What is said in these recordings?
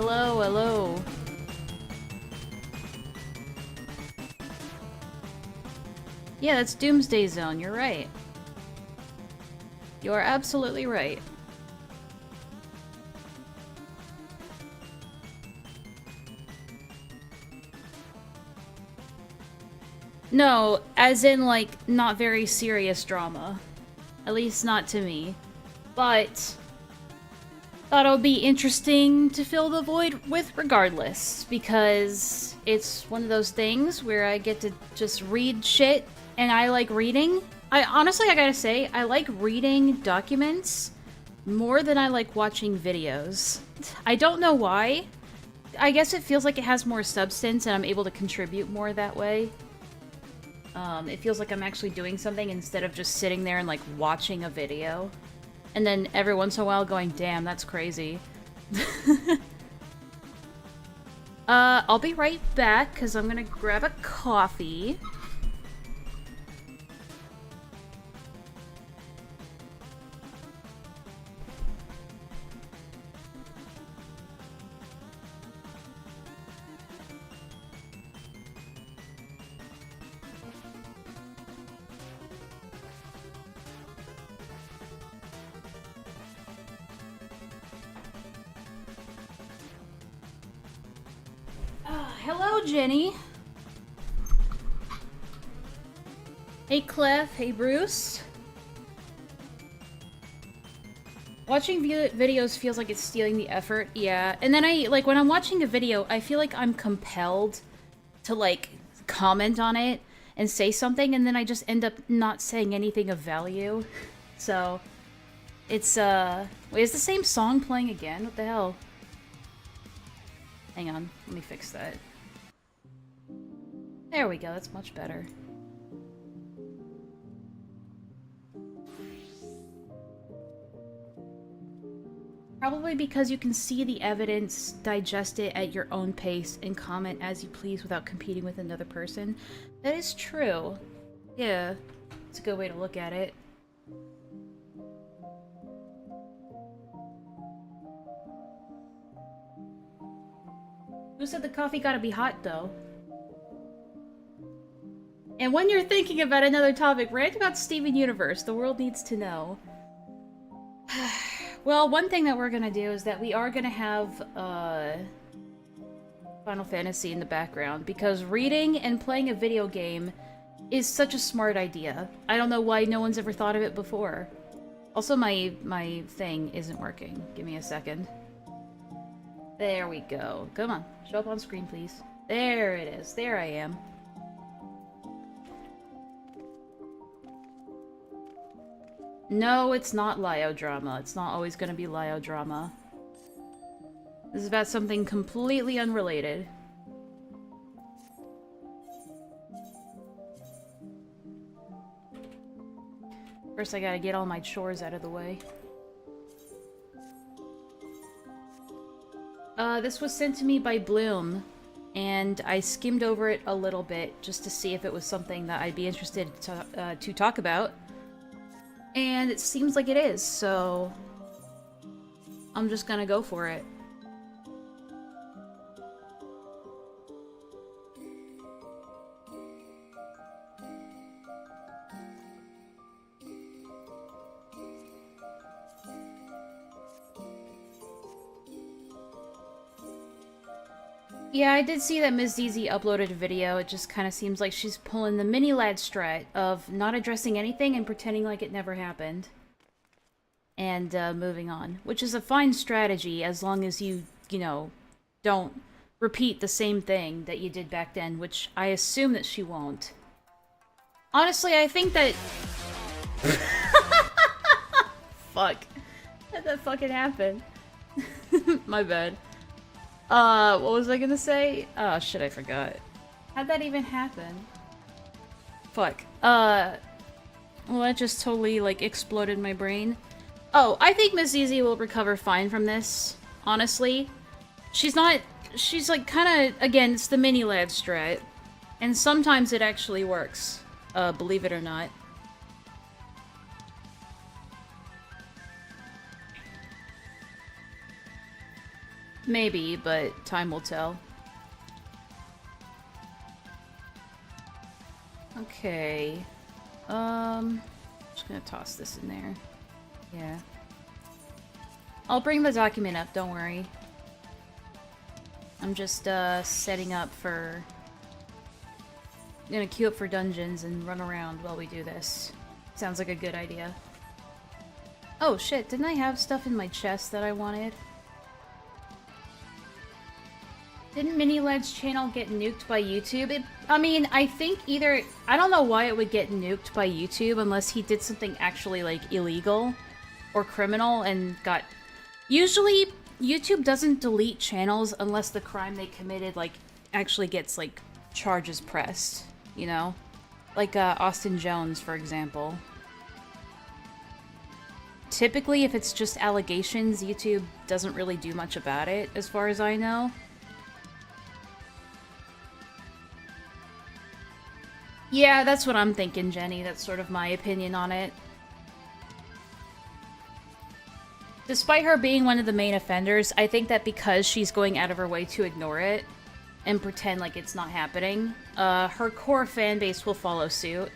Hello, hello. Yeah, that's Doomsday Zone, you're right. You are absolutely right. No, as in, like, not very serious drama. At least not to me. But thought it would be interesting to fill the void with regardless, because it's one of those things where I get to just read shit, and I like reading. I gotta say, I like reading documents more than I like watching videos. I don't know why. I guess it feels like it has more substance and I'm able to contribute more that way. It feels like I'm actually doing something instead of just sitting there and like watching a video. And then every once in a while going, damn, that's crazy. I'll be right back because I'm gonna grab a coffee. Hello, Jenny. Hey, Clef. Hey, Bruce. Watching videos feels like it's stealing the effort, yeah. And then when I'm watching a video, I feel like I'm compelled to, like, comment on it and say something, and then I just end up not saying anything of value. So, it's, wait, is the same song playing again? What the hell? Hang on, let me fix that. There we go, that's much better. Probably because you can see the evidence, digest it at your own pace, and comment as you please without competing with another person. That is true. Yeah, it's a good way to look at it. Who said the coffee gotta be hot, though? And when you're thinking about another topic, rant about Steven Universe. The world needs to know. Well, one thing that we're gonna do is that we are gonna have, Final Fantasy in the background, because reading and playing a video game is such a smart idea. I don't know why no one's ever thought of it before. Also, my thing isn't working. Give me a second. There we go. Come on, show up on screen, please. There it is. There I am. No, it's not Lio drama. It's not always gonna be Lio drama. This is about something completely unrelated. First, I gotta get all my chores out of the way. This was sent to me by Bloom, and I skimmed over it a little bit just to see if it was something that I'd be interested to talk about. And it seems like it is, so I'm just gonna go for it. Yeah, I did see that Ms. ZZ uploaded a video. It just kind of seems like she's pulling the mini lad strat of not addressing anything and pretending like it never happened. And moving on. Which is a fine strategy as long as you know, don't repeat the same thing that you did back then, which I assume that she won't. Honestly, I think that... Fuck. How'd that fucking happen? My bad. What was I gonna say? Oh, shit, I forgot. How'd that even happen? Fuck. Well, that just totally, like, exploded my brain. Oh, I think Miss Easy will recover fine from this, honestly. She's not... She's, like, kinda... Again, it's the mini-lad strat. And sometimes it actually works. Believe it or not. Maybe, but time will tell. Okay. Just gonna toss this in there. Yeah. I'll bring the document up, don't worry. I'm just, setting up for... I'm gonna queue up for dungeons and run around while we do this. Sounds like a good idea. Oh shit, didn't I have stuff in my chest that I wanted? Didn't Miniled's channel get nuked by YouTube? I mean, I think either... I don't know why it would get nuked by YouTube unless he did something actually, like, illegal or criminal and got... Usually, YouTube doesn't delete channels unless the crime they committed, like, actually gets, like, charges pressed, you know? Like, Austin Jones, for example. Typically, if it's just allegations, YouTube doesn't really do much about it, as far as I know. Yeah, that's what I'm thinking, Jenny. That's sort of my opinion on it. Despite her being one of the main offenders, I think that because she's going out of her way to ignore it and pretend like it's not happening, her core fan base will follow suit.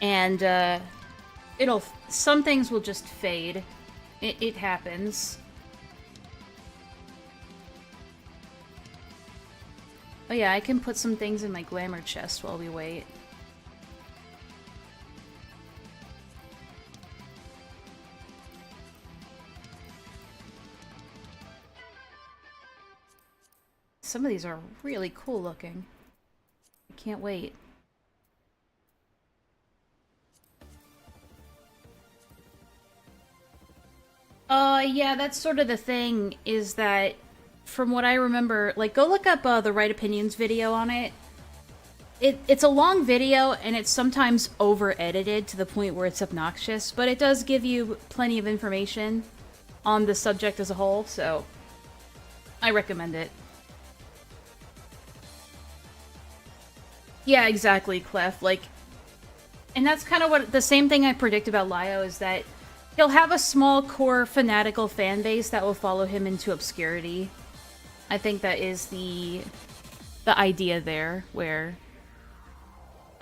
And, some things will just fade. It happens. Oh yeah, I can put some things in my glamour chest while we wait. Some of these are really cool looking. I can't wait. Yeah, that's sort of the thing, is that from what I remember, like, go look up the Right Opinions video on it. It's a long video, and it's sometimes over-edited to the point where it's obnoxious, but it does give you plenty of information on the subject as a whole, so I recommend it. Yeah, exactly, Clef. Like, and that's kind of what the same thing I predict about Lio is that he'll have a small core fanatical fan base that will follow him into obscurity. I think that is the idea there, where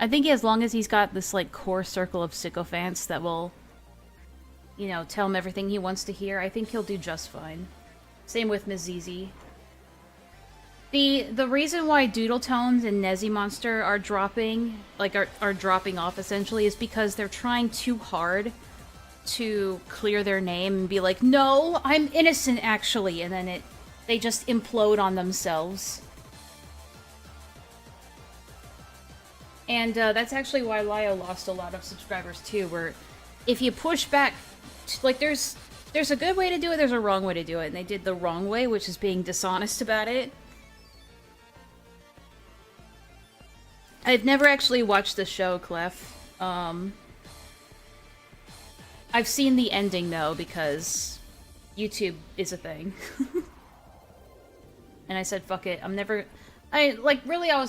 I think as long as he's got this like core circle of sycophants that will, you know, tell him everything he wants to hear, I think he'll do just fine. Same with Ms. Zizi. The reason why Doodle Tones and Nezzy Monster are dropping, like, are dropping off, essentially, is because they're trying too hard to clear their name and be like, no, I'm innocent, actually, and then they just implode on themselves. And that's actually why Lio lost a lot of subscribers, too, where if you push back, like, there's a good way to do it, there's a wrong way to do it, and they did the wrong way, which is being dishonest about it. I've never actually watched the show, Clef. I've seen the ending, though, because YouTube is a thing. And I said, fuck it, I was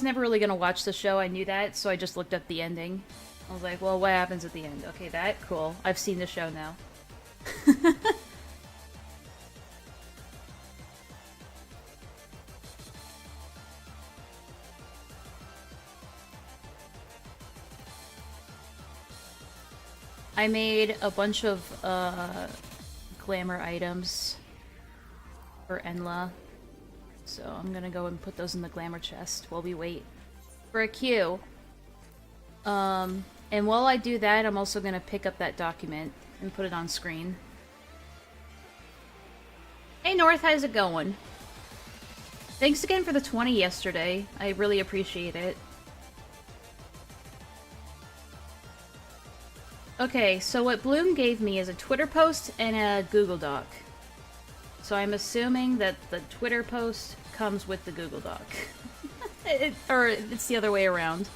never really gonna watch the show, I knew that, so I just looked up the ending. I was like, well, what happens at the end? Okay, that? Cool. I've seen the show now. I made a bunch of glamour items for Enlaa, so I'm gonna go and put those in the glamour chest while we wait for a queue. And while I do that, I'm also gonna pick up that document and put it on screen. Hey North, how's it going? Thanks again for the 20 yesterday. I really appreciate it. Okay, so what Bloom gave me is a Twitter post and a Google Doc. So I'm assuming that the Twitter post comes with the Google Doc. Or it's the other way around.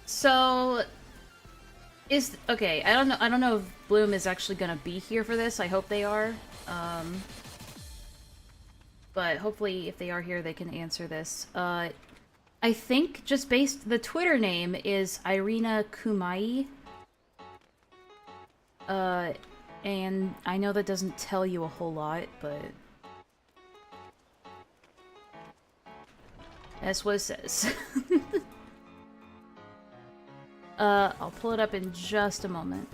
So okay, I don't know if Bloom is actually gonna be here for this. I hope they are. But hopefully if they are here, they can answer this. I think just based... The Twitter name is Irina Kumai. And I know that doesn't tell you a whole lot, but that's what it says. I'll pull it up in just a moment.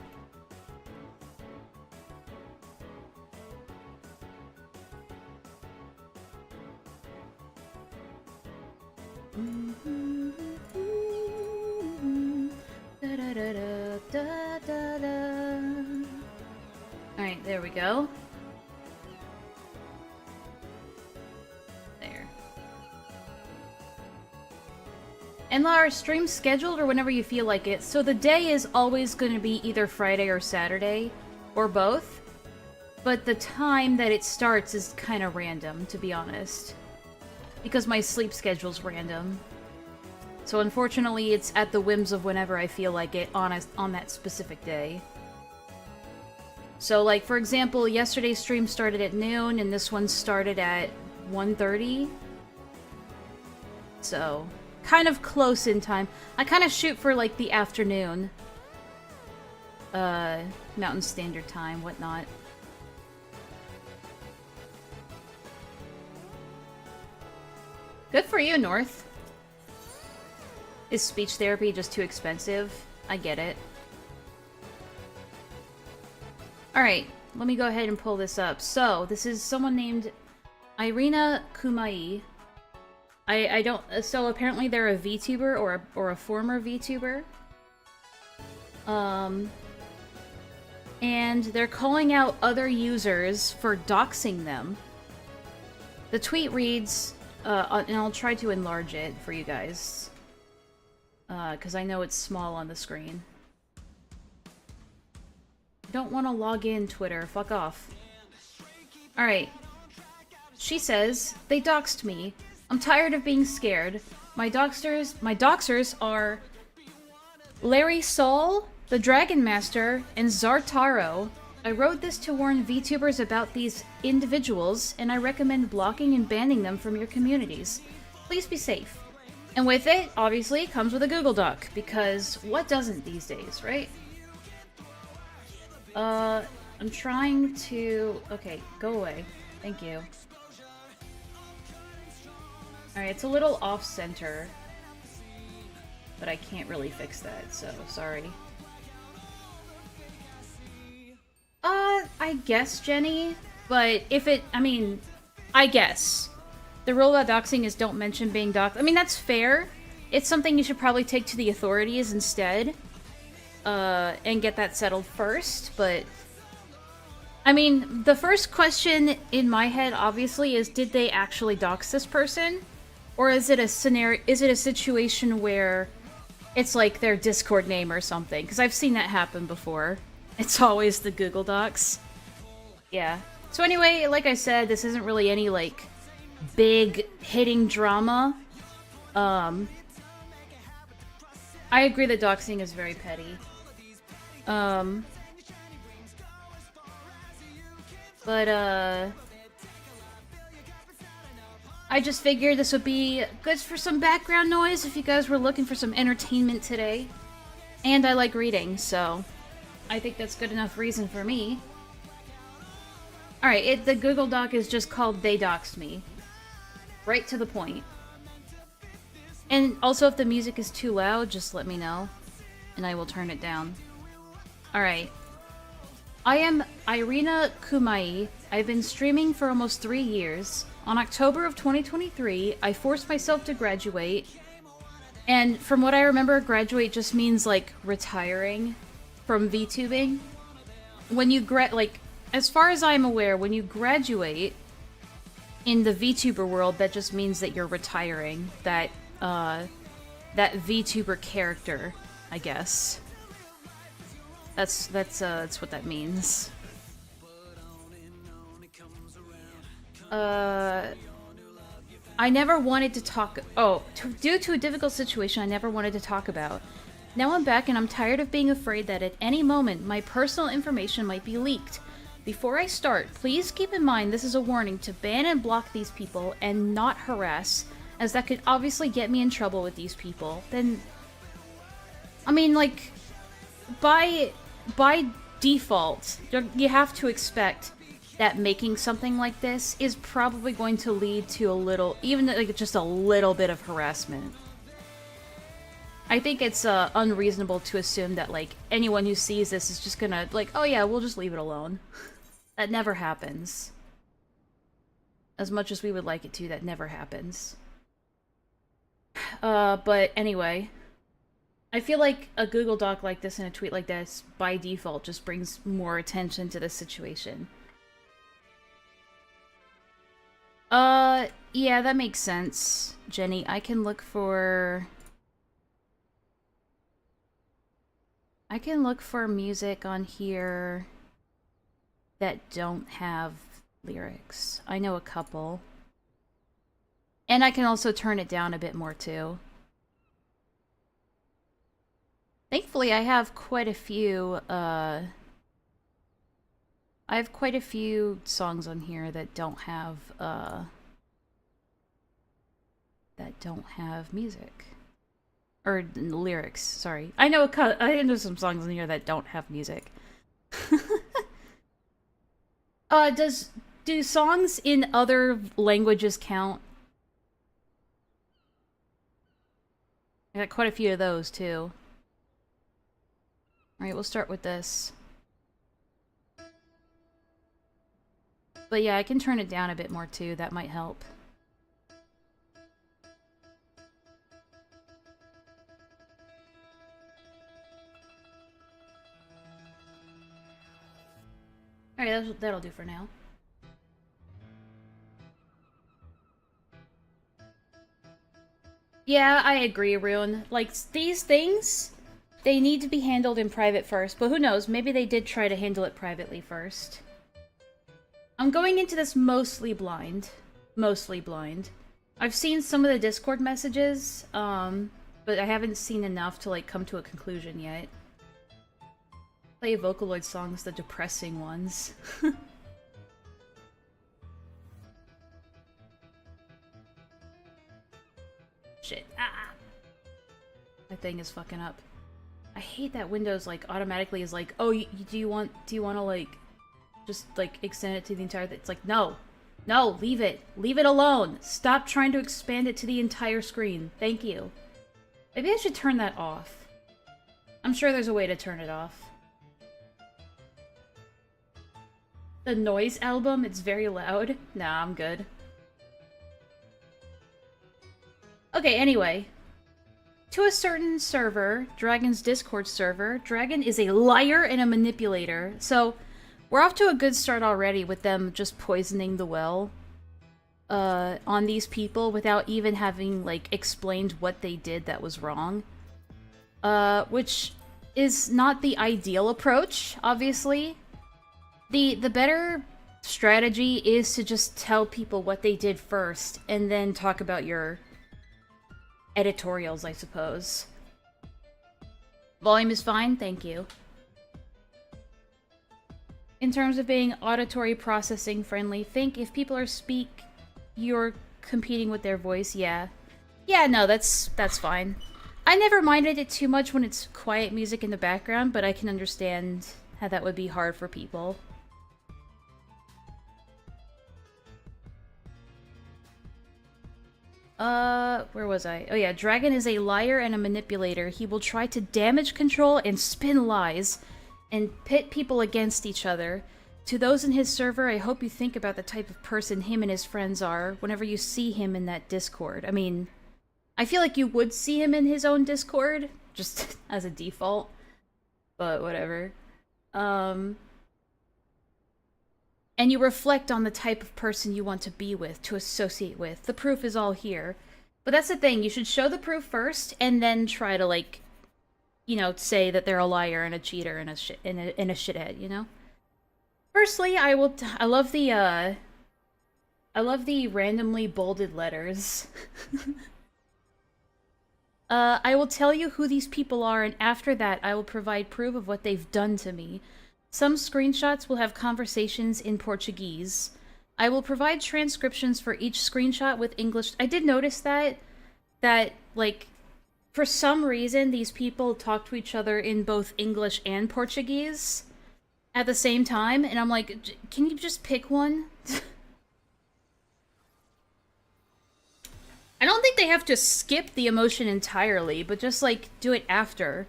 Alright, there we go. There. Enlaa, are streams scheduled or whenever you feel like it? So the day is always going to be either Friday or Saturday, or both. But the time that it starts is kind of random, to be honest. Because my sleep schedule's random. So unfortunately, it's at the whims of whenever I feel like it on that specific day. So, like, for example, yesterday's stream started at noon, and this one started at 1:30. So, kind of close in time. I kind of shoot for, like, the afternoon. Mountain Standard Time, whatnot. Good for you, North. Is speech therapy just too expensive? I get it. Alright, let me go ahead and pull this up. So, this is someone named Irina Kumai. I don't... So, apparently they're a VTuber or a former VTuber. And they're calling out other users for doxing them. The tweet reads... and I'll try to enlarge it for you guys. Because I know it's small on the screen. Don't want to log in, Twitter. Fuck off. Alright. She says, they doxed me. I'm tired of being scared. My doxers are Larry Saul, the Dragon Master, and Zartaro. I wrote this to warn VTubers about these individuals, and I recommend blocking and banning them from your communities. Please be safe. And with it, obviously, it comes with a Google Doc, because what doesn't these days, right? I'm trying to... Okay, go away. Thank you. Alright, it's a little off-center. But I can't really fix that, so sorry. I guess, Jenny. But if it... I mean, I guess. The rule about doxing is don't mention being doxed. I mean, that's fair. It's something you should probably take to the authorities instead. And get that settled first, but... I mean, the first question in my head, obviously, is did they actually dox this person? Or is it a scenario... Is it a situation where it's like their Discord name or something? Because I've seen that happen before. It's always the Google Docs. Yeah. So anyway, like I said, this isn't really any, like, big hitting drama. I agree that doxing is very petty. I just figured this would be good for some background noise if you guys were looking for some entertainment today. And I like reading, so I think that's good enough reason for me. Alright, the Google Doc is just called They Doxed Me. Right to the point. And also, if the music is too loud, just let me know, and I will turn it down. Alright. I am Irina Kumai. I've been streaming for almost 3 years. On October of 2023, I forced myself to graduate. And from what I remember, graduate just means, like, retiring from VTubing. When you like, as far as I'm aware, when you graduate in the VTuber world, that just means that you're retiring. That VTuber character, I guess. That's what that means. I never wanted to talk... Oh, due to a difficult situation I never wanted to talk about. Now I'm back and I'm tired of being afraid that at any moment my personal information might be leaked. Before I start, please keep in mind this is a warning to ban and block these people and not harass, as that could obviously get me in trouble with these people. Then... I mean, like... By default, you have to expect that making something like this is probably going to lead to a little, even like just a little bit of harassment. I think it's unreasonable to assume that like anyone who sees this is just gonna like, oh yeah, we'll just leave it alone. That never happens. As much as we would like it to, that never happens. But anyway, I feel like a Google Doc like this and a tweet like this, by default, just brings more attention to the situation. Yeah, that makes sense, Jenny. I can look for music on here that don't have lyrics. I know a couple. And I can also turn it down a bit more, too. Thankfully, I have quite a few, songs on here that don't have music. Or lyrics, sorry. I know some songs on here that don't have music. Do songs in other languages count? I got quite a few of those, too. Alright, we'll start with this. But yeah, I can turn it down a bit more, too. That might help. Alright, that'll do for now. Yeah, I agree, Rune. Like, these things, they need to be handled in private first, but who knows, maybe they did try to handle it privately first. I'm going into this mostly blind. Mostly blind. I've seen some of the Discord messages, but I haven't seen enough to, like, come to a conclusion yet. Play Vocaloid songs, the depressing ones. Shit. Ah! My thing is fucking up. I hate that Windows, like, automatically is like, oh, do you want to, like, just, like, extend it to the entire thing? It's like, no. No, leave it. Leave it alone. Stop trying to expand it to the entire screen. Thank you. Maybe I should turn that off. I'm sure there's a way to turn it off. The Noise album, it's very loud. Nah, I'm good. Okay, anyway. To a certain server, Dragon's Discord server, Dragon is a liar and a manipulator. So, we're off to a good start already with them just poisoning the well on these people without even having, like, explained what they did that was wrong. Which is not the ideal approach, obviously. The better strategy is to just tell people what they did first, and then talk about your editorials, I suppose. Volume is fine, thank you. In terms of being auditory processing friendly, think if people you're competing with their voice, yeah. Yeah, no, that's fine. I never minded it too much when it's quiet music in the background, but I can understand how that would be hard for people. Where was I? Oh yeah, Dragon is a liar and a manipulator. He will try to damage control and spin lies, and pit people against each other. To those in his server, I hope you think about the type of person him and his friends are whenever you see him in that Discord. I mean, I feel like you would see him in his own Discord, just as a default. But whatever. And you reflect on the type of person you want to be with, to associate with. The proof is all here. But that's the thing, you should show the proof first, and then try to, like, you know, say that they're a liar and a cheater and a shithead, you know? Firstly, I love the randomly bolded letters. I will tell you who these people are, and after that, I will provide proof of what they've done to me. Some screenshots will have conversations in Portuguese. I will provide transcriptions for each screenshot with English. I did notice that, like, for some reason, these people talk to each other in both English and Portuguese. at the same time, and I'm like, can you just pick one? I don't think they have to skip the emotion entirely, but just, like, do it after.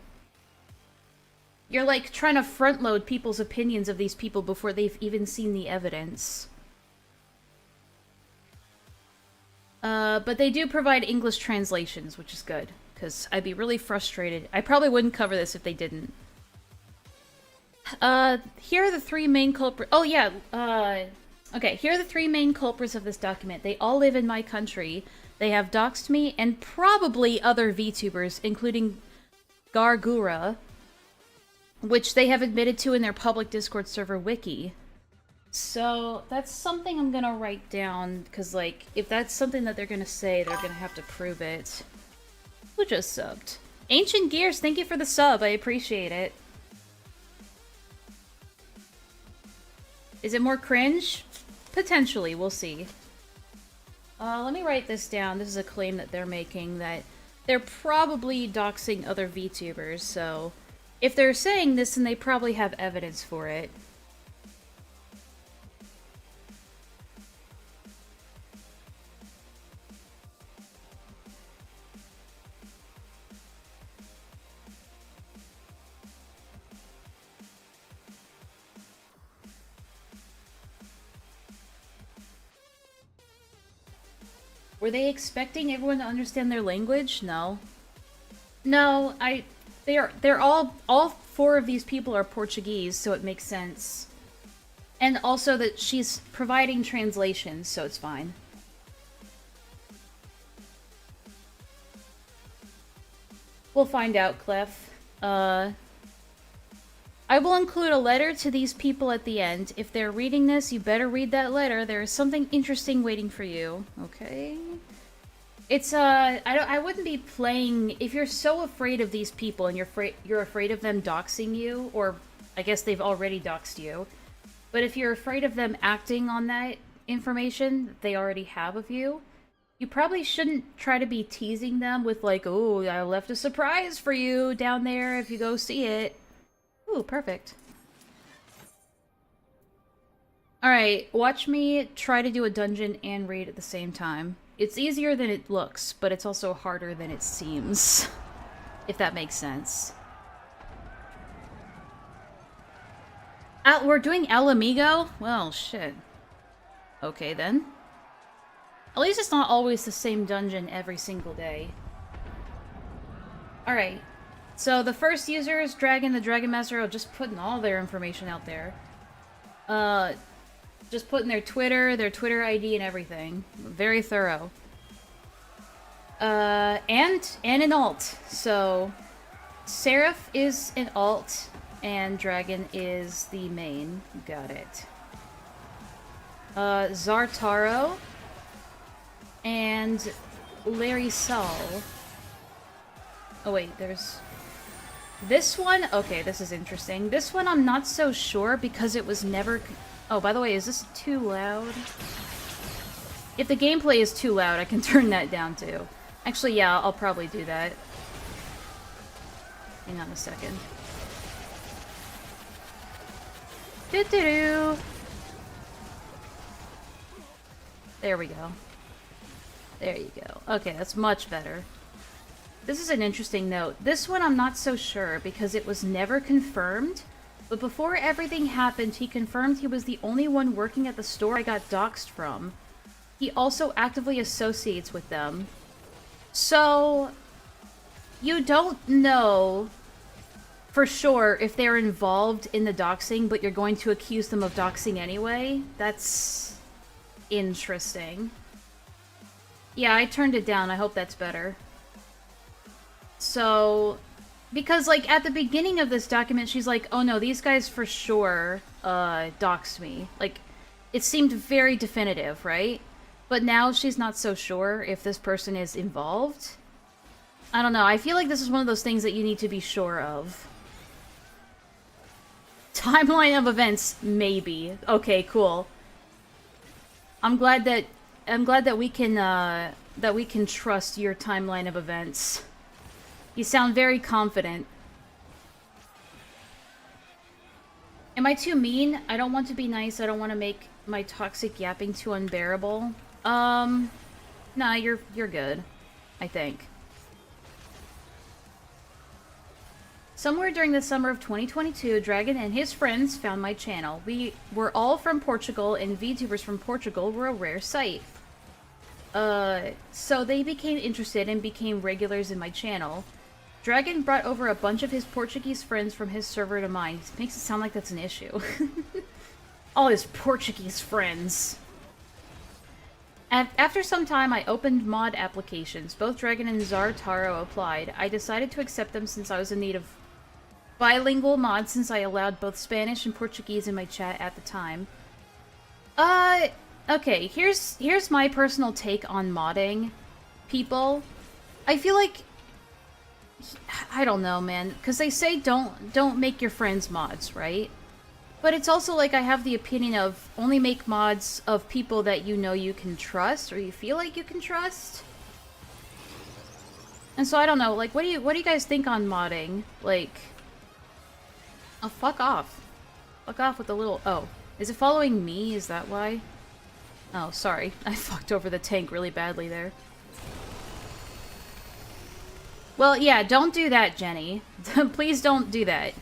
You're, like, trying to front-load people's opinions of these people before they've even seen the evidence. But they do provide English translations, which is good, because I'd be really frustrated. I probably wouldn't cover this if they didn't. Here are the three main culprits. Oh, yeah, okay, here are the three main culprits of this document. They all live in my country. They have doxed me, and probably other VTubers, including Gargura, which they have admitted to in their public Discord server wiki. So, that's something I'm gonna write down, because, like, if that's something that they're gonna say, they're gonna have to prove it. Who just subbed? Ancient Gears, thank you for the sub, I appreciate it. Is it more cringe? Potentially, we'll see. Let me write this down. This is a claim that they're making, that they're probably doxing other VTubers, so if they're saying this, then they probably have evidence for it. Were they expecting everyone to understand their language? No. No, they're all four of these people are Portuguese, so it makes sense. And also that she's providing translations, so it's fine. We'll find out, Clef. I will include a letter to these people at the end. If they're reading this, you better read that letter. There is something interesting waiting for you. Okay? It's, I wouldn't be playing... If you're so afraid of these people and you're afraid of them doxing you, or I guess they've already doxed you, but if you're afraid of them acting on that information that they already have of you, you probably shouldn't try to be teasing them with, like, oh, I left a surprise for you down there if you go see it. Ooh, perfect. Alright, watch me try to do a dungeon and raid at the same time. It's easier than it looks, but it's also harder than it seems. If that makes sense. We're doing El Amigo? Well, shit. Okay, then. At least it's not always the same dungeon every single day. Alright. So the first users, Dragon, the Dragon Master, are just putting all their information out there. Just putting their Twitter ID and everything. Very thorough. And an alt. So, Seraph is an alt, and Dragon is the main. Got it. Zartaro and Larry Saul. Oh wait, there's... This one? Okay, this is interesting. This one I'm not so sure because it was never... Oh, by the way, is this too loud? If the gameplay is too loud, I can turn that down too. Actually, yeah, I'll probably do that. Hang on a second. Doo-doo-doo! There we go. There you go. Okay, that's much better. This is an interesting note. This one I'm not so sure because it was never confirmed, but before everything happened, he confirmed he was the only one working at the store I got doxxed from. He also actively associates with them. So, you don't know for sure if they're involved in the doxing, but you're going to accuse them of doxing anyway? That's interesting. Yeah, I turned it down. I hope that's better. So, because, like, at the beginning of this document, she's like, oh no, these guys for sure, doxed me. Like, it seemed very definitive, right? But now she's not so sure if this person is involved. I don't know, I feel like this is one of those things that you need to be sure of. Timeline of events, maybe. Okay, cool. I'm glad that we can trust your timeline of events. You sound very confident. Am I too mean? I don't want to be nice. I don't want to make my toxic yapping too unbearable. Nah, you're good. I think. Somewhere during the summer of 2022, Dragon and his friends found my channel. We were all from Portugal, and VTubers from Portugal were a rare sight. So they became interested and became regulars in my channel. Dragon brought over a bunch of his Portuguese friends from his server to mine. It makes it sound like that's an issue. All his Portuguese friends. After some time, I opened mod applications. Both Dragon and Zartaro applied. I decided to accept them since I was in need of bilingual mods, since I allowed both Spanish and Portuguese in my chat at the time. Okay, here's my personal take on modding people. I feel like, I don't know, man, because they say don't make your friends mods, right? But it's also like I have the opinion of only make mods of people that you know you can trust, or you feel like you can trust. And so I don't know, like, what do you guys think on modding? Like, oh, fuck off. Fuck off with the little, oh. Is it following me? Is that why? Oh, sorry. I fucked over the tank really badly there. Well, yeah, don't do that, Jenny. Please don't do that.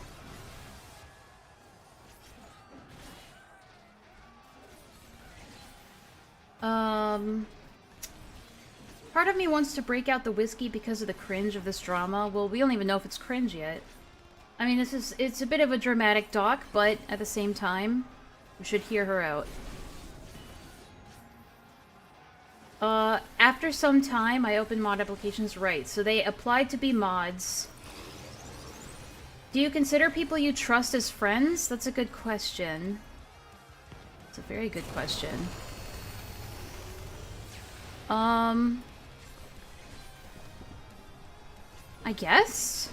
Part of me wants to break out the whiskey because of the cringe of this drama. Well, we don't even know if it's cringe yet. I mean, it's a bit of a dramatic doc, but at the same time, we should hear her out. After some time, I opened mod applications, right, so they applied to be mods. Do you consider people you trust as friends? That's a good question. It's a very good question. I guess?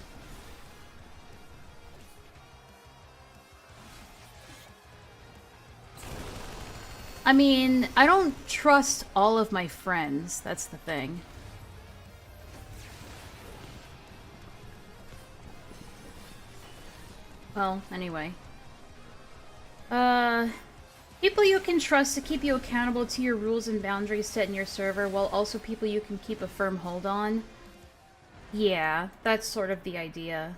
I mean, I don't trust all of my friends, that's the thing. Well, anyway. People you can trust to keep you accountable to your rules and boundaries set in your server, while also people you can keep a firm hold on. Yeah, that's sort of the idea.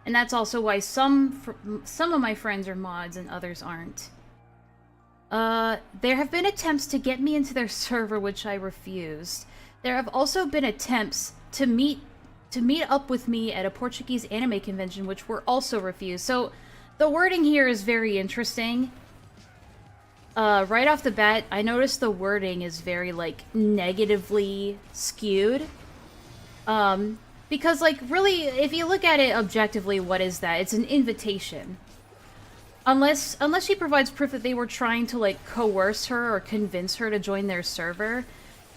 And that's also why some of my friends are mods and others aren't. There have been attempts to get me into their server, which I refused. There have also been attempts to meet up with me at a Portuguese anime convention, which were also refused. So the wording here is very interesting. Right off the bat, I noticed the wording is very, like, negatively skewed. Because, like, really, if you look at it objectively, what is that? It's an invitation. Unless she provides proof that they were trying to, like, coerce her or convince her to join their server,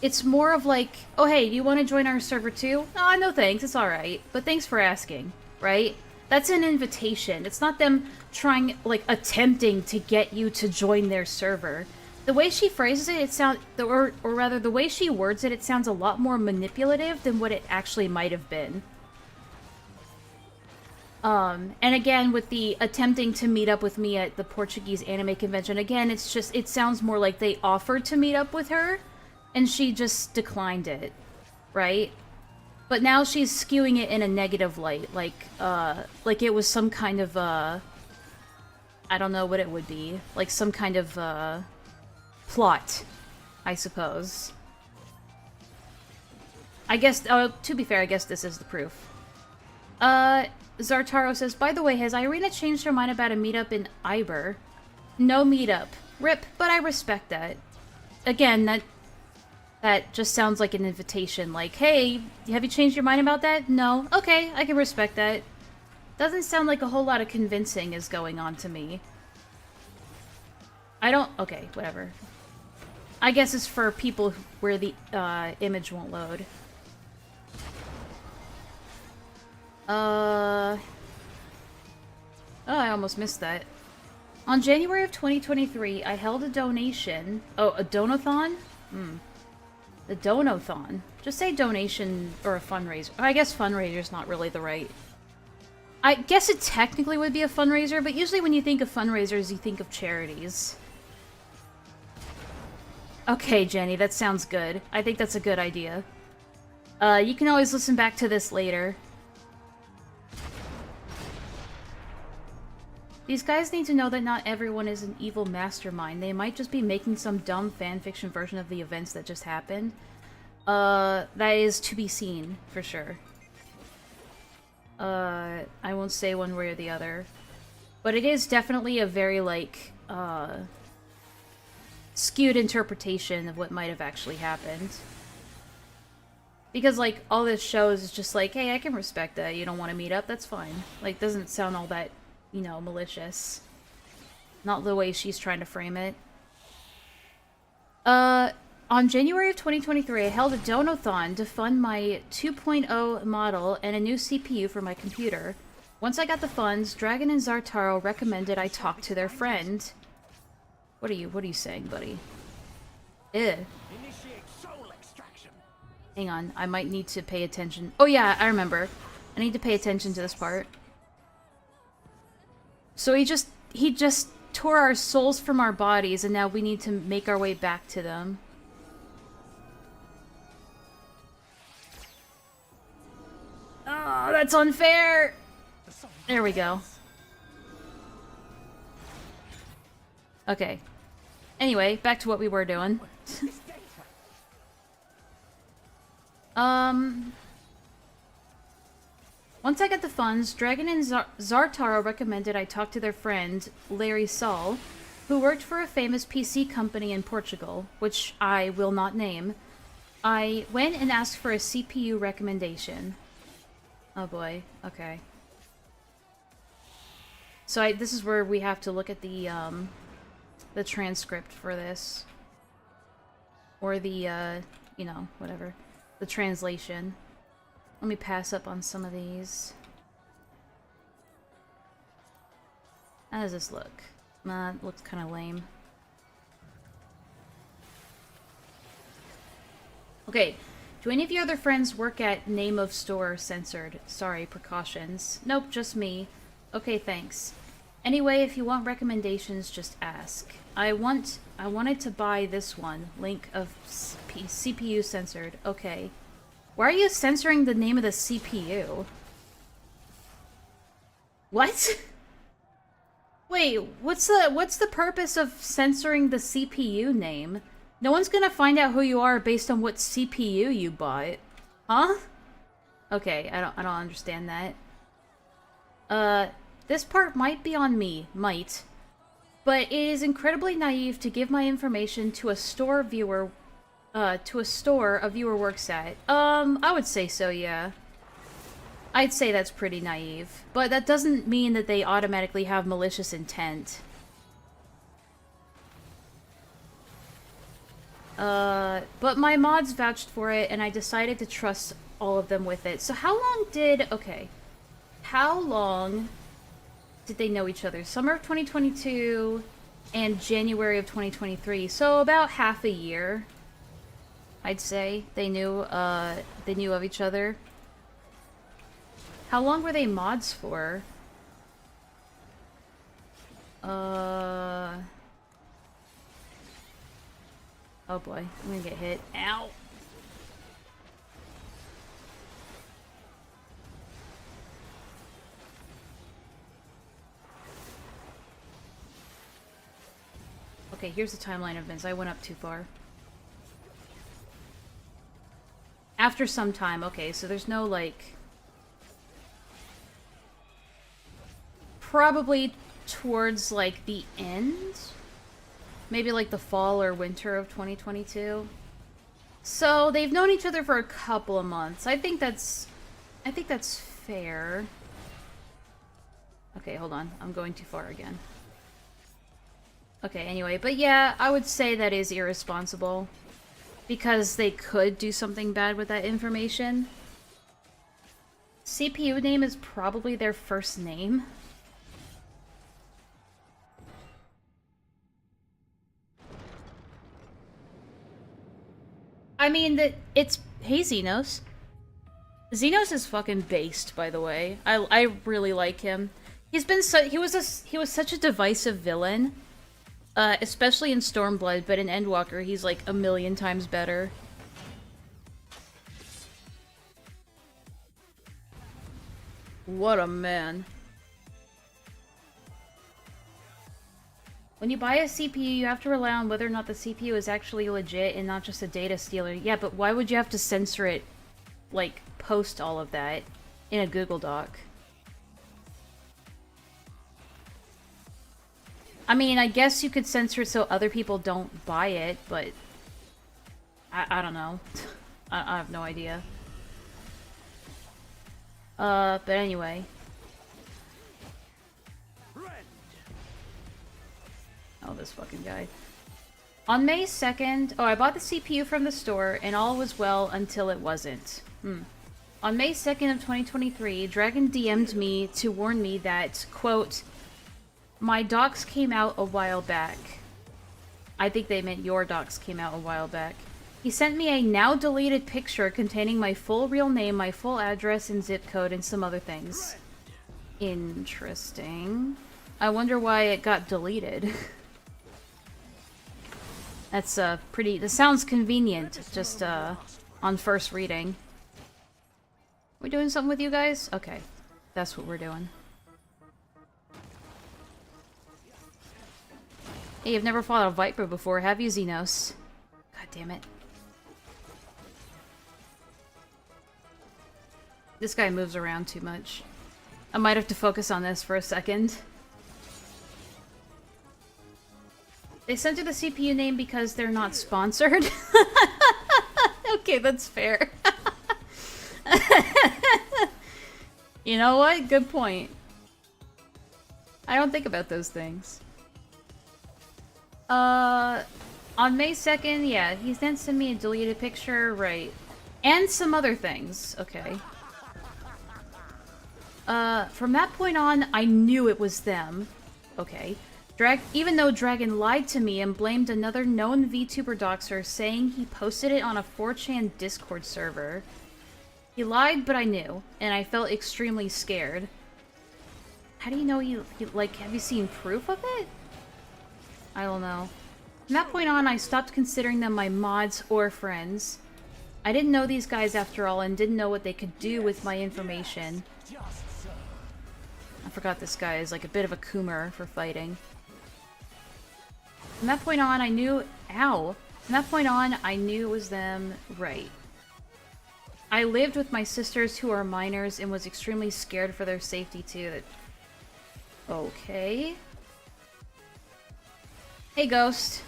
it's more of like, oh, hey, do you want to join our server too? Oh, no thanks, it's alright. But thanks for asking, right? That's an invitation. It's not them trying, like, attempting to get you to join their server. The way she phrases it, it sounds, or rather, the way she words it, it sounds a lot more manipulative than what it actually might have been. And again, with the attempting to meet up with me at the Portuguese anime convention, again, it's just, it sounds more like they offered to meet up with her, and she just declined it, right? But now she's skewing it in a negative light, like it was some kind of, I don't know what it would be. Like some kind of, plot, I suppose. I guess, to be fair, I guess this is the proof. Zartaro says, by the way, has Irina changed her mind about a meetup in Iber? No meetup. RIP, but I respect that. Again, that just sounds like an invitation, like, hey, have you changed your mind about that? No? Okay, I can respect that. Doesn't sound like a whole lot of convincing is going on to me. I don't... Okay, whatever. I guess it's for people where the image won't load. Oh, I almost missed that. On January of 2023, I held a donation... Oh, a donathon? The donathon. Just say donation or a fundraiser. I guess fundraiser's not really the right... I guess it technically would be a fundraiser, but usually when you think of fundraisers, you think of charities. Okay, Jenny, that sounds good. I think that's a good idea. You can always listen back to this later. These guys need to know that not everyone is an evil mastermind. They might just be making some dumb fanfiction version of the events that just happened. That is to be seen, for sure. I won't say one way or the other. But it is definitely a very, like, skewed interpretation of what might have actually happened. Because, like, all this shows is just like, hey, I can respect that. You don't want to meet up? That's fine. Like, doesn't sound all that, you know, malicious. Not the way she's trying to frame it. On January of 2023, I held a donathon to fund my 2.0 model and a new CPU for my computer. Once I got the funds, Dragon and Zartaro recommended I talk to their friend. What are you saying, buddy? Ew. Hang on, I might need to pay attention. Oh yeah, I remember. I need to pay attention to this part. So he just tore our souls from our bodies, and now we need to make our way back to them. Oh, that's unfair! There we go. Okay. Anyway, back to what we were doing. Once I got the funds, Dragon and Zartaro recommended I talk to their friend, Larry Saul, who worked for a famous PC company in Portugal, which I will not name. I went and asked for a CPU recommendation. Oh boy, okay. So this is where we have to look at the transcript for this. Or the, you know, whatever. The translation. Let me pass up on some of these. How does this look? It looks kind of lame. Okay. Do any of your other friends work at Name of Store Censored? Sorry, precautions. Nope, just me. Okay, thanks. Anyway, if you want recommendations, just ask. I wanted to buy this one. Link of CPU censored. Okay. Why are you censoring the name of the CPU? What? Wait, what's the purpose of censoring the CPU name? No one's gonna find out who you are based on what CPU you bought. Huh? Okay, I don't understand that. This part might be on me. Might. But it is incredibly naive to give my information to a store a viewer works at. I would say so, yeah. I'd say that's pretty naive. But that doesn't mean that they automatically have malicious intent. But my mods vouched for it, and I decided to trust all of them with it. So how long did they know each other? Summer of 2022 and January of 2023. So about half a year, I'd say, they knew of each other. How long were they mods for? Oh boy, I'm gonna get hit. Ow! Okay, here's the timeline of events. I went up too far. After some time, okay, so there's no, like... Probably towards, like, the end? Maybe, like, the fall or winter of 2022. So, they've known each other for a couple of months. I think that's fair. Okay, hold on. I'm going too far again. Okay, anyway, but yeah, I would say that is irresponsible. Because they could do something bad with that information. CPU name is probably their first name. I mean, it's Hey, Xenos. Xenos is fucking based, by the way. I really like him. He's been he was such a divisive villain, especially in Stormblood, but in Endwalker he's like a million times better. What a man. When you buy a CPU, you have to rely on whether or not the CPU is actually legit and not just a data stealer. Yeah, but why would you have to censor it, like, post all of that in a Google Doc? I mean, I guess you could censor it so other people don't buy it, but I don't know. I have no idea. But anyway. Oh, this fucking guy. On May 2nd... Oh, I bought the CPU from the store, and all was well until it wasn't. On May 2nd of 2023, Dragon DM'd me to warn me that, quote, my docs came out a while back. I think they meant your docs came out a while back. He sent me a now-deleted picture containing my full real name, my full address and zip code, and some other things. Interesting. I wonder why it got deleted. That's, pretty... That sounds convenient, just, on first reading. We doing something with you guys? Okay. That's what we're doing. Hey, you've never fought a Viper before, have you, Xenos? God damn it. This guy moves around too much. I might have to focus on this for a second. They censored the CPU name because they're not sponsored? Okay, that's fair. You know what? Good point. I don't think about those things. On May 2nd, yeah, he then sent me a deleted picture, right. And some other things, okay. From that point on, I knew it was them. Okay. Even though Dragon lied to me and blamed another known VTuber doxer, saying he posted it on a 4chan Discord server. He lied, but I knew, and I felt extremely scared. How do you know he like, have you seen proof of it? I don't know. From that point on, I stopped considering them my mods or friends. I didn't know these guys after all, and didn't know what they could do with my information. I forgot this guy is like a bit of a coomer for fighting. From that point on, I knew... Ow! From that point on, I knew it was them. Right. I lived with my sisters who are minors and was extremely scared for their safety too. Okay. Hey, Ghost.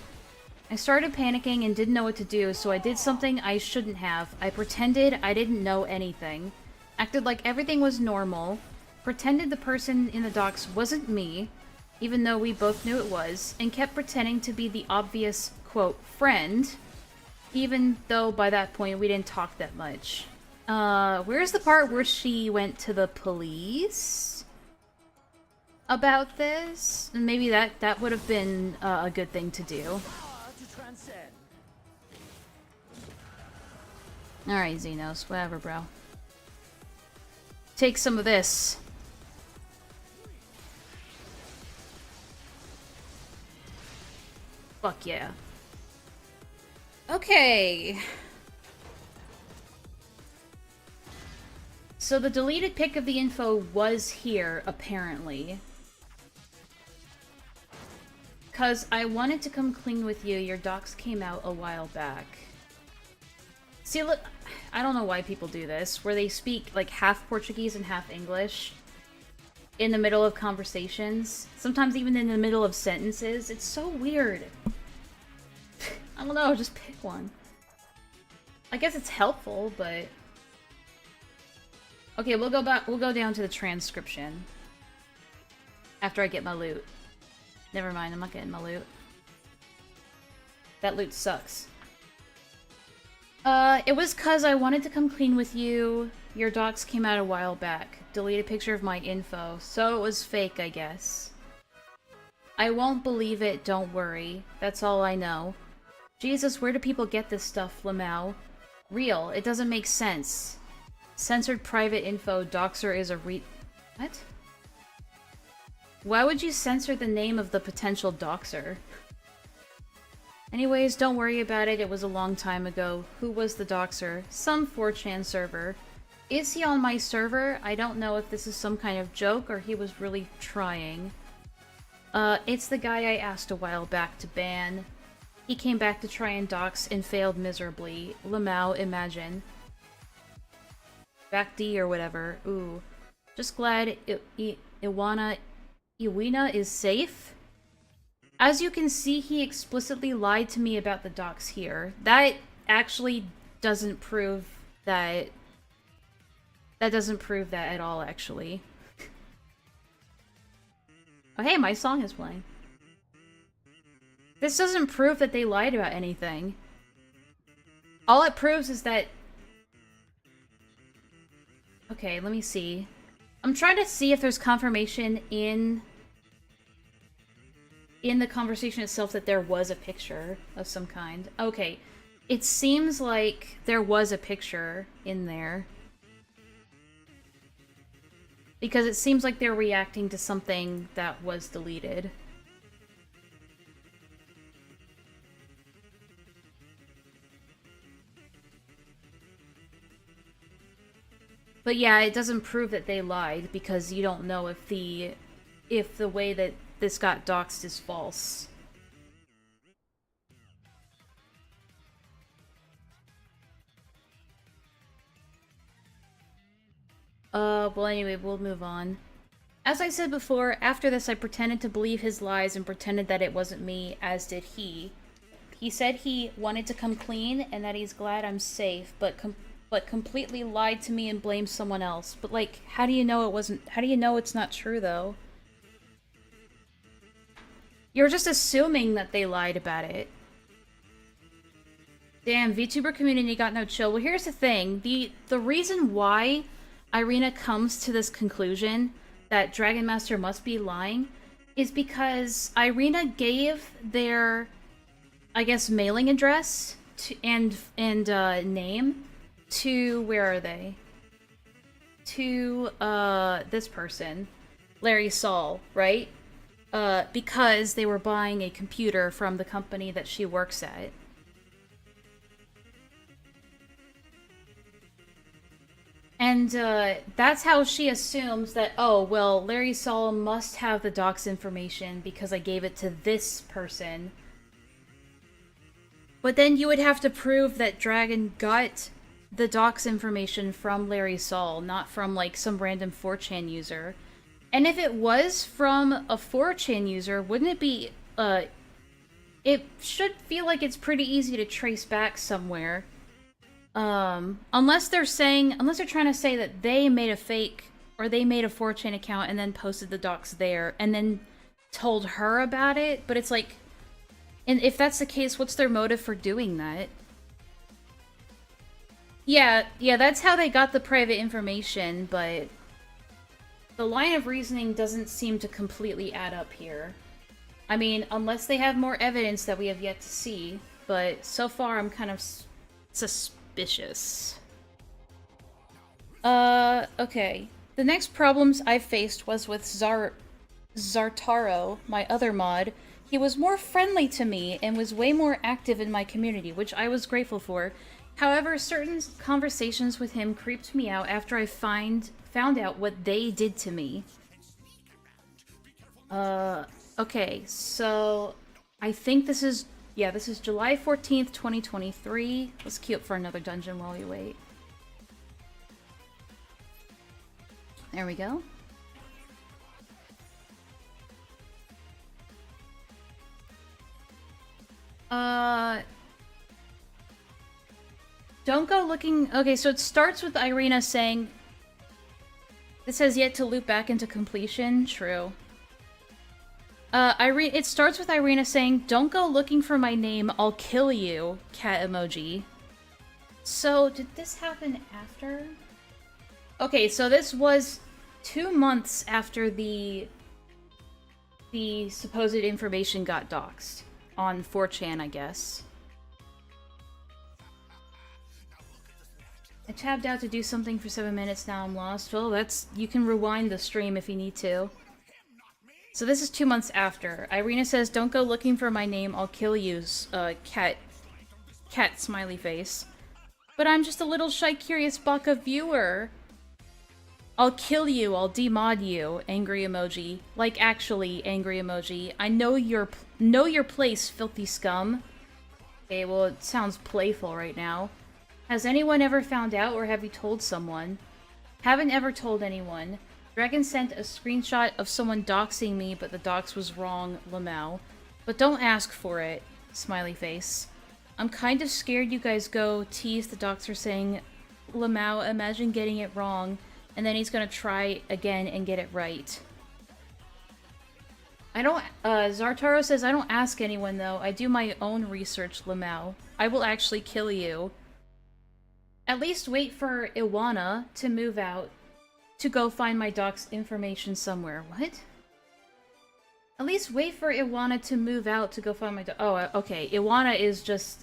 I started panicking and didn't know what to do, so I did something I shouldn't have. I pretended I didn't know anything. Acted like everything was normal. Pretended the person in the docs wasn't me, even though we both knew it was, and kept pretending to be the obvious, quote, friend, even though by that point we didn't talk that much. Where's the part where she went to the police about this? Maybe that would have been a good thing to do. Alright, Xenos, whatever, bro. Take some of this. Fuck yeah. Okay. So the deleted pic of the info was here, apparently. 'Cause I wanted to come clean with you, your docs came out a while back. See, look, I don't know why people do this, where they speak like half Portuguese and half English in the middle of conversations. Sometimes even in the middle of sentences. It's so weird. I don't know, just pick one. I guess it's helpful, but... Okay, we'll go down to the transcription. After I get my loot. Never mind, I'm not getting my loot. That loot sucks. It was 'cause I wanted to come clean with you. Your docs came out a while back. Deleted picture of my info. So it was fake, I guess. I won't believe it, don't worry. That's all I know. Jesus, where do people get this stuff, Lamau? real. It doesn't make sense. Censored private info. Doxer is a What? Why would you censor the name of the potential doxer? Anyways, don't worry about it. It was a long time ago. Who was the doxer? Some 4chan server. Is he on my server? I don't know if this is some kind of joke or he was really trying. It's the guy I asked a while back to ban. He came back to try and dox and failed miserably. Lamau, imagine. Back D or whatever. Ooh. Just glad Iwina is safe. As you can see, he explicitly lied to me about the docs here. That actually doesn't prove that... That doesn't prove that at all, actually. Oh, hey, my song is playing. This doesn't prove that they lied about anything. All it proves is that... Okay, let me see. I'm trying to see if there's confirmation in the conversation itself that there was a picture of some kind. Okay, it seems like there was a picture in there. Because it seems like they're reacting to something that was deleted. But yeah, it doesn't prove that they lied because you don't know if the way that this got doxed is false. Well anyway, we'll move on. As I said before, after this I pretended to believe his lies and pretended that it wasn't me, as did he. He said he wanted to come clean and that he's glad I'm safe, but completely lied to me and blamed someone else. But like, how do you know it wasn't? How do you know it's not true though? You're just assuming that they lied about it. Damn, VTuber community got no chill. Well, here's the thing. The reason why Irina comes to this conclusion that Dragon Master must be lying is because Irina gave their, I guess, mailing address to, and name to, where are they? To, this person. Larry Saul, right? Because they were buying a computer from the company that she works at. And, that's how she assumes that, oh, well, Larry Saul must have the docs information because I gave it to this person. But then you would have to prove that Dragon got the docs information from Larry Saul, not from, like, some random 4chan user. And if it was from a 4chan user, wouldn't it be, it should feel like it's pretty easy to trace back somewhere. Unless they're trying to say that they made a fake, or they made a 4chan account and then posted the docs there, and then told her about it, but it's like, and if that's the case, what's their motive for doing that? Yeah, that's how they got the private information, but the line of reasoning doesn't seem to completely add up here. I mean, unless they have more evidence that we have yet to see, but so far I'm kind of suspicious. Okay. The next problems I faced was with Zartaro, my other mod. He was more friendly to me and was way more active in my community, which I was grateful for. However, certain conversations with him creeped me out after I found out what they did to me. Okay, so I think this is July 14th, 2023. Let's queue up for another dungeon while we wait. There we go. Don't go looking... Okay, so it starts with Irina saying... This has yet to loop back into completion. True. It starts with Irina saying, "Don't go looking for my name, I'll kill you," cat emoji. So, did this happen after? Okay, so this was 2 months after the supposed information got doxed. On 4chan, I guess. I tabbed out to do something for 7 minutes, now I'm lost. Well, that's... You can rewind the stream if you need to. So this is 2 months after. Irina says, don't go looking for my name, I'll kill you, cat smiley face. But I'm just a little shy, curious baka viewer. I'll kill you, I'll demod you, angry emoji. Like, actually, angry emoji. I know your place, filthy scum. Okay, well, it sounds playful right now. Has anyone ever found out, or have you told someone? Haven't ever told anyone. Dragon sent a screenshot of someone doxing me, but the dox was wrong, Lamau. But don't ask for it, smiley face. I'm kind of scared you guys go tease the doxer saying, Lamau, imagine getting it wrong, and then he's gonna try again and get it right. Zartaro says, I don't ask anyone though, I do my own research, Lamau. I will actually kill you. At least wait for Iwana to move out to go find my doc's information somewhere. What? At least wait for Iwana to move out to go find my doc. Oh, okay. Iwana is just...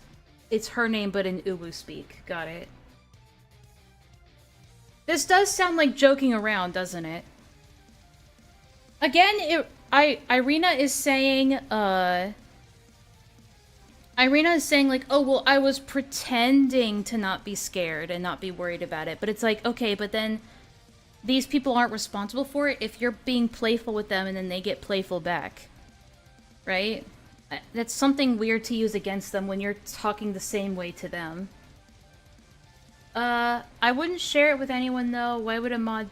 It's her name, but in Uwu speak. Got it. This does sound like joking around, doesn't it? Again, Irina is saying, Irina is saying, like, oh, well, I was pretending to not be scared and not be worried about it. But it's like, okay, but then these people aren't responsible for it if you're being playful with them and then they get playful back. Right? That's something weird to use against them when you're talking the same way to them. I wouldn't share it with anyone, though. Why would a mod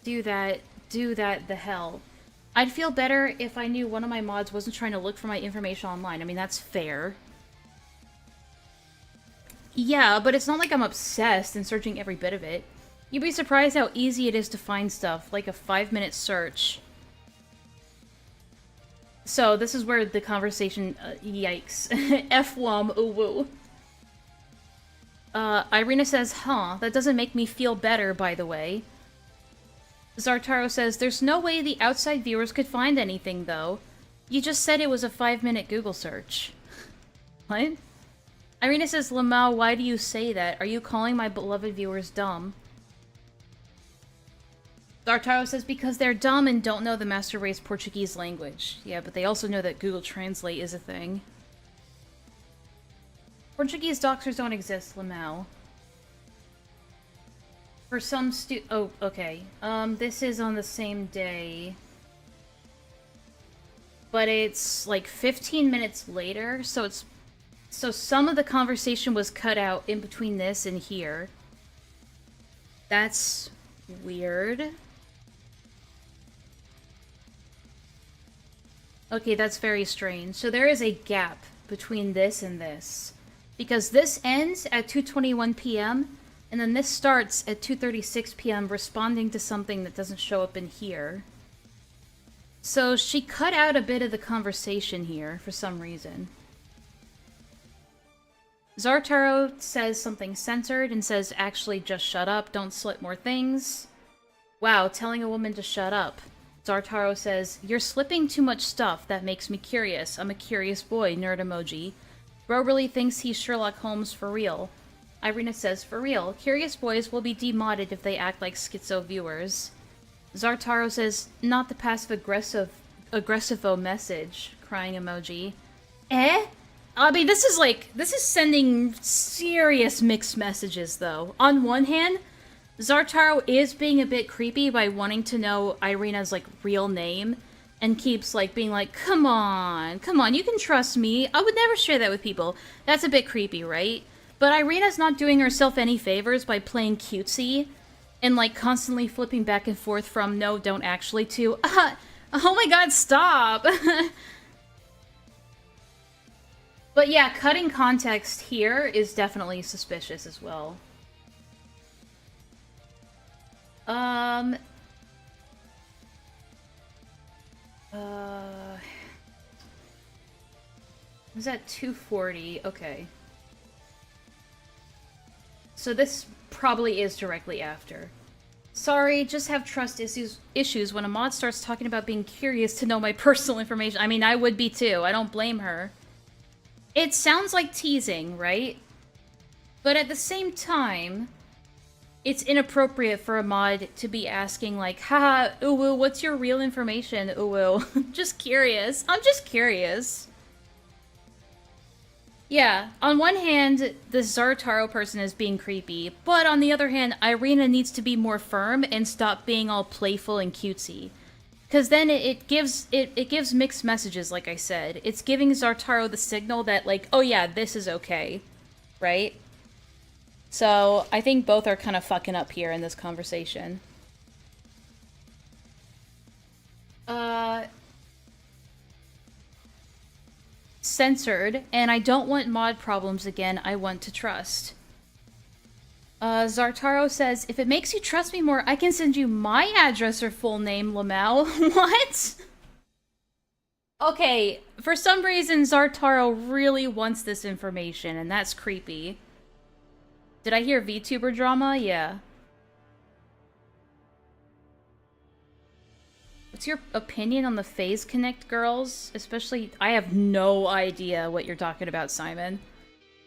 do that? Do that the hell? I'd feel better if I knew one of my mods wasn't trying to look for my information online. I mean, that's fair. Yeah, but it's not like I'm obsessed and searching every bit of it. You'd be surprised how easy it is to find stuff, like a 5-minute search. So, this is where the conversation... yikes. F-wom, uwu. Irina says, huh, that doesn't make me feel better, by the way. Zartaro says, there's no way the outside viewers could find anything, though. You just said it was a 5-minute Google search. What? Irina says, Lamau, why do you say that? Are you calling my beloved viewers dumb? Zartaro says, because they're dumb and don't know the Master Race Portuguese language. Yeah, but they also know that Google Translate is a thing. Portuguese doxers don't exist, Lamau. For some oh, okay. This is on the same day. But it's like 15 minutes later, so it's... So some of the conversation was cut out in between this and here. That's weird. Okay, that's very strange. So there is a gap between this and this. Because this ends at 2:21 p.m., and then this starts at 2:36 p.m. responding to something that doesn't show up in here. So she cut out a bit of the conversation here for some reason. Zartaro says something censored and says, actually, just shut up, don't slip more things. Wow, telling a woman to shut up. Zartaro says, you're slipping too much stuff, that makes me curious. I'm a curious boy, nerd emoji. Bro really thinks he's Sherlock Holmes for real. Irina says, for real, curious boys will be demodded if they act like schizo viewers. Zartaro says, not the passive-aggressive message, crying emoji. Eh? I mean, this is sending serious mixed messages, though. On one hand, Zartaro is being a bit creepy by wanting to know Irina's, like, real name, and keeps, like, being like, come on, you can trust me. I would never share that with people. That's a bit creepy, right? But Irina's not doing herself any favors by playing cutesy, and, like, constantly flipping back and forth from no, don't actually to, oh my god, stop! But yeah, cutting context here is definitely suspicious as well. Was that 2:40? Okay. So this probably is directly after. Sorry, just have trust issues when a mod starts talking about being curious to know my personal information. I mean, I would be too. I don't blame her. It sounds like teasing, right? But at the same time, it's inappropriate for a mod to be asking, like, haha, Uwu, what's your real information, Uwu? Just curious. I'm just curious. Yeah, on one hand, the Zartaro person is being creepy, but on the other hand, Irina needs to be more firm and stop being all playful and cutesy. Because then it gives mixed messages, like I said. It's giving Zartaro the signal that, like, oh yeah, this is okay, right? So, I think both are kind of fucking up here in this conversation. Censored, and I don't want mod problems again, I want to trust. Zartaro says, if it makes you trust me more, I can send you my address or full name, Lamau. What? Okay, for some reason, Zartaro really wants this information, and that's creepy. Did I hear VTuber drama? Yeah. What's your opinion on the Phase Connect girls? Especially, I have no idea what you're talking about, Simon.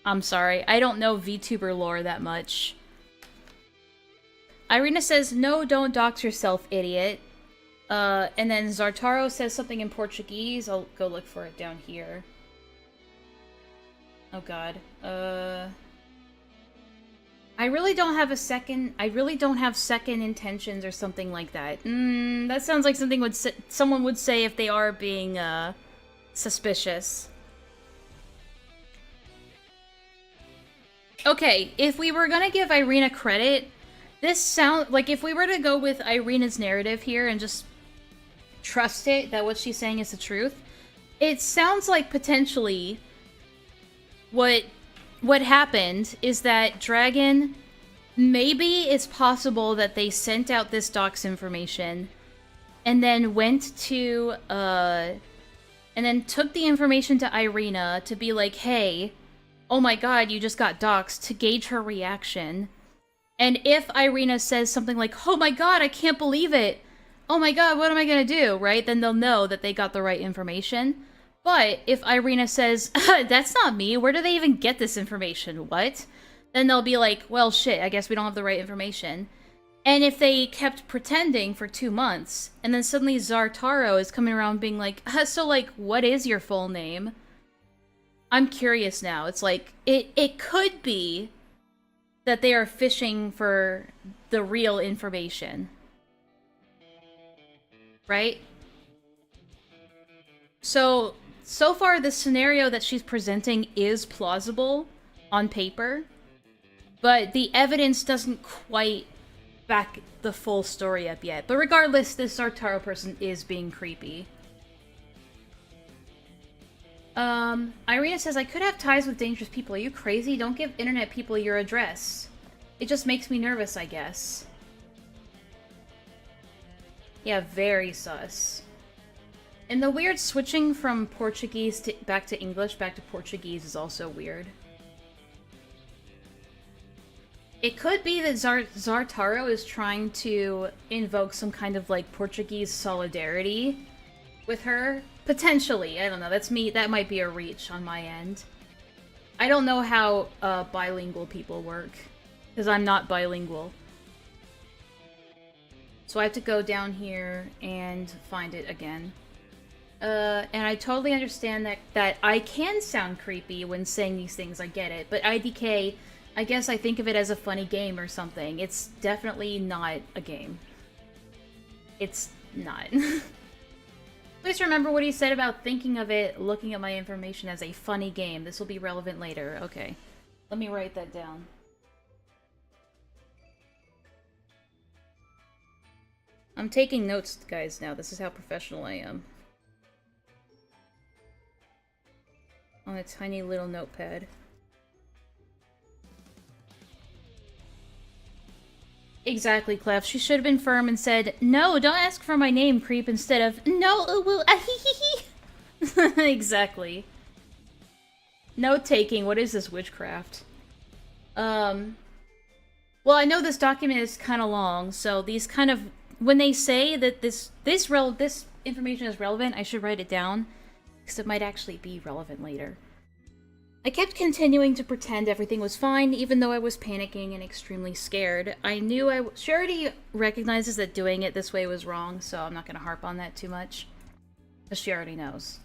I'm sorry, I don't know VTuber lore that much. Irina says, no, don't dox yourself, idiot. And then Zartaro says something in Portuguese. I'll go look for it down here. Oh god. I really don't have second intentions or something like that. That sounds like something someone would say if they are being, suspicious. Okay, if we were gonna give Irina credit, if we were to go with Irina's narrative here and just trust it, that what she's saying is the truth, it sounds like potentially what happened is that Dragon, maybe it's possible that they sent out this docs information and then went to, and then took the information to Irina to be like, hey, oh my god, you just got doxed, to gauge her reaction. And if Irina says something like, oh my god, I can't believe it, oh my god, what am I gonna do, right? Then they'll know that they got the right information. But if Irina says, that's not me, where do they even get this information, what? Then they'll be like, well, shit, I guess we don't have the right information. And if they kept pretending for 2 months, and then suddenly Zartaro is coming around being like, so, like, what is your full name? I'm curious now. It's like, it could be that they are fishing for the real information. Right? So far, the scenario that she's presenting is plausible on paper, but the evidence doesn't quite back the full story up yet. But regardless, this Zartaro person is being creepy. Irina says, I could have ties with dangerous people. Are you crazy? Don't give internet people your address. It just makes me nervous, I guess. Yeah, very sus. And the weird switching from Portuguese back to English, back to Portuguese is also weird. It could be that Zartaro is trying to invoke some kind of, like, Portuguese solidarity with her. Potentially, I don't know, that's me, that might be a reach on my end. I don't know how bilingual people work, because I'm not bilingual. So I have to go down here and find it again. And I totally understand that I can sound creepy when saying these things, I get it. But IDK, I guess I think of it as a funny game or something. It's definitely not a game. It's not. Please remember what he said about thinking of it, looking at my information as a funny game. This will be relevant later. Okay. Let me write that down. I'm taking notes, guys, now. This is how professional I am. On a tiny little notepad. Exactly, Clef. She should have been firm and said, no, don't ask for my name, creep, instead of, no, well, exactly. Note-taking, what is this witchcraft? Well, I know this document is kind of long, so these kind of, when they say that this information is relevant, I should write it down, because it might actually be relevant later. I kept continuing to pretend everything was fine, even though I was panicking and extremely scared. She already recognizes that doing it this way was wrong, so I'm not gonna harp on that too much. Because she already knows.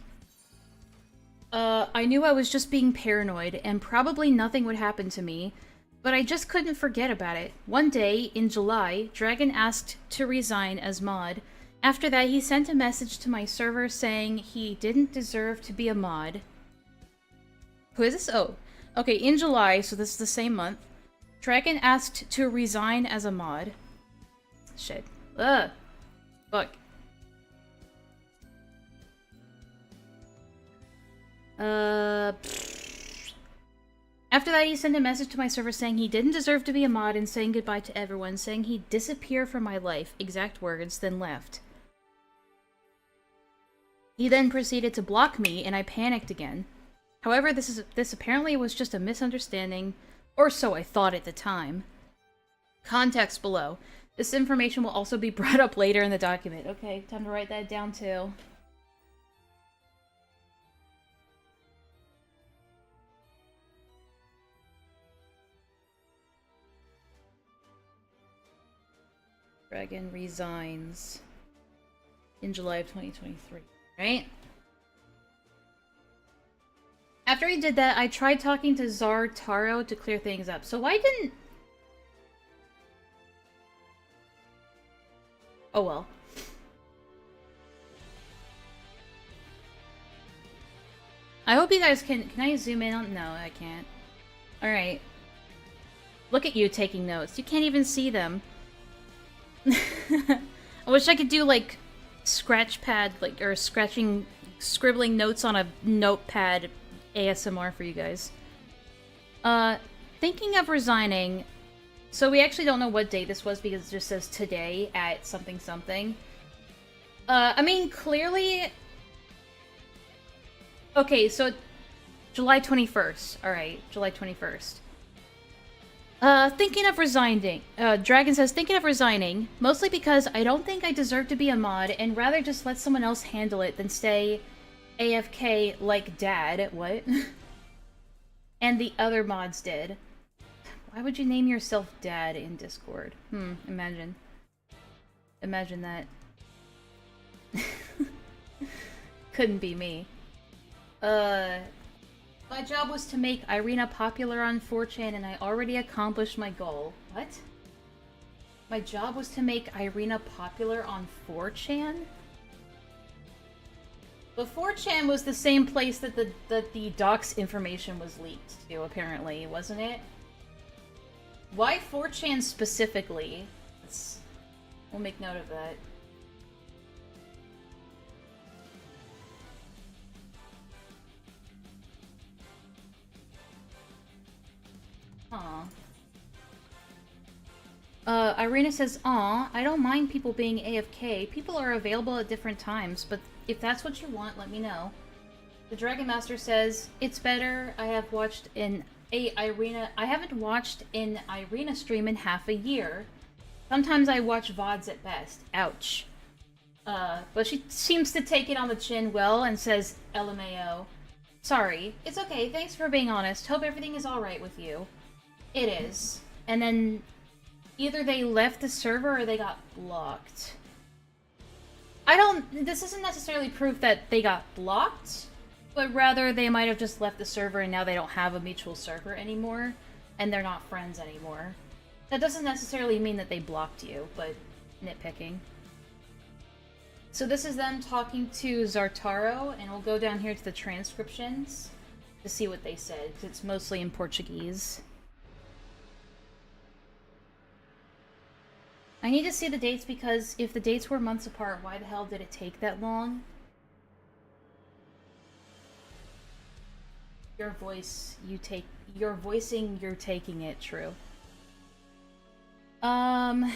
I knew I was just being paranoid, and probably nothing would happen to me, but I just couldn't forget about it. One day, in July, Dragon asked to resign as mod. After that, he sent a message to my server saying he didn't deserve to be a mod. Who is this? Oh. Okay, in July, so this is the same month, Dragon asked to resign as a mod. Shit. Ugh. Fuck. After that, he sent a message to my server saying he didn't deserve to be a mod and saying goodbye to everyone, saying he'd disappear from my life, exact words, then left. He then proceeded to block me, and I panicked again. However, this apparently was just a misunderstanding, or so I thought at the time. Context below. This information will also be brought up later in the document. Okay, time to write that down too. Dragon resigns in July of 2023, right? After he did that, I tried talking to Czar Taro to clear things up. So why didn't... Oh well. I hope you guys can I zoom in on... No, I can't. Alright. Look at you taking notes. You can't even see them. I wish I could do, like, scratch pad, like, or scribbling notes on a notepad ASMR for you guys. Thinking of resigning. So we actually don't know what date this was because it just says today at something something. I mean, clearly... Okay, so July 21st. Alright, July 21st. Thinking of resigning. Dragon says, thinking of resigning, mostly because I don't think I deserve to be a mod, and rather just let someone else handle it than stay AFK like Dad. What? And the other mods did. Why would you name yourself Dad in Discord? Imagine. Imagine that. Couldn't be me. My job was to make Irina popular on 4chan, and I already accomplished my goal. What? My job was to make Irina popular on 4chan? But 4chan was the same place that the docs information was leaked to, apparently, wasn't it? Why 4chan specifically? We'll make note of that. Irina says, "Aw, I don't mind people being AFK. People are available at different times, but if that's what you want, let me know." The Dragon Master says, "It's better. I haven't watched an Irina stream in half a year. Sometimes I watch VODs at best. Ouch." But she seems to take it on the chin well and says, LMAO. "Sorry. It's okay. Thanks for being honest. Hope everything is alright with you." It is. And then either they left the server or they got blocked. This isn't necessarily proof that they got blocked, but rather they might have just left the server and now they don't have a mutual server anymore, and they're not friends anymore. That doesn't necessarily mean that they blocked you, but nitpicking. So this is them talking to Zartaro, and we'll go down here to the transcriptions to see what they said, because it's mostly in Portuguese. I need to see the dates because if the dates were months apart, why the hell did it take that long? Your voice, you're voicing, you're taking it, true. Alright,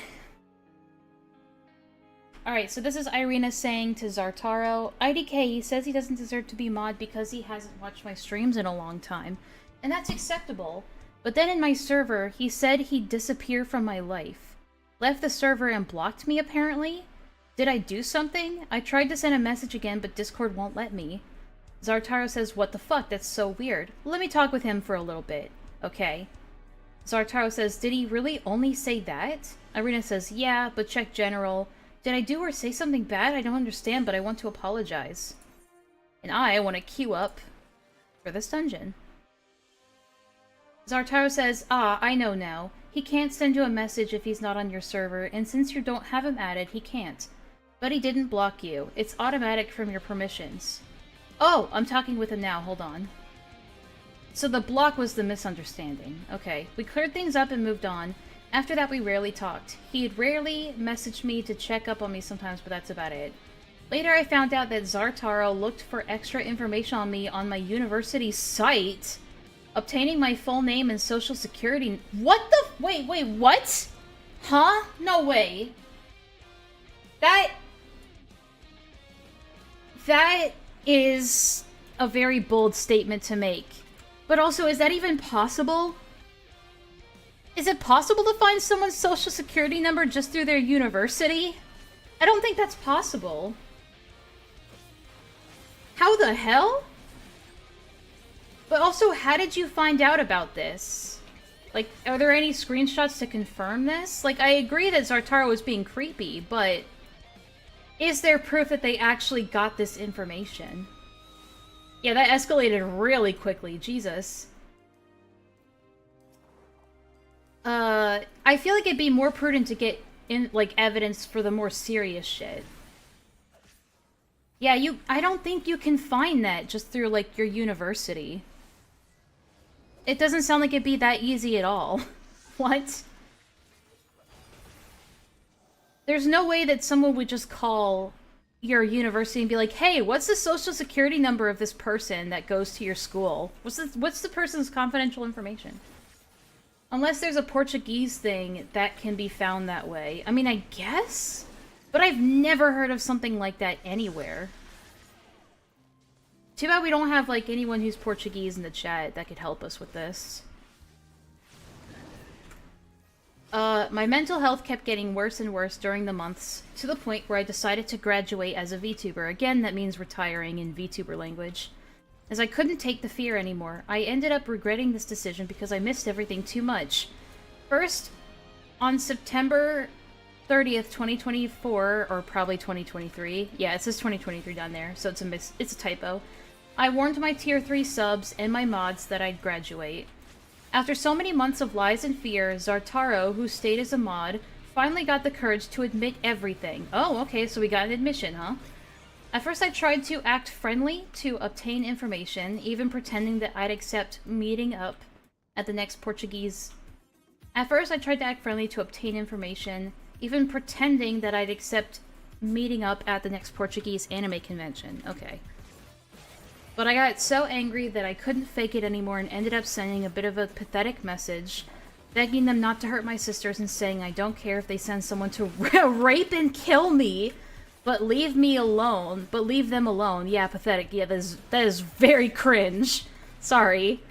so this is Irina saying to Zartaro, "IDK, he says he doesn't deserve to be mod because he hasn't watched my streams in a long time. And that's acceptable. But then in my server, he said he'd disappear from my life. Left the server and blocked me, apparently? Did I do something? I tried to send a message again, but Discord won't let me." Zartaro says, what the fuck? That's so weird. Let me talk with him for a little bit. Okay. Zartaro says, did he really only say that? Irina says, yeah, but check general. Did I do or say something bad? I don't understand, but I want to apologize. And I want to queue up for this dungeon. Zartaro says, ah, I know now. He can't send you a message if he's not on your server, and since you don't have him added, he can't. But he didn't block you. It's automatic from your permissions. Oh, I'm talking with him now. Hold on. So the block was the misunderstanding. Okay. We cleared things up and moved on. After that, we rarely talked. He'd rarely messaged me to check up on me sometimes, but that's about it. Later, I found out that Zartaro looked for extra information on me on my university site, obtaining my full name and social security. What the? Wait, what? Huh? No way. That is a very bold statement to make. But also, is that even possible? Is it possible to find someone's social security number just through their university? I don't think that's possible. How the hell? But also, how did you find out about this? Like, are there any screenshots to confirm this? Like, I agree that Zartaro was being creepy, but is there proof that they actually got this information? Yeah, that escalated really quickly. Jesus. I feel like it'd be more prudent to get in, like, evidence for the more serious shit. Yeah, I don't think you can find that just through, like, your university. It doesn't sound like it'd be that easy at all. What? There's no way that someone would just call your university and be like, hey, what's the social security number of this person that goes to your school? What's the person's confidential information? Unless there's a Portuguese thing that can be found that way. I mean, I guess? But I've never heard of something like that anywhere. Too bad we don't have, like, anyone who's Portuguese in the chat that could help us with this. My mental health kept getting worse and worse during the months, to the point where I decided to graduate as a VTuber. Again, that means retiring in VTuber language. As I couldn't take the fear anymore, I ended up regretting this decision because I missed everything too much. First, on September 30th, 2024, or probably 2023. Yeah, it says 2023 down there, so it's a typo. I warned my tier 3 subs and my mods that I'd graduate. After so many months of lies and fear, Zartaro, who stayed as a mod, finally got the courage to admit everything. Oh, okay, so we got an admission, huh? At first I tried to act friendly to obtain information, even pretending that I'd accept meeting up at the next Portuguese... At first I tried to act friendly to obtain information, even pretending that I'd accept meeting up at the next Portuguese anime convention. Okay. But I got so angry that I couldn't fake it anymore and ended up sending a bit of a pathetic message, begging them not to hurt my sisters and saying I don't care if they send someone to rape and kill me, but leave me alone. But leave them alone. Yeah, pathetic. Yeah, that is very cringe. Sorry.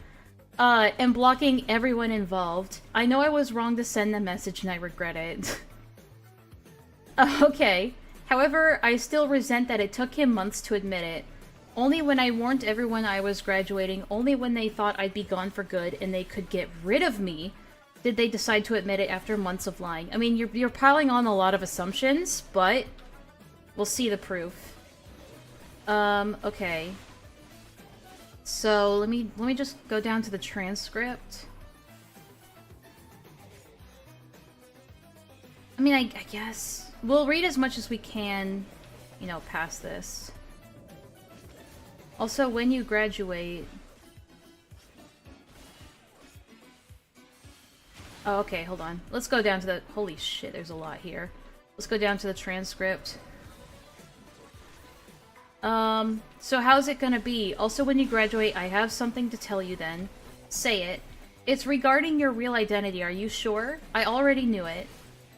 And blocking everyone involved. I know I was wrong to send the message and I regret it. Okay. However, I still resent that it took him months to admit it. Only when I warned everyone I was graduating, only when they thought I'd be gone for good and they could get rid of me, did they decide to admit it after months of lying. I mean, you're piling on a lot of assumptions, but we'll see the proof. Okay. So, let me just go down to the transcript. I mean, I guess we'll read as much as we can, you know, past this. Also, when you graduate... Oh, okay, hold on. Let's go down to the... Holy shit, there's a lot here. Let's go down to the transcript. So how's it gonna be? Also, when you graduate, I have something to tell you then. Say it. It's regarding your real identity, are you sure? I already knew it.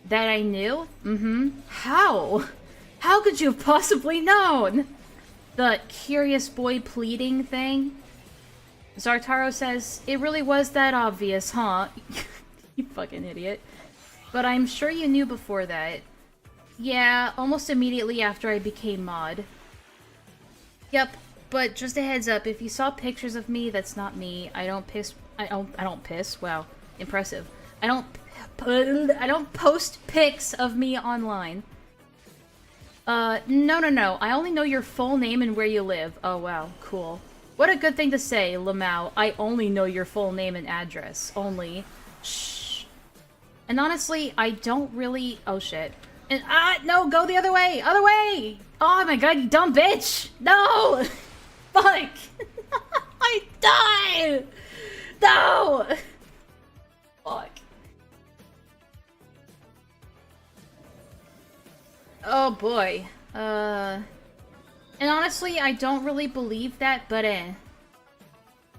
That I knew? Mm-hmm. How? How could you have possibly known? The curious boy pleading thing? Zartaro says, it really was that obvious, huh? You fucking idiot. But I'm sure you knew before that. Yeah, almost immediately after I became mod. Yep, but just a heads up, if you saw pictures of me, that's not me. I don't piss. I don't piss. Wow, impressive. I don't post pics of me online. No. I only know your full name and where you live. Oh, wow. Cool. What a good thing to say, Lamau. I only know your full name and address. Only. Shh. And honestly, I don't really... Oh, shit. And, no, go the other way! Other way! Oh my god, you dumb bitch! No! Fuck! I died! No! Fuck. Oh boy. And honestly, I don't really believe that, but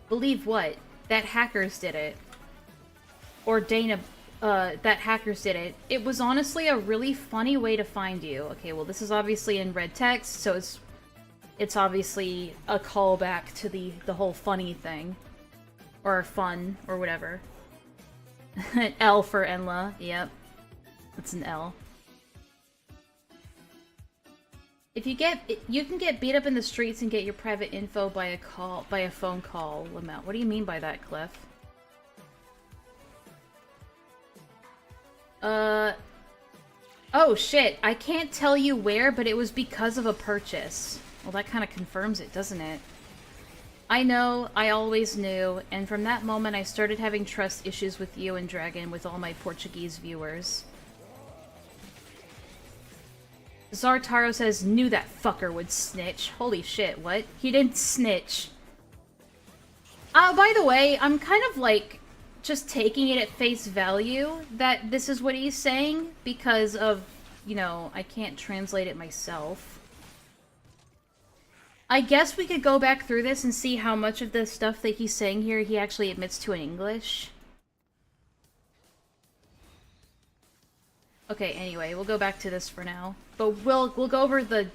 Believe what? That hackers did it. Or Dana, that hackers did it. It was honestly a really funny way to find you. Okay, well this is obviously in red text, so it's obviously a callback to the whole funny thing. Or fun, or whatever. L for Enlaa, yep. It's an L. If you can get beat up in the streets and get your private info by a phone call, Lamau. What do you mean by that, Cliff? Oh shit, I can't tell you where, but it was because of a purchase. Well, that kind of confirms it, doesn't it? I know, I always knew, and from that moment I started having trust issues with you and Dragon with all my Portuguese viewers. Zartaro says, knew that fucker would snitch. Holy shit, what? He didn't snitch. By the way, I'm kind of like, just taking it at face value that this is what he's saying because of, you know, I can't translate it myself. I guess we could go back through this and see how much of the stuff that he's saying here he actually admits to in English. Okay, anyway, we'll go back to this for now. But we'll go over the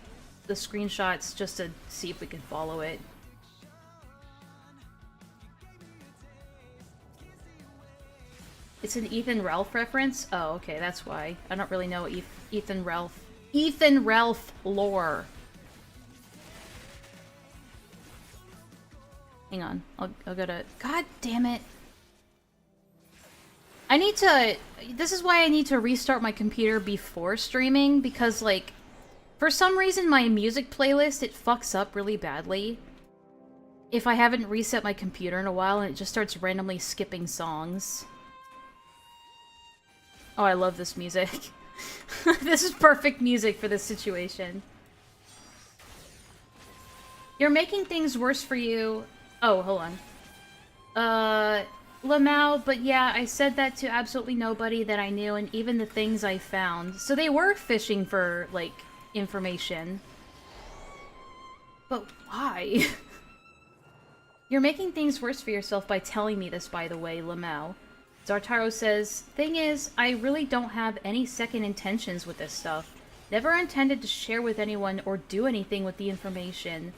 screenshots just to see if we can follow it. It's an Ethan Ralph reference? Oh, okay, that's why. I don't really know Ethan Ralph lore. Hang on, I'll go to... God damn it. I need to... This is why I need to restart my computer before streaming, because, like, for some reason my music playlist, it fucks up really badly. If I haven't reset my computer in a while and it just starts randomly skipping songs. Oh, I love this music. This is perfect music for this situation. You're making things worse for you... Oh, hold on. Lamau, but yeah, I said that to absolutely nobody that I knew, and even the things I found. So they were fishing for, like, information. But why? You're making things worse for yourself by telling me this, by the way, Lamau. Zartaro says, thing is, I really don't have any second intentions with this stuff. Never intended to share with anyone or do anything with the information.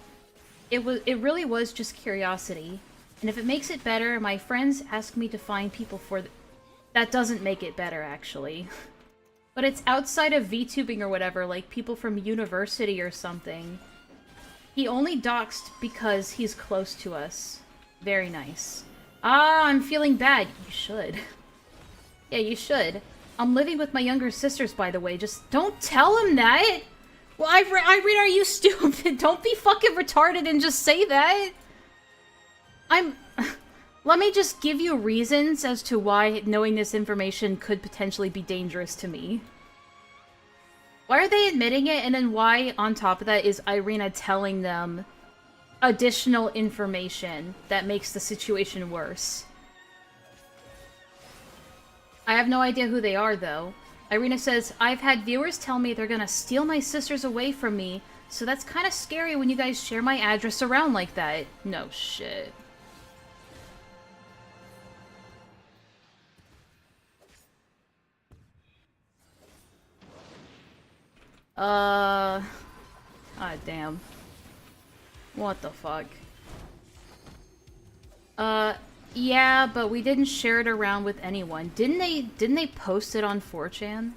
It really was just curiosity. And if it makes it better, my friends ask me to find people for that doesn't make it better, actually. But it's outside of VTubing or whatever, like people from university or something. He only doxed because he's close to us. Very nice. Ah, I'm feeling bad. You should. Yeah, you should. I'm living with my younger sisters, by the way. Just don't tell him that! Well, Irene, are you stupid? Don't be fucking retarded and just say that! Let me just give you reasons as to why knowing this information could potentially be dangerous to me. Why are they admitting it, and then why, on top of that, is Irina telling them additional information that makes the situation worse? I have no idea who they are, though. Irina says, I've had viewers tell me they're gonna steal my sisters away from me, so that's kinda scary when you guys share my address around like that. No shit. Ah, damn. What the fuck? Yeah, but we didn't share it around with anyone. Didn't they post it on 4chan?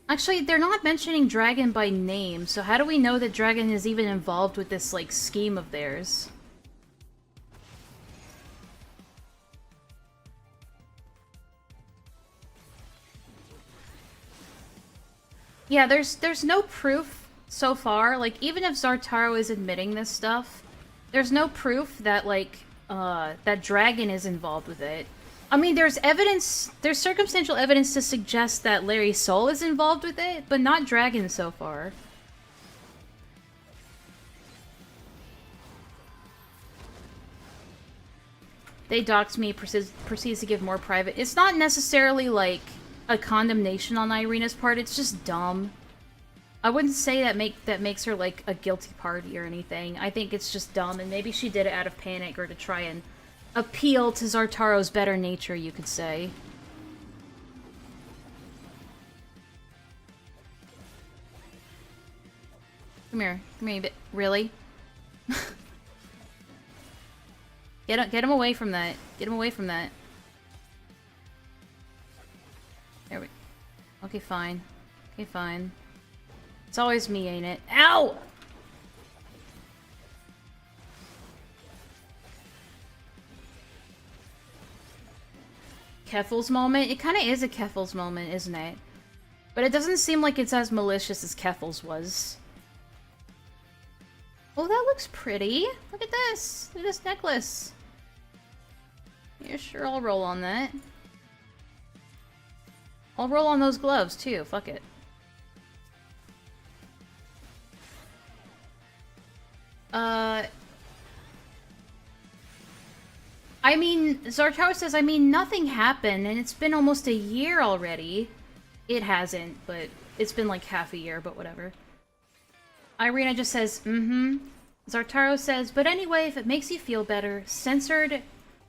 Actually, they're not mentioning Dragon by name, so how do we know that Dragon is even involved with this, like, scheme of theirs? Yeah, there's no proof so far. Like, even if Zartaro is admitting this stuff, there's no proof that, like, that Dragon is involved with it. I mean, there's evidence, there's circumstantial evidence to suggest that Larry Soul is involved with it, but not Dragon so far. They doxed me, proceeds to give more private. It's not necessarily, like, a condemnation on Irina's part, it's just dumb. I wouldn't say that makes her, like, a guilty party or anything. I think it's just dumb, and maybe she did it out of panic or to try and appeal to Zartaro's better nature, you could say. Come here a bit. Really? Get him away from that. Get him away from that. There we... Okay, fine. Okay, fine. It's always me, ain't it? Ow! Keffel's moment? It kind of is a Keffel's moment, isn't it? But it doesn't seem like it's as malicious as Keffel's was. Oh, that looks pretty. Look at this. Look at this necklace. Yeah, sure, I'll roll on that. I'll roll on those gloves, too. Fuck it. I mean, Zartaro says, I mean, nothing happened, and it's been almost a year already. It hasn't, but it's been like half a year, but whatever. Irina just says, mm-hmm. Zartaro says, but anyway, if it makes you feel better, censored...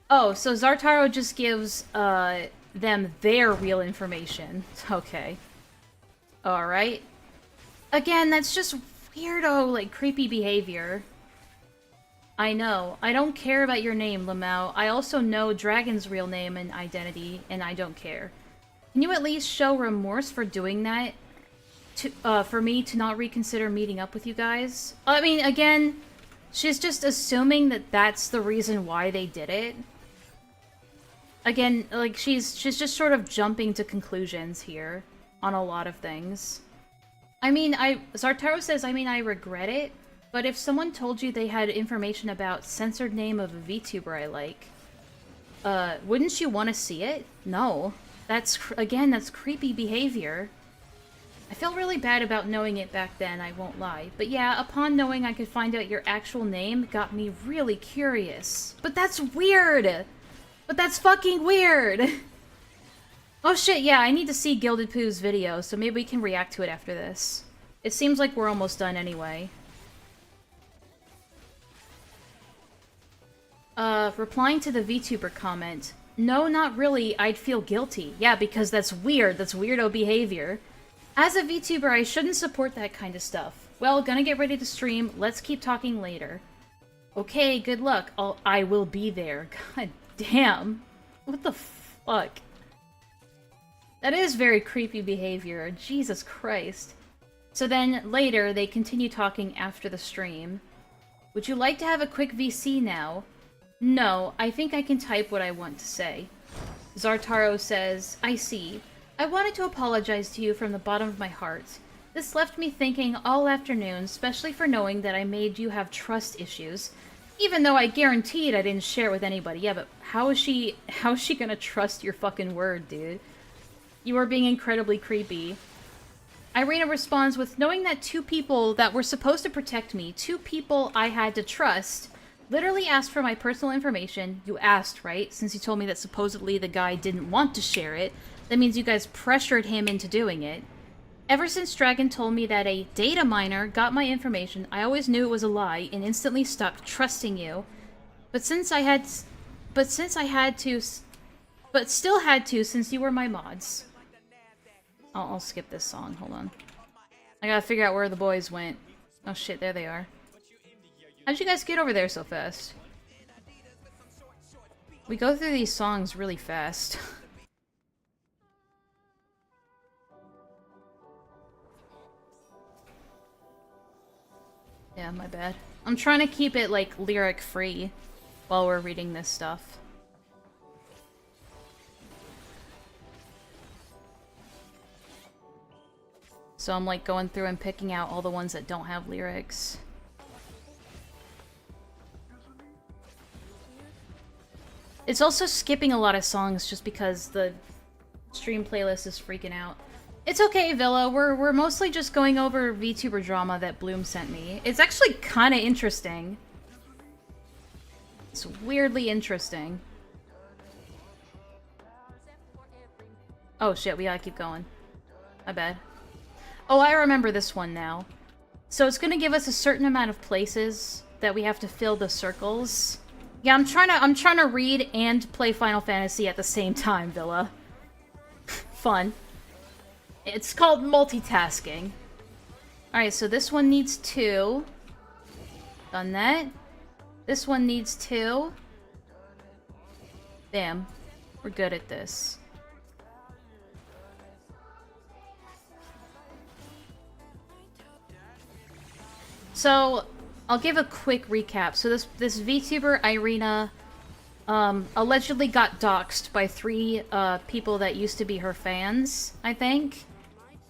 Oh, so Zartaro just gives, them their real information. Okay. Alright. Again, that's just weirdo, like, creepy behavior. I know. I don't care about your name, Lamau. I also know Dragon's real name and identity, and I don't care. Can you at least show remorse for doing that? For me to not reconsider meeting up with you guys? I mean, again, she's just assuming that that's the reason why they did it. Again, like, she's just sort of jumping to conclusions here on a lot of things. I mean, Zartaro says, I mean, I regret it, but if someone told you they had information about censored name of a VTuber I like, wouldn't you want to see it? No. Again, that's creepy behavior. I feel really bad about knowing it back then, I won't lie. But yeah, upon knowing I could find out your actual name got me really curious. But that's weird! But that's fucking weird! Oh shit, yeah, I need to see Gilded Pooh's video, so maybe we can react to it after this. It seems like we're almost done anyway. Replying to the VTuber comment. No, not really, I'd feel guilty. Yeah, because that's weird, that's weirdo behavior. As a VTuber, I shouldn't support that kind of stuff. Well, gonna get ready to stream, let's keep talking later. Okay, good luck, I will be there. God damn. What the fuck? That is very creepy behavior, Jesus Christ. So then, later, they continue talking after the stream. Would you like to have a quick VC now? No, I think I can type what I want to say. Zartaro says, I see. I wanted to apologize to you from the bottom of my heart. This left me thinking all afternoon, especially for knowing that I made you have trust issues. Even though I guaranteed I didn't share it with anybody. Yeah, but how is she gonna trust your fucking word, dude? You are being incredibly creepy. Irina responds with, knowing that two people that were supposed to protect me, two people I had to trust, literally asked for my personal information. You asked, right? Since you told me that supposedly the guy didn't want to share it, that means you guys pressured him into doing it. Ever since Dragon told me that a data miner got my information, I always knew it was a lie and instantly stopped trusting you. But still had to since you were my mods. I'll skip this song, hold on. I gotta figure out where the boys went. Oh shit, there they are. How'd you guys get over there so fast? We go through these songs really fast. Yeah, my bad. I'm trying to keep it, like, lyric-free while we're reading this stuff. So I'm, like, going through and picking out all the ones that don't have lyrics. It's also skipping a lot of songs just because the stream playlist is freaking out. It's okay, Villa. We're mostly just going over VTuber Drama that Bloom sent me. It's actually kind of interesting. It's weirdly interesting. Oh shit, we gotta keep going. My bad. Oh, I remember this one now. So it's gonna give us a certain amount of places that we have to fill the circles. Yeah, I'm trying to read and play Final Fantasy at the same time, Villa. Fun. It's called multitasking. Alright, so this one needs 2. Done that. This one needs 2. Bam. We're good at this. So, I'll give a quick recap. So this VTuber, Irina, allegedly got doxxed by 3 people that used to be her fans, I think.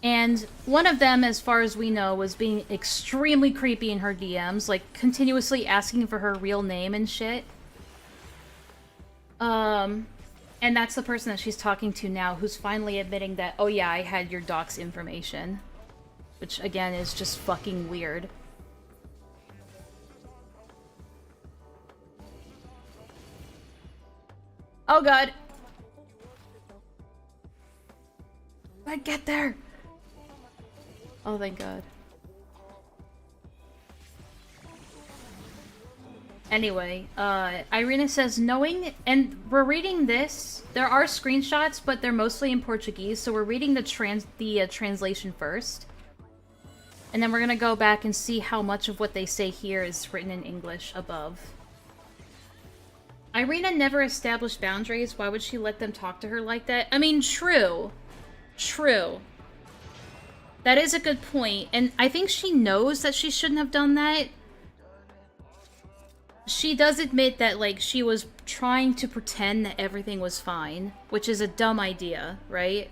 And one of them, as far as we know, was being extremely creepy in her DMs, like, continuously asking for her real name and shit. And that's the person that she's talking to now, who's finally admitting that, oh yeah, I had your dox information. Which, again, is just fucking weird. Oh god! I get there! Oh, thank god. Anyway, Irina says, knowing, and we're reading this, there are screenshots, but they're mostly in Portuguese, so we're reading the translation first. And then we're gonna go back and see how much of what they say here is written in English above. Irina never established boundaries. Why would she let them talk to her like that? I mean, true. True. That is a good point, and I think she knows that she shouldn't have done that. She does admit that, like, she was trying to pretend that everything was fine, which is a dumb idea, right?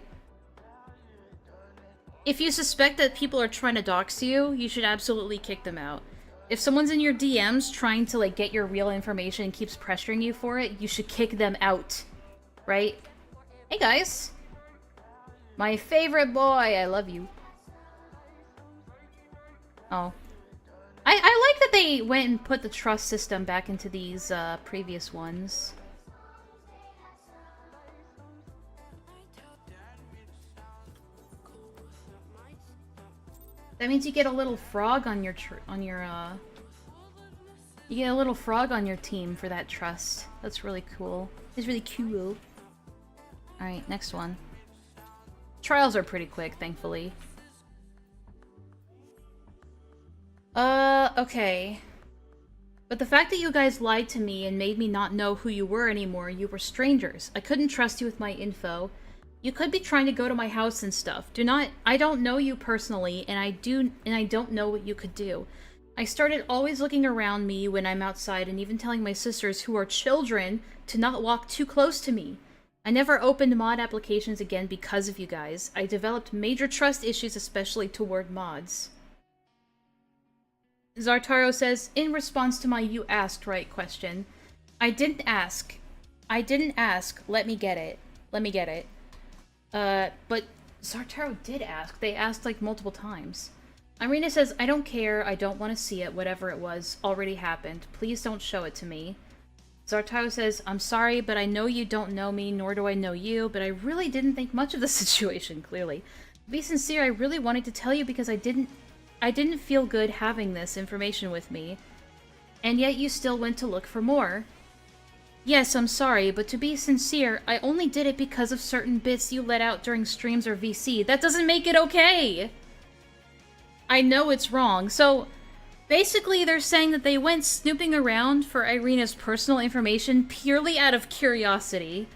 If you suspect that people are trying to dox you, you should absolutely kick them out. If someone's in your DMs trying to, like, get your real information and keeps pressuring you for it, you should kick them out. Right? Hey, guys. My favorite boy, I love you. Oh. I like that they went and put the trust system back into these, previous ones. That means you get a little frog on your, you get a little frog on your team for that trust. That's really cool. It's really cool. Alright, next one. Trials are pretty quick, thankfully. Okay. But the fact that you guys lied to me and made me not know who you were anymore, you were strangers. I couldn't trust you with my info. You could be trying to go to my house and stuff. I don't know you personally, and I don't know what you could do. I started always looking around me when I'm outside and even telling my sisters, who are children, to not walk too close to me. I never opened mod applications again because of you guys. I developed major trust issues, especially toward mods. Zartaro says, in response to my "you asked, right?" question, I didn't ask. I didn't ask. Let me get it. Let me get it. But Zartaro did ask. They asked, like, multiple times. Irina says, I don't care. I don't want to see it. Whatever it was already happened. Please don't show it to me. Zartaro says, I'm sorry, but I know you don't know me, nor do I know you, but I really didn't think much of the situation, clearly. To be sincere, I really wanted to tell you because I didn't feel good having this information with me. And yet you still went to look for more. Yes, I'm sorry, but to be sincere, I only did it because of certain bits you let out during streams or VC. That doesn't make it okay! I know it's wrong. So, basically they're saying that they went snooping around for Irina's personal information purely out of curiosity.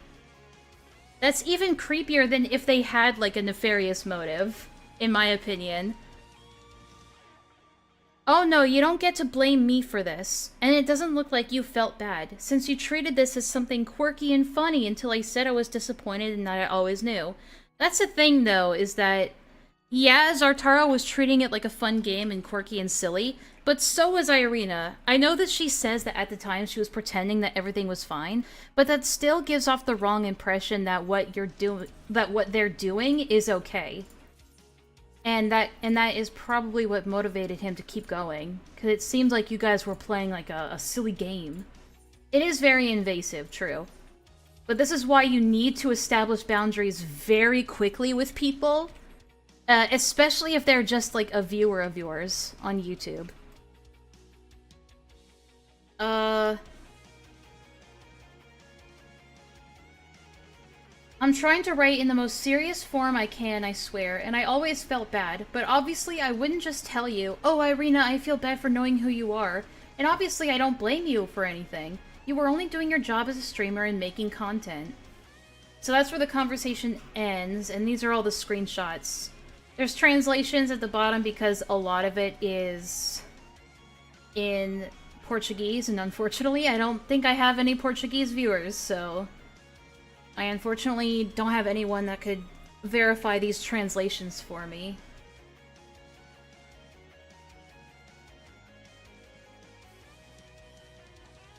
That's even creepier than if they had, like, a nefarious motive, in my opinion. Oh no, you don't get to blame me for this. And it doesn't look like you felt bad, since you treated this as something quirky and funny until I said I was disappointed and that I always knew. That's the thing, though, is that, yeah, Zartaro was treating it like a fun game and quirky and silly, but so was Irina. I know that she says that at the time she was pretending that everything was fine, but that still gives off the wrong impression that what they're doing is okay. And that is probably what motivated him to keep going, because it seemed like you guys were playing like a silly game. It is very invasive, true. But this is why you need to establish boundaries very quickly with people, especially if they're just like a viewer of yours on YouTube. I'm trying to write in the most serious form I can, I swear, and I always felt bad, but obviously I wouldn't just tell you, oh, Irina, I feel bad for knowing who you are, and obviously I don't blame you for anything. You were only doing your job as a streamer and making content. So that's where the conversation ends, and these are all the screenshots. There's translations at the bottom because a lot of it is in Portuguese, and unfortunately I don't think I have any Portuguese viewers, so I unfortunately don't have anyone that could verify these translations for me.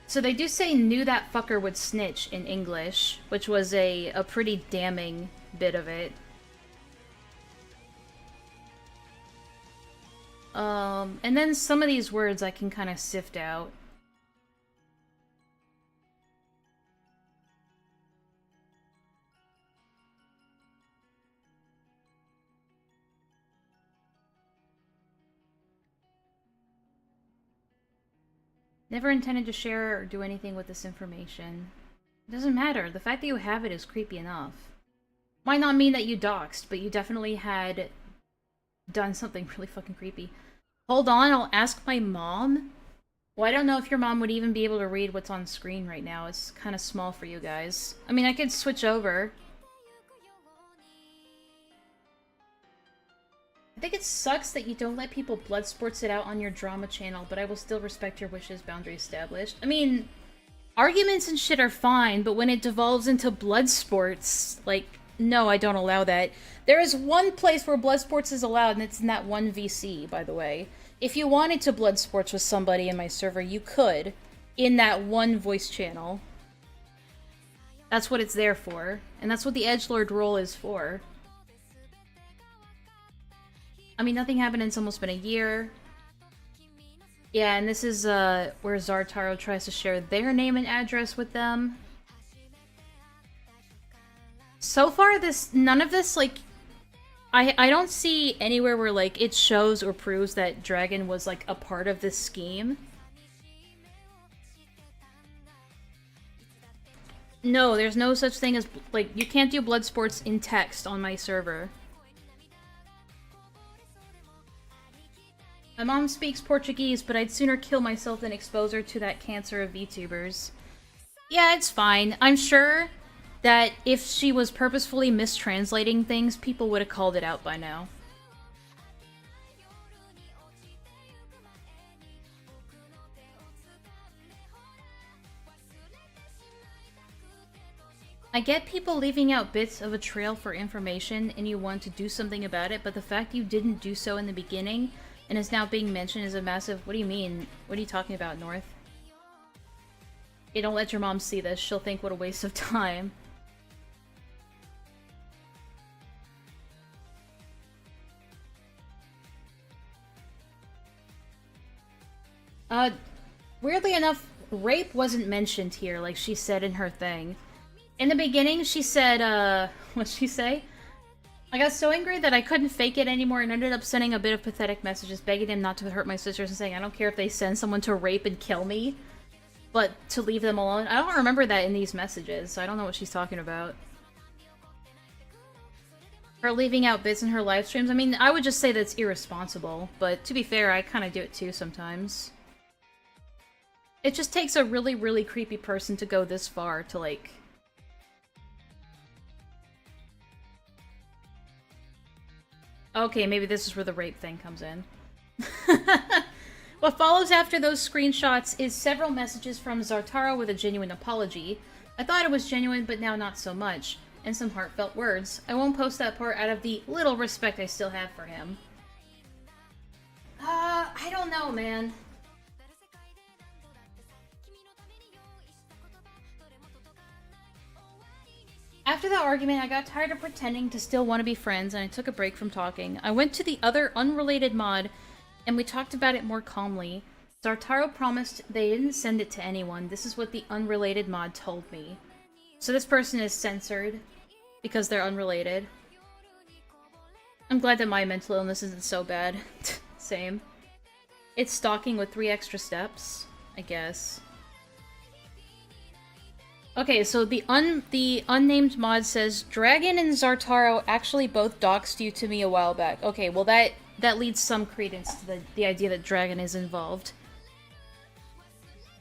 So they do say knew that fucker would snitch in English, which was a pretty damning bit of it. And then some of these words I can kind of sift out. Never intended to share or do anything with this information. It doesn't matter. The fact that you have it is creepy enough. Might not mean that you doxed, but you definitely had done something really fucking creepy. Hold on, I'll ask my mom? Well, I don't know if your mom would even be able to read what's on screen right now. It's kind of small for you guys. I mean, I could switch over. I think it sucks that you don't let people blood sports it out on your drama channel, but I will still respect your wishes, boundary established. I mean, arguments and shit are fine, but when it devolves into blood sports, like, no, I don't allow that. There is one place where blood sports is allowed, and it's in that one VC, by the way. If you wanted to blood sports with somebody in my server, you could, in that one voice channel. That's what it's there for, and that's what the edgelord role is for. I mean, nothing happened, it's almost been a year. Yeah, and this is where Zartaro tries to share their name and address with them. So far, none of this, like, I don't see anywhere where, like, it shows or proves that Dragon was, like, a part of this scheme. No, there's no such thing as, like, you can't do blood sports in text on my server. My mom speaks Portuguese, but I'd sooner kill myself than expose her to that cancer of VTubers. Yeah, it's fine. I'm sure that if she was purposefully mistranslating things, people would have called it out by now. I get people leaving out bits of a trail for information and you want to do something about it, but the fact you didn't do so in the beginning and is now being mentioned is a massive... What do you mean? What are you talking about, North? Yeah, don't let your mom see this. She'll think what a waste of time. Weirdly enough, rape wasn't mentioned here, like she said in her thing. In the beginning, she said, what'd she say? I got so angry that I couldn't fake it anymore and ended up sending a bit of pathetic messages, begging him not to hurt my sisters and saying, I don't care if they send someone to rape and kill me, but to leave them alone. I don't remember that in these messages, so I don't know what she's talking about. Her leaving out bits in her live streams, I mean, I would just say that's irresponsible, but to be fair, I kind of do it too sometimes. It just takes a really, really creepy person to go this far to, like... Okay, maybe this is where the rape thing comes in. What follows after those screenshots is several messages from Zartaro with a genuine apology. I thought it was genuine, but now not so much. And some heartfelt words. I won't post that part out of the little respect I still have for him. I don't know, man. After that argument, I got tired of pretending to still want to be friends, and I took a break from talking. I went to the other unrelated mod, and we talked about it more calmly. Zartaro promised they didn't send it to anyone. This is what the unrelated mod told me. So this person is censored because they're unrelated. I'm glad that my mental illness isn't so bad. Same. It's stalking with 3 extra steps, I guess. Okay, so the unnamed mod says, Dragon and Zartaro actually both doxed you to me a while back. Okay, well that leads some credence to the idea that Dragon is involved.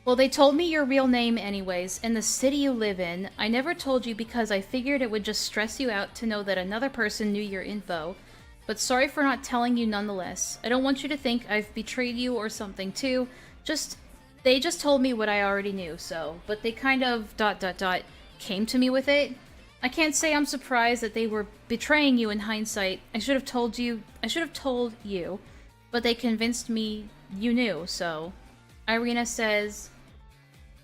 Well, they told me your real name anyways, and the city you live in. I never told you because I figured it would just stress you out to know that another person knew your info. But sorry for not telling you nonetheless. I don't want you to think I've betrayed you or something too. They just told me what I already knew, so... But they kind of... came to me with it. I can't say I'm surprised that they were betraying you in hindsight. I should have told you... But they convinced me you knew, so... Irina says...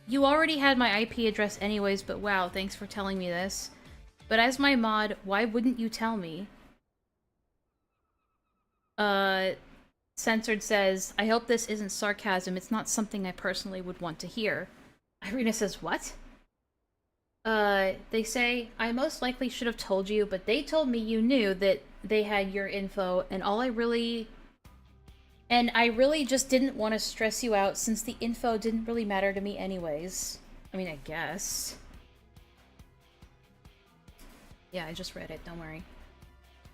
You already had my IP address anyways, but wow, thanks for telling me this. But as my mod, why wouldn't you tell me? Censored says, I hope this isn't sarcasm. It's not something I personally would want to hear. Irina says, what? They say, I most likely should have told you, but they told me you knew that they had your info, and I really just didn't want to stress you out since the info didn't really matter to me anyways. I mean, I guess. Yeah, I just read it, don't worry.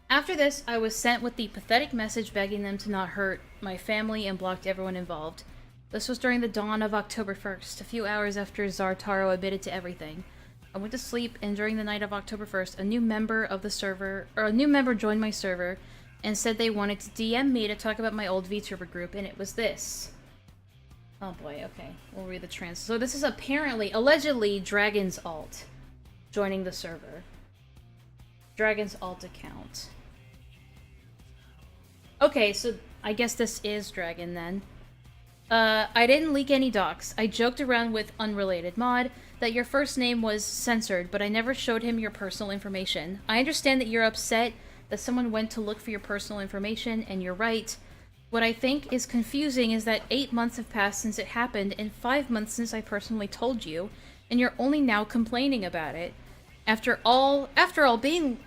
After this, I was sent with the pathetic message begging them to not hurt my family and blocked everyone involved. This was during the dawn of October 1st, a few hours after Zartaro admitted to everything. I went to sleep, and during the night of October 1st, a new member joined my server and said they wanted to DM me to talk about my old Vtuber group, and it was this. Oh boy, okay. We'll read the trans. So this is allegedly, Dragon's alt joining the server. Dragon's alt account. Okay, so I guess this is Dragon then. I didn't leak any docs. I joked around with unrelated mod that your first name was censored, but I never showed him your personal information. I understand that you're upset that someone went to look for your personal information, and you're right. What I think is confusing is that 8 months have passed since it happened, and 5 months since I personally told you, and you're only now complaining about it. After all being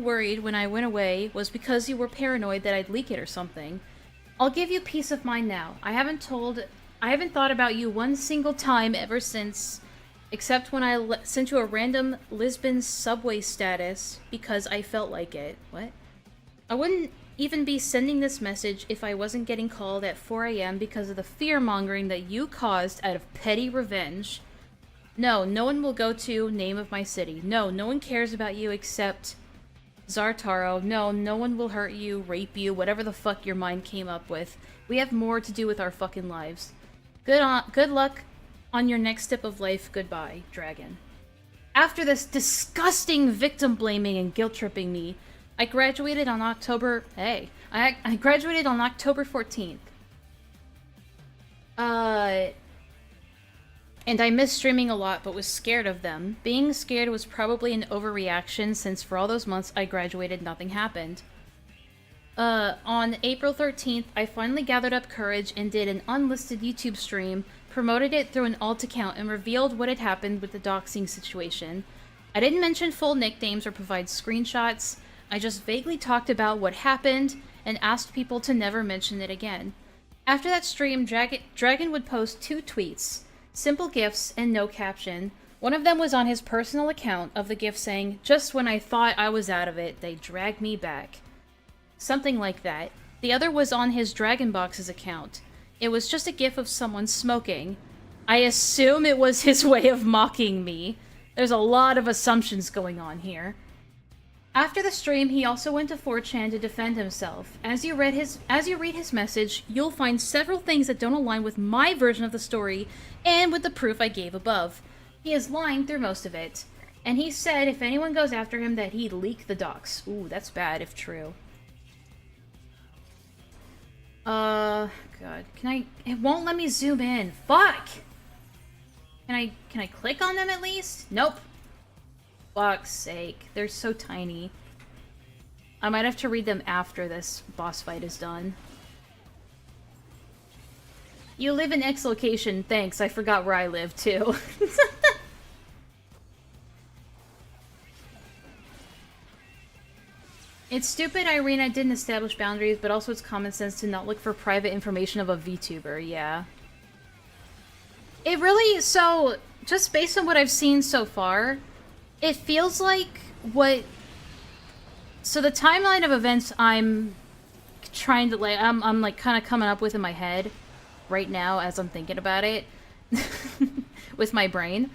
worried when I went away was because you were paranoid that I'd leak it or something. I'll give you peace of mind now. I haven't thought about you one single time ever since, except when I sent you a random Lisbon subway status because I felt like it. What? I wouldn't even be sending this message if I wasn't getting called at 4 AM because of the fear-mongering that you caused out of petty revenge. No, no one will go to name of my city. No, no one cares about you except Zartaro. No, no one will hurt you, rape you, whatever the fuck your mind came up with. We have more to do with our fucking lives. Good luck on your next step of life. Goodbye, Dragon. After this disgusting victim blaming and guilt tripping me, I graduated on October... Hey. I graduated on October 14th. And I missed streaming a lot, but was scared of them. Being scared was probably an overreaction, since for all those months I graduated, nothing happened. On April 13th, I finally gathered up courage and did an unlisted YouTube stream, promoted it through an alt account, and revealed what had happened with the doxing situation. I didn't mention full nicknames or provide screenshots. I just vaguely talked about what happened and asked people to never mention it again. After that stream, Dragon would post 2 tweets. Simple gifs and no caption. One of them was on his personal account of the gif saying, just when I thought I was out of it, they dragged me back. Something like that. The other was on his Dragonbox's account. It was just a gif of someone smoking. I assume it was his way of mocking me. There's a lot of assumptions going on here. After the stream, he also went to 4chan to defend himself. As you read his message, you'll find several things that don't align with my version of the story and with the proof I gave above. He is lying through most of it. And he said if anyone goes after him that he'd leak the docs. Ooh, that's bad if true. God. It won't let me zoom in. Fuck! Can I click on them at least? Nope. Fuck's sake. They're so tiny. I might have to read them after this boss fight is done. You live in X location. Thanks. I forgot where I live, too. It's stupid Irina didn't establish boundaries, but also it's common sense to not look for private information of a VTuber, yeah. It really, so, just based on what I've seen so far, it feels like what... So the timeline of events I'm trying to, like, I'm like, kind of coming up with in my head right now as I'm thinking about it, with my brain,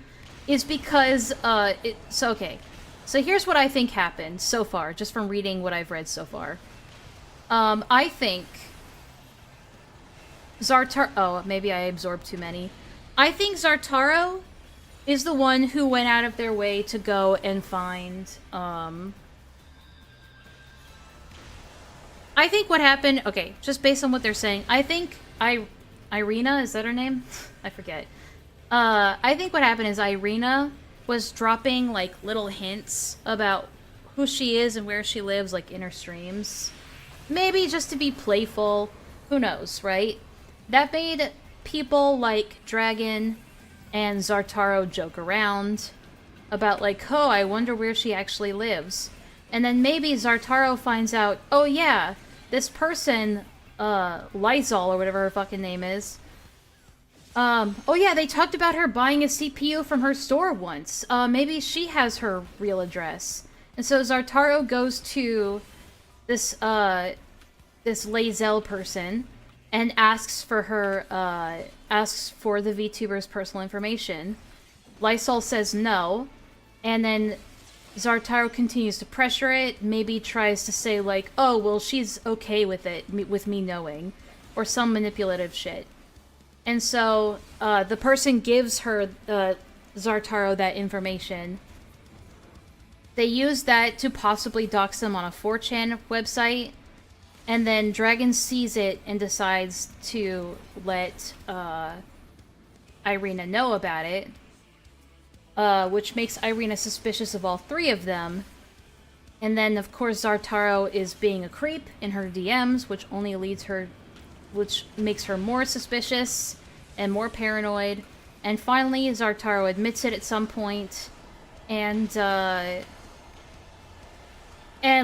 is because, so, okay. So here's what I think happened so far, just from reading what I've read so far. I think oh, maybe I absorbed too many. I think Zartaro is the one who went out of their way to go and find, I think what happened, okay, just based on what they're saying, I think Irina, is that her name? I forget. I think what happened is Irina was dropping, like, little hints about who she is and where she lives, like, in her streams. Maybe just to be playful. Who knows, right? That made people like Dragon and Zartaro joke around about, like, oh, I wonder where she actually lives. And then maybe Zartaro finds out, oh yeah, this person, Lysol or whatever her fucking name is, oh yeah, they talked about her buying a CPU from her store once. Maybe she has her real address. And so Zartaro goes to this Lazel person and asks for the VTuber's personal information. Lysol says no, and then Zartaro continues to pressure it, maybe tries to say like, oh, well, she's okay with it, with me knowing, or some manipulative shit. And so, the person gives her, Zartaro, that information. They use that to possibly dox them on a 4chan website. And then Dragon sees it and decides to let, Irina know about it. Which makes Irina suspicious of all three of them. And then, of course, Zartaro is being a creep in her DMs, which makes her more suspicious and more paranoid. And finally, Zartaro admits it at some point, and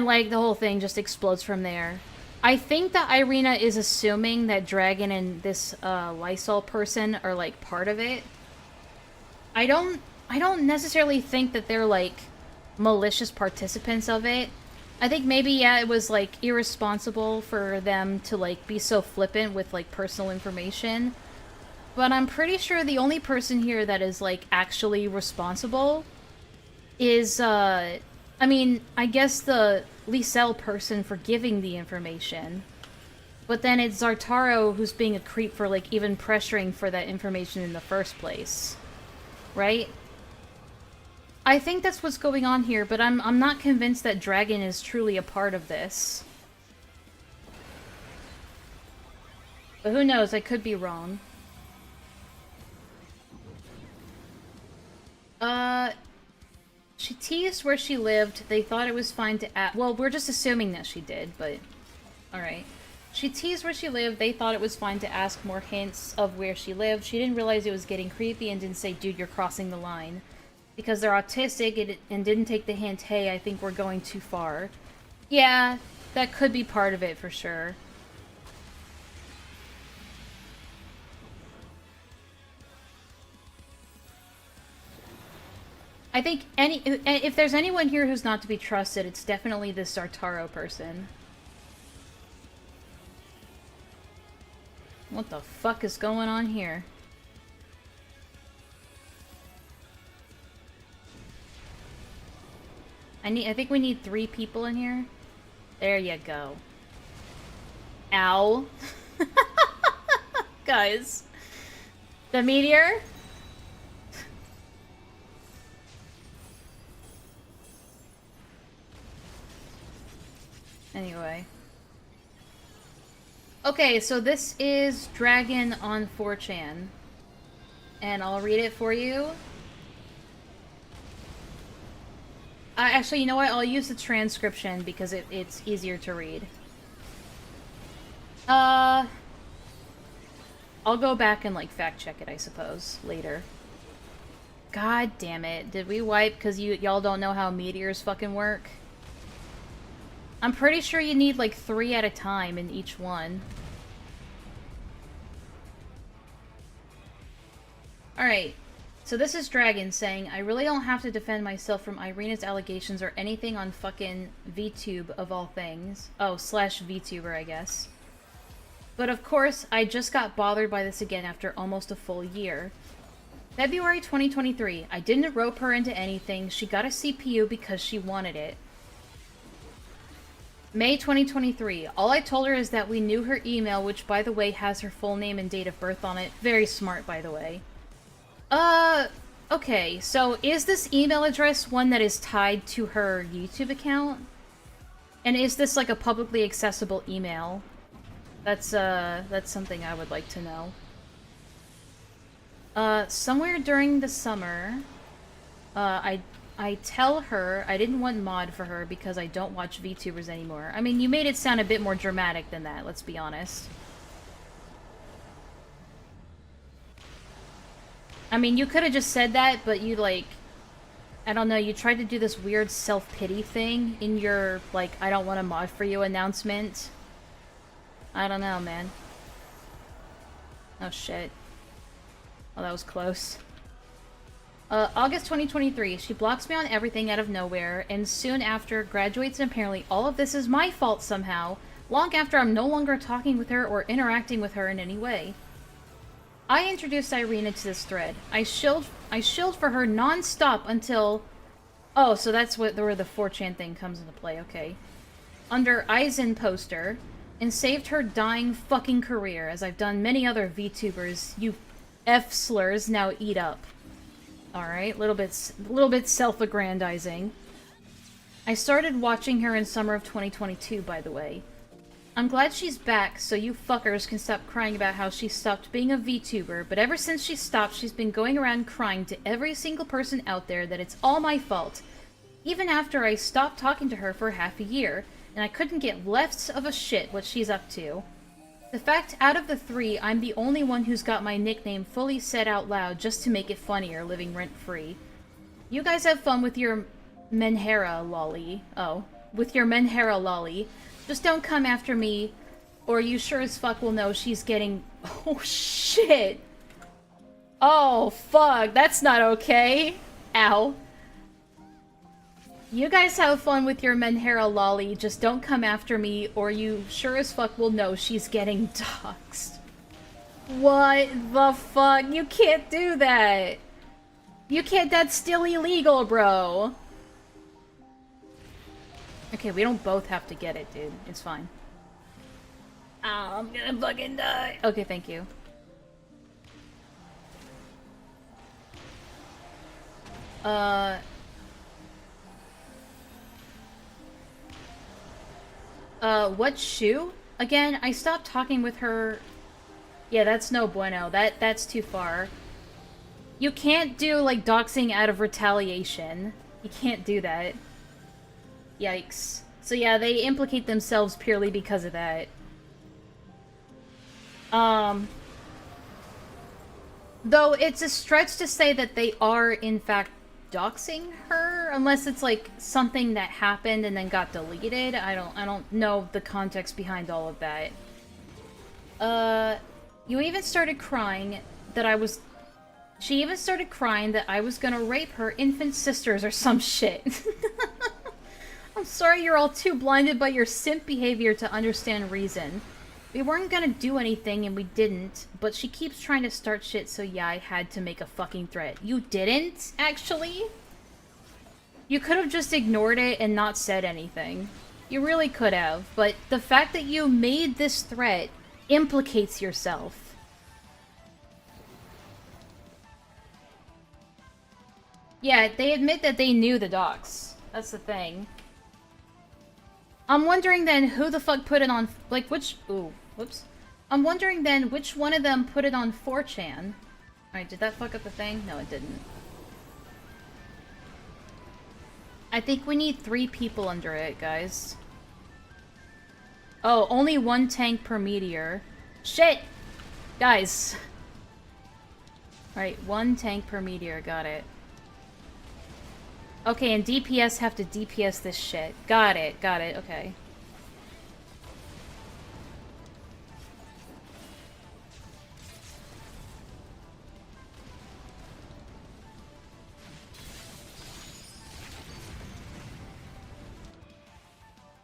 like, the whole thing just explodes from there. I think that Irina is assuming that Dragon and this, Lysol person are, like, part of it. I don't necessarily think that they're, like, malicious participants of it. I think maybe, yeah, it was, like, irresponsible for them to, like, be so flippant with, like, personal information. But I'm pretty sure the only person here that is, like, actually responsible is, I mean, I guess the Lysel person for giving the information. But then it's Zartaro who's being a creep for, like, even pressuring for that information in the first place. Right? I think that's what's going on here, but I'm not convinced that Dragon is truly a part of this. But who knows, I could be wrong. She teased where she lived. They thought it was fine to ask. Well, we're just assuming that she did, but... Alright. She teased where she lived. They thought it was fine to ask more hints of where she lived. She didn't realize it was getting creepy and didn't say, dude, you're crossing the line. Because they're autistic and didn't take the hint, hey, I think we're going too far. Yeah, that could be part of it for sure. I think if there's anyone here who's not to be trusted, it's definitely this Zartaro person. What the fuck is going on here? I think we need 3 people in here. There you go. Ow. Guys. The meteor? Anyway. Okay, so this is Dragon on 4chan. And I'll read it for you. Actually, you know what? I'll use the transcription because it's easier to read. I'll go back and, like, fact-check it, I suppose, later. God damn it. Did we wipe because y'all don't know how meteors fucking work? I'm pretty sure you need, like, 3 at a time in each one. Alright. So this is Dragon saying, I really don't have to defend myself from Irina's allegations or anything on fucking VTube of all things. Oh, / VTuber, I guess. But of course, I just got bothered by this again after almost a full year. February 2023. I didn't rope her into anything. She got a CPU because she wanted it. May 2023. All I told her is that we knew her email, which by the way has her full name and date of birth on it. Very smart, by the way. Okay, so is this email address one that is tied to her YouTube account? And is this like a publicly accessible email? That's something I would like to know. Somewhere during the summer, I tell her I didn't want mod for her because I don't watch VTubers anymore. I mean, you made it sound a bit more dramatic than that, let's be honest. I mean, you could have just said that, but you, like... I don't know, you tried to do this weird self-pity thing in your, like, I don't want to mod for you announcement. I don't know, man. Oh, shit. Oh, that was close. August 2023. She blocks me on everything out of nowhere, and soon after graduates, and apparently all of this is my fault somehow, long after I'm no longer talking with her or interacting with her in any way. I introduced Irina to this thread. I shilled for her non-stop until... Oh, so that's where the 4chan thing comes into play, okay. Under Eisen poster, and saved her dying fucking career, as I've done many other VTubers. You F-slurs now eat up. Alright, little bit self-aggrandizing. I started watching her in summer of 2022, by the way. I'm glad she's back, so you fuckers can stop crying about how she stopped being a VTuber, but ever since she stopped, she's been going around crying to every single person out there that it's all my fault. Even after I stopped talking to her for half a year, and I couldn't get left of a shit what she's up to. The fact out of the 3, I'm the only one who's got my nickname fully said out loud just to make it funnier living rent-free. You guys have fun with your Menhera lolly. Oh, with your Menhera lolly. Just don't come after me, or you sure as fuck will know she's getting... Oh, shit! Oh, fuck, that's not okay. Ow. You guys have fun with your Menhera lolly, just don't come after me, or you sure as fuck will know she's getting doxxed. What the fuck? You can't do that! You can't- that's still illegal, bro! Okay, we don't both have to get it, dude. It's fine. Oh, I'm gonna fucking die. Okay, thank you. What shoe? Again, I stopped talking with her... Yeah, that's no bueno. That's too far. You can't do, like, doxing out of retaliation. You can't do that. Yikes. So yeah, they implicate themselves purely because of that. Though it's a stretch to say that they are, in fact, doxing her, unless it's, like, something that happened and then got deleted. I don't know the context behind all of that. You even started crying that I was... She even started crying that I was gonna rape her infant sisters or some shit. I'm sorry you're all too blinded by your simp behavior to understand reason. We weren't gonna do anything and we didn't, but she keeps trying to start shit, so yeah, I had to make a fucking threat. You didn't, actually? You could have just ignored it and not said anything. You really could have, but the fact that you made this threat implicates yourself. Yeah, they admit that they knew the docs. That's the thing. I'm wondering then who the fuck put it on, like, which, ooh, whoops. I'm wondering then which one of them put it on 4chan. Alright, did that fuck up the thing? No, it didn't. I think we need 3 people under it, guys. Oh, only 1 tank per meteor. Shit! Guys. Alright, 1 tank per meteor, got it. Okay, and DPS have to DPS this shit. Got it, okay.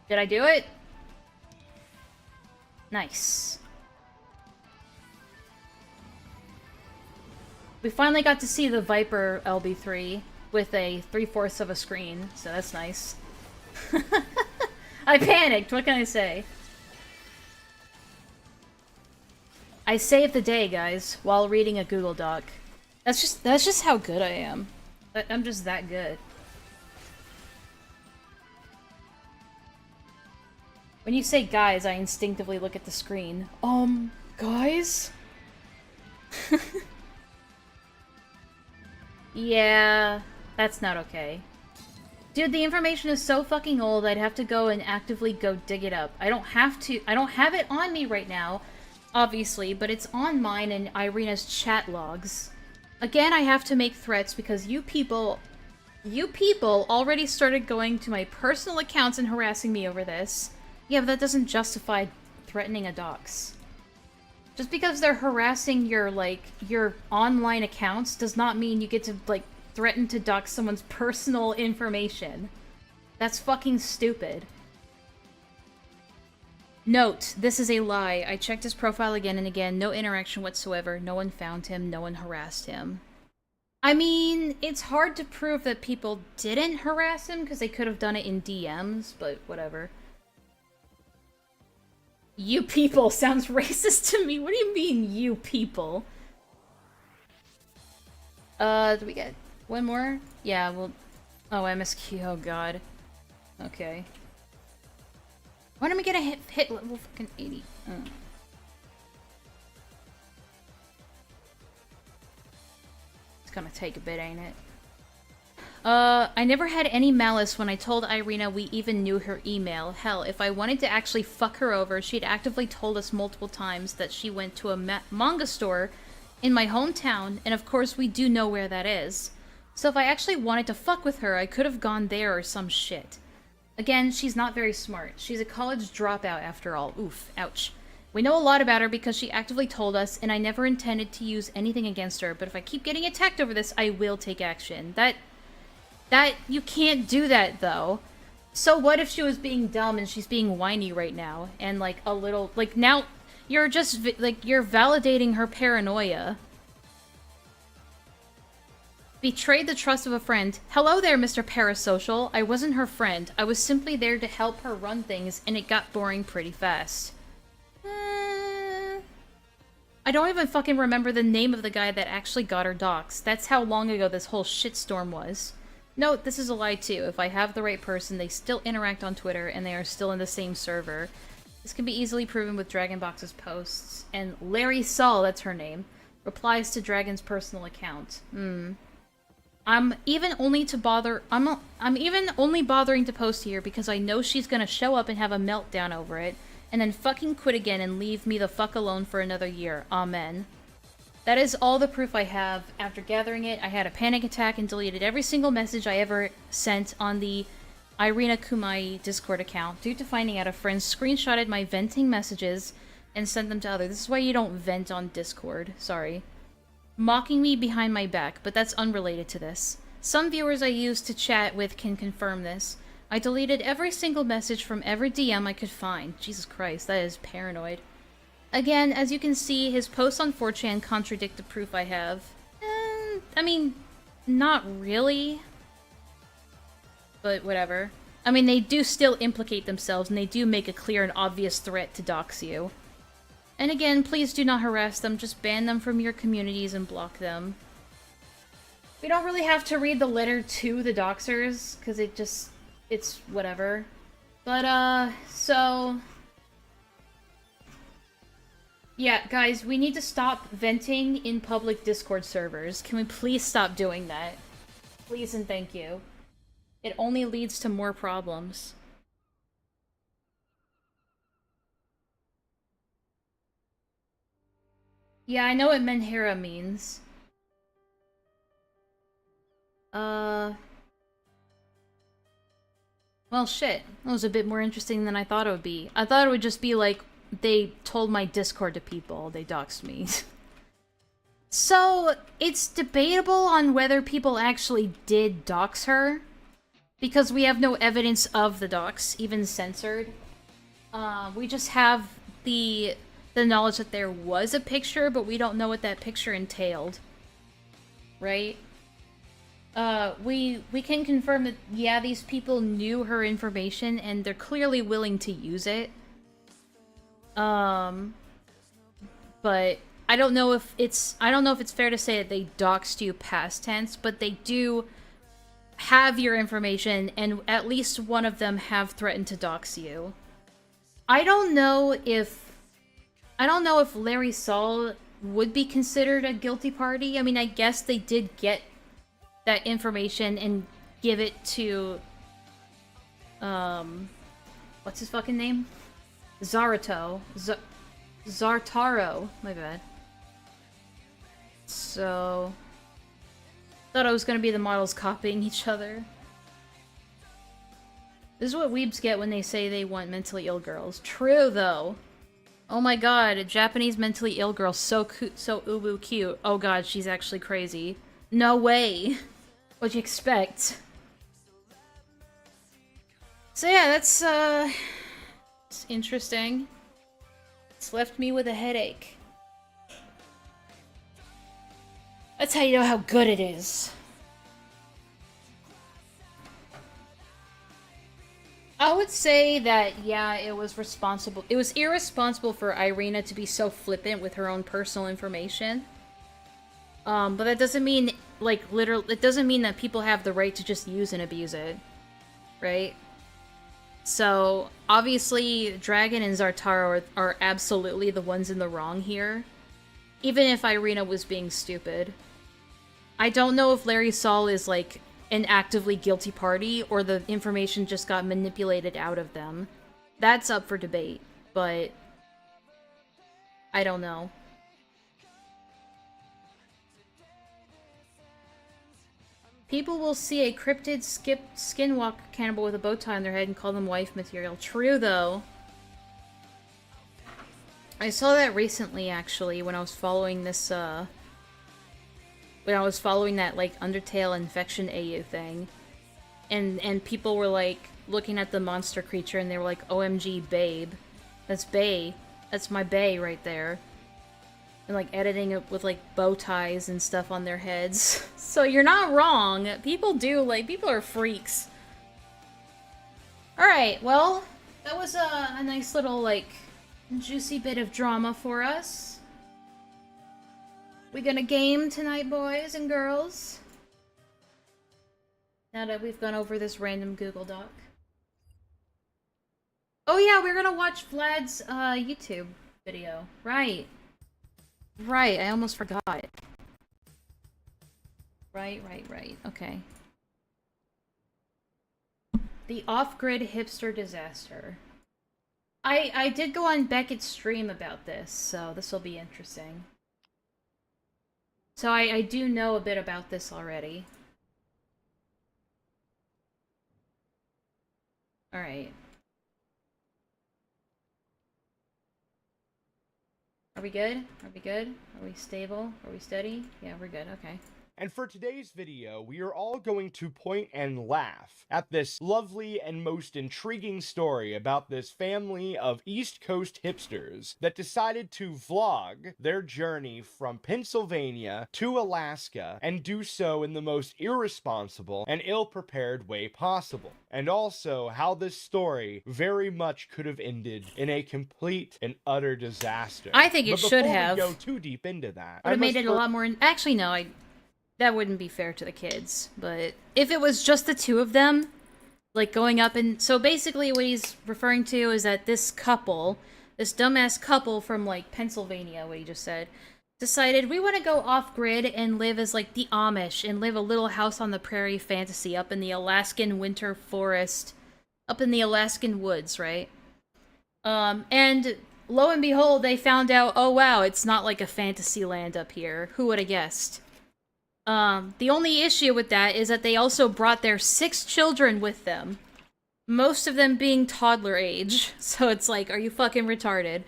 Did I do it? Nice. We finally got to see the Viper LB3 with a 3/4 of a screen, so that's nice. I panicked, what can I say? I saved the day, guys, while reading a Google Doc. That's just how good I am. I'm just that good. When you say guys, I instinctively look at the screen. Guys? Yeah, that's not okay. Dude, the information is so fucking old, I'd have to go and actively go dig it up. I don't have it on me right now, obviously, but it's on mine and Irina's chat logs. Again, I have to make threats because you people already started going to my personal accounts and harassing me over this. Yeah, but that doesn't justify threatening a dox. Just because they're harassing your online accounts does not mean you get to, threaten to dox someone's personal information. That's fucking stupid. Note, this is a lie. I checked his profile again and again. No interaction whatsoever. No one found him. No one harassed him. I mean, it's hard to prove that people didn't harass him because they could have done it in DMs, but whatever. You people sounds racist to me. What do you mean, you people? Do we get one more? Yeah, well... Oh, MSQ, oh god. Okay. Why don't we get a hit level fucking 80? It's gonna take a bit, ain't it? I never had any malice when I told Irina we even knew her email. Hell, if I wanted to actually fuck her over, she'd actively told us multiple times that she went to a manga store in my hometown, and of course we do know where that is. So if I actually wanted to fuck with her, I could have gone there or some shit. Again, she's not very smart. She's a college dropout after all. Oof, ouch. We know a lot about her because she actively told us, and I never intended to use anything against her, but if I keep getting attacked over this, I will take action. You can't do that, though. So what if she was being dumb and she's being whiny right now? And, a little... now, you're just, you're validating her paranoia. Betrayed the trust of a friend. Hello there, Mr. Parasocial. I wasn't her friend. I was simply there to help her run things, and it got boring pretty fast. I don't even fucking remember the name of the guy that actually got her doxxed. That's how long ago this whole shitstorm was. Note, this is a lie too. If I have the right person, they still interact on Twitter, and they are still in the same server. This can be easily proven with Dragonbox's posts. And Larry Saul, that's her name, replies to Dragon's personal account. I'm even only bothering to post here because I know she's gonna show up and have a meltdown over it, and then fucking quit again and leave me the fuck alone for another year. Amen. That is all the proof I have. After gathering it, I had a panic attack and deleted every single message I ever sent on the Irina Kumai Discord account due to finding out a friend screenshotted my venting messages and sent them to others. This is why you don't vent on Discord. Sorry. Mocking me behind my back, but that's unrelated to this. Some viewers I used to chat with can confirm this. I deleted every single message from every DM I could find. Jesus Christ, that is paranoid. Again, as you can see, his posts on 4chan contradict the proof I have. I mean, not really. but whatever. I mean, they do still implicate themselves, and they do make a clear and obvious threat to dox you. And again, please do not harass them, just ban them from your communities and block them. We don't really have to read the letter to the doxers, because it's whatever. But, so... yeah, guys, we need to stop venting in public Discord servers. Can we please stop doing that? Please and thank you. It only leads to more problems. Yeah, I know what Menhera means. Well, shit. That was a bit more interesting than I thought it would be. I thought it would just be like, they told my Discord to people, they doxed me. So, it's debatable on whether people actually did dox her, because we have no evidence of the dox, even censored. We just have the knowledge that there was a picture, but we don't know what that picture entailed. Right? We can confirm that, yeah, these people knew her information, and they're clearly willing to use it. But I don't know if it's fair to say that they doxed you past tense, but they do have your information, and at least one of them have threatened to dox you. I don't know if Larry Saul would be considered a guilty party. I mean, I guess they did get that information and give it to, what's his fucking name? Zartaro, my bad. So, thought I was gonna be the models copying each other. This is what weebs get when they say they want mentally ill girls. True, though. Oh my god, a Japanese mentally ill girl, so ubu cute. Oh god, she's actually crazy. No way. What'd you expect? So yeah, that's, it's interesting. It's left me with a headache. That's how you know how good it is. I would say that, yeah, it was irresponsible for Irina to be so flippant with her own personal information. But that doesn't mean, like, it doesn't mean that people have the right to just use and abuse it. Right? So, obviously, Dragon and Zartaro are absolutely the ones in the wrong here. Even if Irina was being stupid. I don't know if Larry Saul is, like, an actively guilty party, or the information just got manipulated out of them. That's up for debate, but I don't know. People will see a cryptid skinwalker cannibal with a bow tie on their head and call them wife material. True, though. I saw that recently, actually, when I was following this, when I was following that, like, Undertale Infection AU thing. And people were, like, looking at the monster creature, and they were like, OMG, babe. That's bae. That's my bae right there. And, like, editing it with, like, bow ties and stuff on their heads. So you're not wrong. People do, like, people are freaks. Alright, well, that was a nice little, like, juicy bit of drama for us. We gonna game tonight, boys and girls? Now that we've gone over this random Google Doc. Oh yeah, we're gonna watch Vlad's, YouTube video. Right. Right, I almost forgot. Right. Okay. The off-grid hipster disaster. I did go on Beckett's stream about this, so this will be interesting. So I do know a bit about this already. Alright. Are we good? Are we good? Are we stable? Are we steady? Yeah, we're good, okay. And for today's video, we are all going to point and laugh at this lovely and most intriguing story about this family of East Coast hipsters that decided to vlog their journey from Pennsylvania to Alaska and do so in the most irresponsible and ill-prepared way possible. And also how this story very much could have ended in a complete and utter disaster. I think it should have. Before we go too deep into that, would have made it a lot more. Actually, no, that wouldn't be fair to the kids. But if it was just the two of them, like going up and so basically what he's referring to is that this couple, this dumbass couple from like Pennsylvania, what he just said, decided we want to go off grid and live as like the Amish and live a little house on the prairie fantasy up in the Alaskan winter forest, up in the Alaskan woods, right? And lo and behold, they found out, oh wow, it's not like a fantasy land up here. Who would have guessed? The only issue with that is that they also brought their 6 children with them. Most of them being toddler age. So it's like, are you fucking retarded?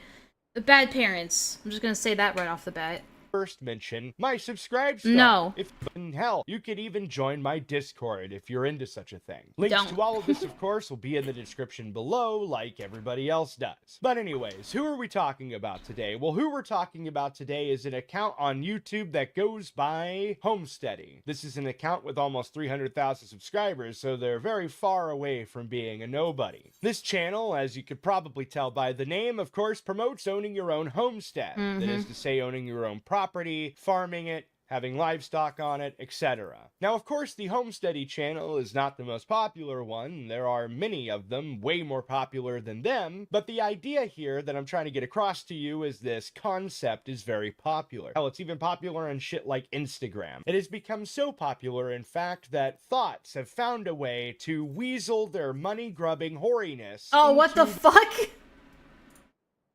Bad parents. I'm just gonna say that right off the bat. First mention my subscribe stuff. No. If in hell, you could even join my Discord if you're into such a thing. Links to all of this, of course, will be in the description below, like everybody else does. But anyways, who are we talking about today? Well, who we're talking about today is an account on YouTube that goes by Homesteading. This is an account with almost 300,000 subscribers, so they're very far away from being a nobody. This channel, as you could probably tell by the name, of course, promotes owning your own homestead. That is to say, owning your own property, farming it, having livestock on it, etc. Now, of course, the Homesteady channel is not the most popular one. There are many of them, way more popular than them, but the idea here that I'm trying to get across to you is this concept is very popular. Hell, it's even popular on shit like Instagram. It has become so popular, in fact, that thoughts have found a way to weasel their money-grubbing hoariness. Oh, what the fuck?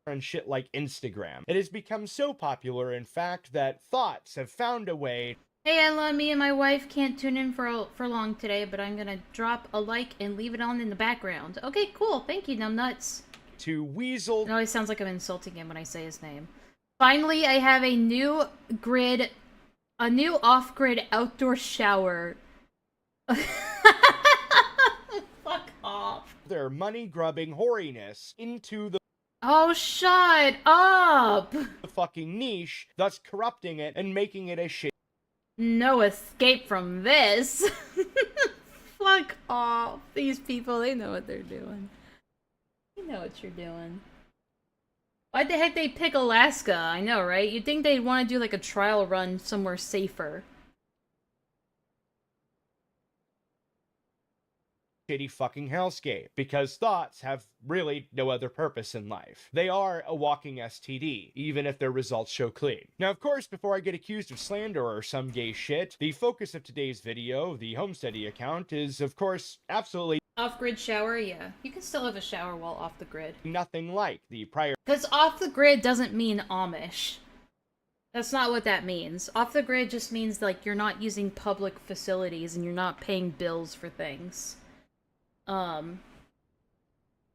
And shit like Instagram. It has become so popular, in fact, that thoughts have found a way. Hey, Enlaa, me and my wife can't tune in for long today, but I'm gonna drop a like and leave it on in the background. Okay, cool. Thank you, numbnuts. To weasel. It always sounds like I'm insulting him when I say his name. Finally, I have a new off-grid outdoor shower. Fuck off. Their money-grubbing hoariness into the Oh, shut up! fucking niche, thus corrupting it and making it a shit. No escape from this. Fuck off. These people, they know what they're doing. You know what you're doing. Why the heck they pick Alaska? I know, right? You'd think they'd want to do like a trial run somewhere safer. Shitty fucking hellscape, because thoughts have really no other purpose in life. They are a walking STD, even if their results show clean. Now, of course, before I get accused of slander or some gay shit, the focus of today's video, the Homesteady account, is, of course, absolutely Off-grid shower, yeah. You can still have a shower while off the grid. nothing like the prior. Because off the grid doesn't mean Amish. That's not what that means. Off the grid just means, like, you're not using public facilities and you're not paying bills for things.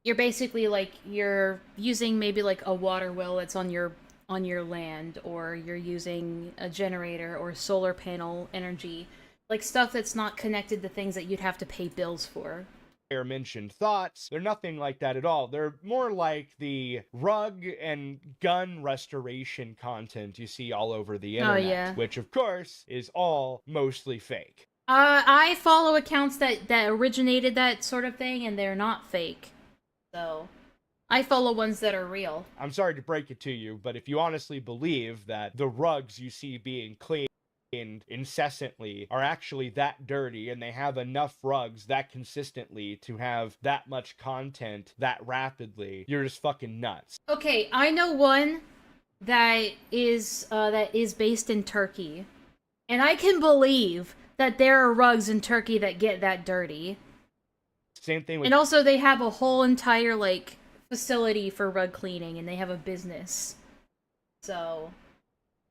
You're basically like, you're using maybe like a water well that's on your land, or you're using a generator or solar panel energy, like stuff that's not connected to things that you'd have to pay bills for. Mentioned thoughts, they're nothing like that at all. They're more like the rug and gun restoration content you see all over the internet, yeah. Which of course is all mostly fake. I follow accounts that originated that sort of thing, and they're not fake. So, I follow ones that are real. I'm sorry to break it to you, but if you honestly believe that the rugs you see being cleaned incessantly are actually that dirty, and they have enough rugs that consistently to have that much content that rapidly, you're just fucking nuts. Okay, I know one that is based in Turkey, and I can believe that there are rugs in Turkey that get that dirty. Same thing with. And also they have a whole entire, like, facility for rug cleaning, and they have a business. So.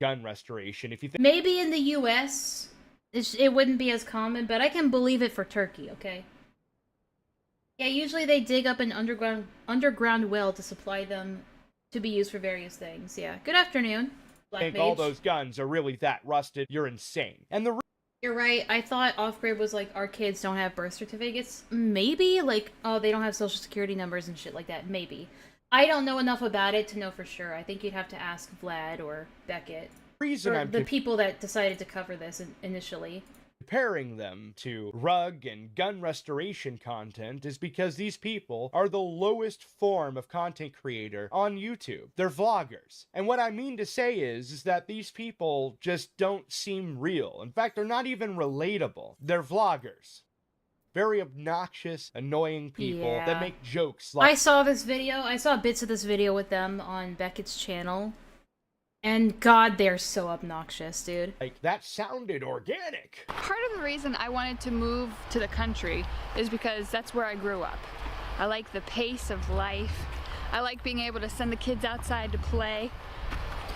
Gun restoration, if you think. Maybe in the US, it wouldn't be as common, but I can believe it for Turkey, okay? Yeah, usually they dig up an underground well to supply them to be used for various things, yeah. Good afternoon, Black Think Mage. all those guns are really that rusted, you're insane. And the You're right. I thought off-grid was like our kids don't have birth certificates. Maybe like, oh, they don't have social security numbers and shit like that. Maybe. I don't know enough about it to know for sure. I think you'd have to ask Vlad or Beckett. Or the people that decided to cover this initially. Comparing them to rug and gun restoration content is because these people are the lowest form of content creator on YouTube. They're vloggers. And what I mean to say is that these people just don't seem real. In fact, they're not even relatable. They're vloggers. Very obnoxious, annoying people that make jokes like... I saw this video. I saw bits of this video with them on Beckett's channel. And God, they're so obnoxious, dude. Like, that sounded organic. Part of the reason I wanted to move to the country is because that's where I grew up. I like the pace of life. I like being able to send the kids outside to play.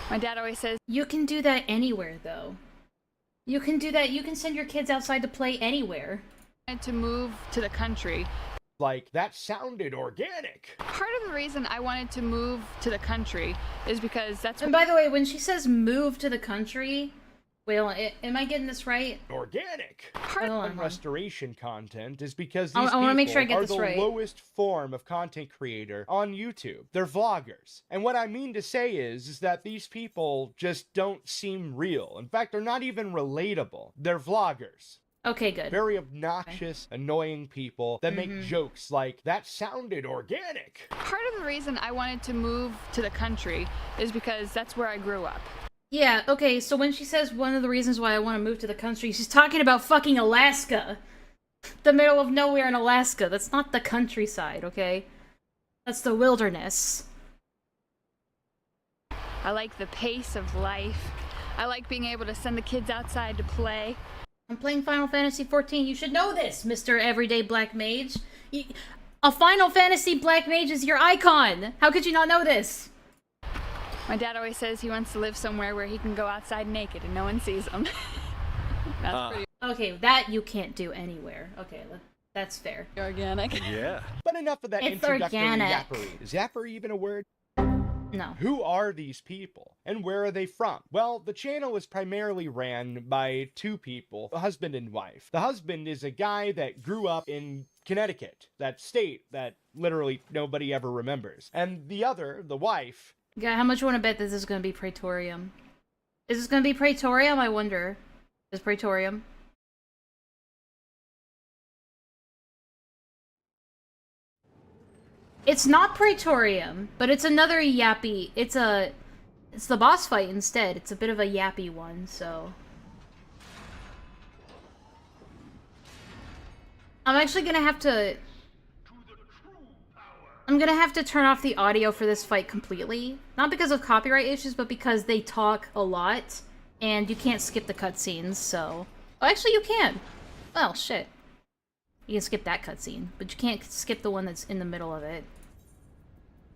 My dad always says, you can do that anywhere, though. You can do that. You can send your kids outside to play anywhere. I wanted to move to the country. Like, that sounded organic. Part of the reason I wanted to move to the country is because that's... And by the way, when she says move to the country... Wait, am I getting this right? Organic. Hold on. Restoration content is because these I want to make sure I get are this the right. lowest form of content creator on YouTube. They're vloggers. And what I mean to say is that these people just don't seem real. In fact, they're not even relatable. They're vloggers. Okay, good. Very obnoxious, annoying people that make jokes like, that sounded organic. Part of the reason I wanted to move to the country is because that's where I grew up. Yeah, okay, so when she says one of the reasons why I want to move to the country, she's talking about fucking Alaska. The middle of nowhere in Alaska. That's not the countryside, okay? That's the wilderness. I like the pace of life. I like being able to send the kids outside to play. I'm playing Final Fantasy XIV. You should know this, Mr. Everyday Black Mage. A Final Fantasy Black Mage is your icon! How could you not know this? My dad always says he wants to live somewhere where he can go outside naked and no one sees him. That's pretty okay, that you can't do anywhere. Okay, that's fair. Organic. Yeah. But enough of that It's introductory organic. yappery. Is yappery even a word? No. Who are these people, and where are they from? Well, the channel is primarily ran by two people, a husband and wife. The husband is a guy that grew up in Connecticut, that state that literally nobody ever remembers. And the other, the wife... Yeah, how much you want to bet this is going to be Praetorium? Is this going to be Praetorium? I wonder. Is Praetorium? It's not Praetorium, but it's another yappy. It's the boss fight instead. It's a bit of a yappy one, so. I'm actually gonna have to... I'm gonna have to turn off the audio for this fight completely. Not because of copyright issues, but because they talk a lot, and you can't skip the cutscenes, so... Oh, actually you can! Well, shit. You can skip that cutscene, but you can't skip the one that's in the middle of it.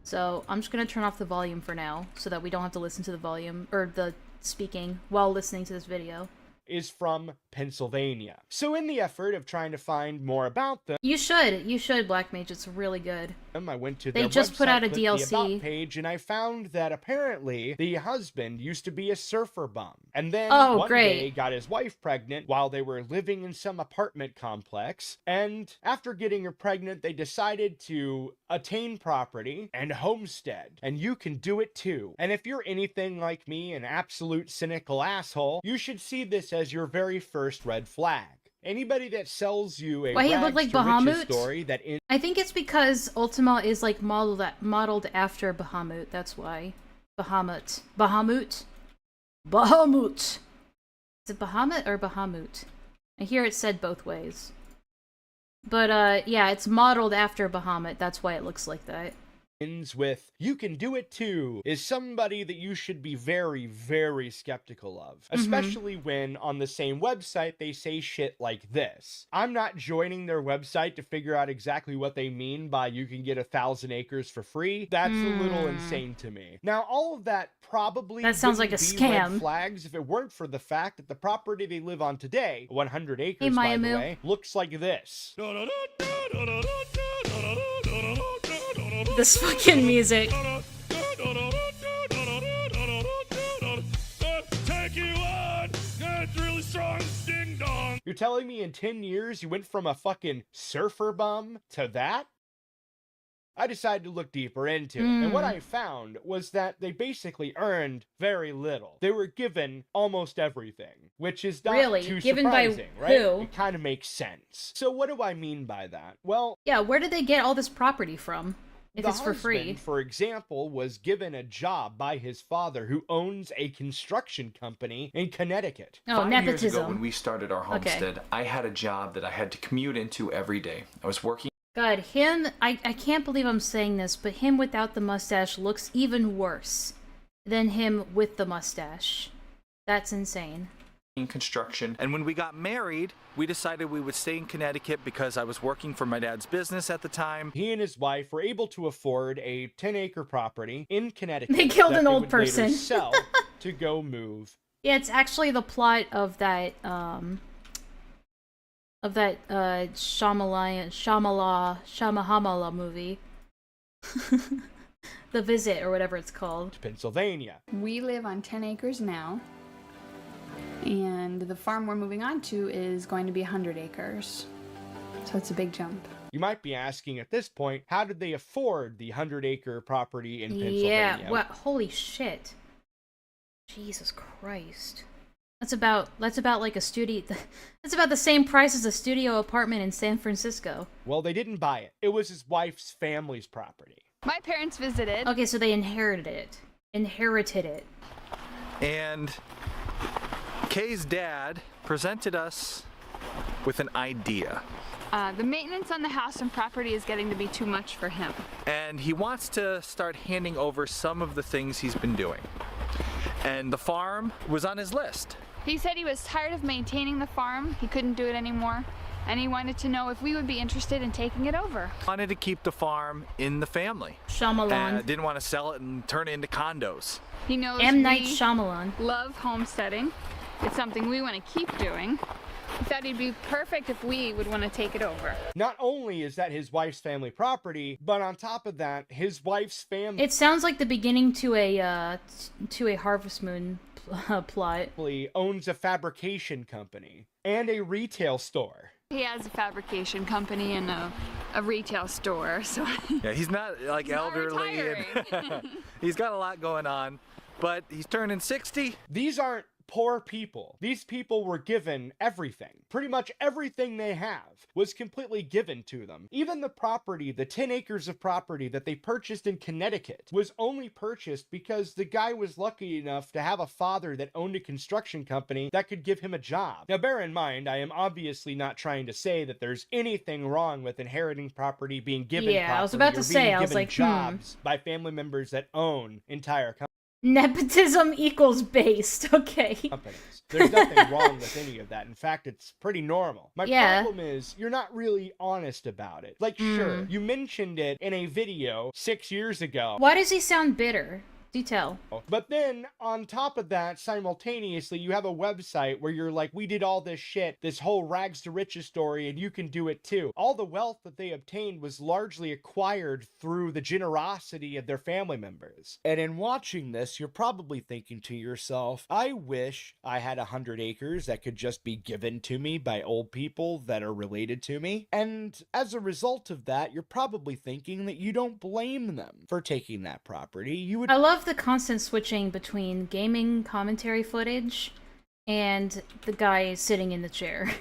So, I'm just gonna turn off the volume for now, so that we don't have to listen to the volume, or the speaking, while listening to this video. Is from Pennsylvania. So in the effort of trying to find more about them... You should, Black Mage, it's really good. I went to their They just put website, out a clicked the DLC. About page, and I found that apparently the husband used to be a surfer bum. And then one day got his wife pregnant while they were living in some apartment complex. And after getting her pregnant, they decided to attain property and homestead. And you can do it too. And if you're anything like me, an absolute cynical asshole, you should see this as your very first red flag. Anybody that sells you a Why he look like Bahamut? Story that I think it's because Ultima is like modeled after Bahamut. That's why. Bahamut. Bahamut. Bahamut. Is it Bahamut or Bahamut? I hear it said both ways. But yeah, it's modeled after Bahamut. That's why it looks like that. ends with, you can do it too, is somebody that you should be very, very skeptical of. Especially when on the same website they say shit like this. I'm not joining their website to figure out exactly what they mean by you can get 1,000 acres for free. That's a little insane to me. Now, all of that probably sounds like a be scam. red flags if it weren't for the fact that the property they live on today, 100 acres by the way, looks like this. This fucking music. Take you on, that's really Ding dong. You're telling me in 10 years you went from a fucking surfer bum to that? I decided to look deeper into it, and what I found was that they basically earned very little. They were given almost everything, which is not too given surprising, by right? who? It kind of makes sense. So what do I mean by that? Well, yeah, where did they get all this property from? If it's for free. husband, for example, was given a job by his father, who owns a construction company in Connecticut. Oh, 5 nepotism. years ago, when we started our homestead, I had a job that I had to commute into every day. I was working God, him, I can't believe I'm saying this, but him without the mustache looks even worse than him with the mustache. That's insane. in construction. And when we got married, we decided we would stay in Connecticut because I was working for my dad's business at the time. He and his wife were able to afford a 10-acre property in Connecticut. They killed an old would later person. sell to go move. Yeah, it's actually the plot of that Shyamalan movie. The Visit, or whatever it's called. To Pennsylvania. We live on 10 acres now, and the farm we're moving on to is going to be 100 acres. So it's a big jump. You might be asking at this point, how did they afford the 100-acre property in Pennsylvania? Yeah, what? Holy shit. Jesus Christ. That's about like a studio. That's about the same price as a studio apartment in San Francisco. Well, they didn't buy it. It was his wife's family's property. My parents visited. Okay, so they inherited it. And Kay's dad presented us with an idea. The maintenance on the house and property is getting to be too much for him. And he wants to start handing over some of the things he's been doing. And the farm was on his list. He said he was tired of maintaining the farm. He couldn't do it anymore. And he wanted to know if we would be interested in taking it over. Wanted to keep the farm in the family. Shyamalan. Didn't want to sell it and turn it into condos. He knows M. Night we Shyamalan. love homesteading. It's something we want to keep doing. He thought he'd be perfect if we would want to take it over. Not only is that his wife's family property, but on top of that, his wife's family It sounds like the beginning to a Harvest Moon plot. owns a fabrication company and a retail store. He has a fabrication company and a retail store, so Yeah, he's not like He's not elderly. retiring. He's got a lot going on, but he's turning 60. These aren't poor people. These people were given everything. Pretty much everything they have was completely given to them. Even the property, the 10 acres of property that they purchased in Connecticut, was only purchased because the guy was lucky enough to have a father that owned a construction company that could give him a job. Now bear in mind, I am obviously not trying to say that there's anything wrong with inheriting property, being given property, I was about to say, I was like, jobs by family members that own entire companies. Nepotism equals based. Okay. Companies. There's nothing wrong with any of that. In fact, it's pretty normal. My problem is you're not really honest about it. Like, sure, you mentioned it in a video 6 years ago. Why does he sound bitter? Do tell. But then, on top of that, simultaneously, you have a website where you're like, we did all this shit, this whole rags to riches story, and you can do it too. All the wealth that they obtained was largely acquired through the generosity of their family members. And in watching this, you're probably thinking to yourself, I wish I had 100 acres that could just be given to me by old people that are related to me. And as a result of that, you're probably thinking that you don't blame them for taking that property. You would I love the constant switching between gaming commentary footage and the guy sitting in the chair.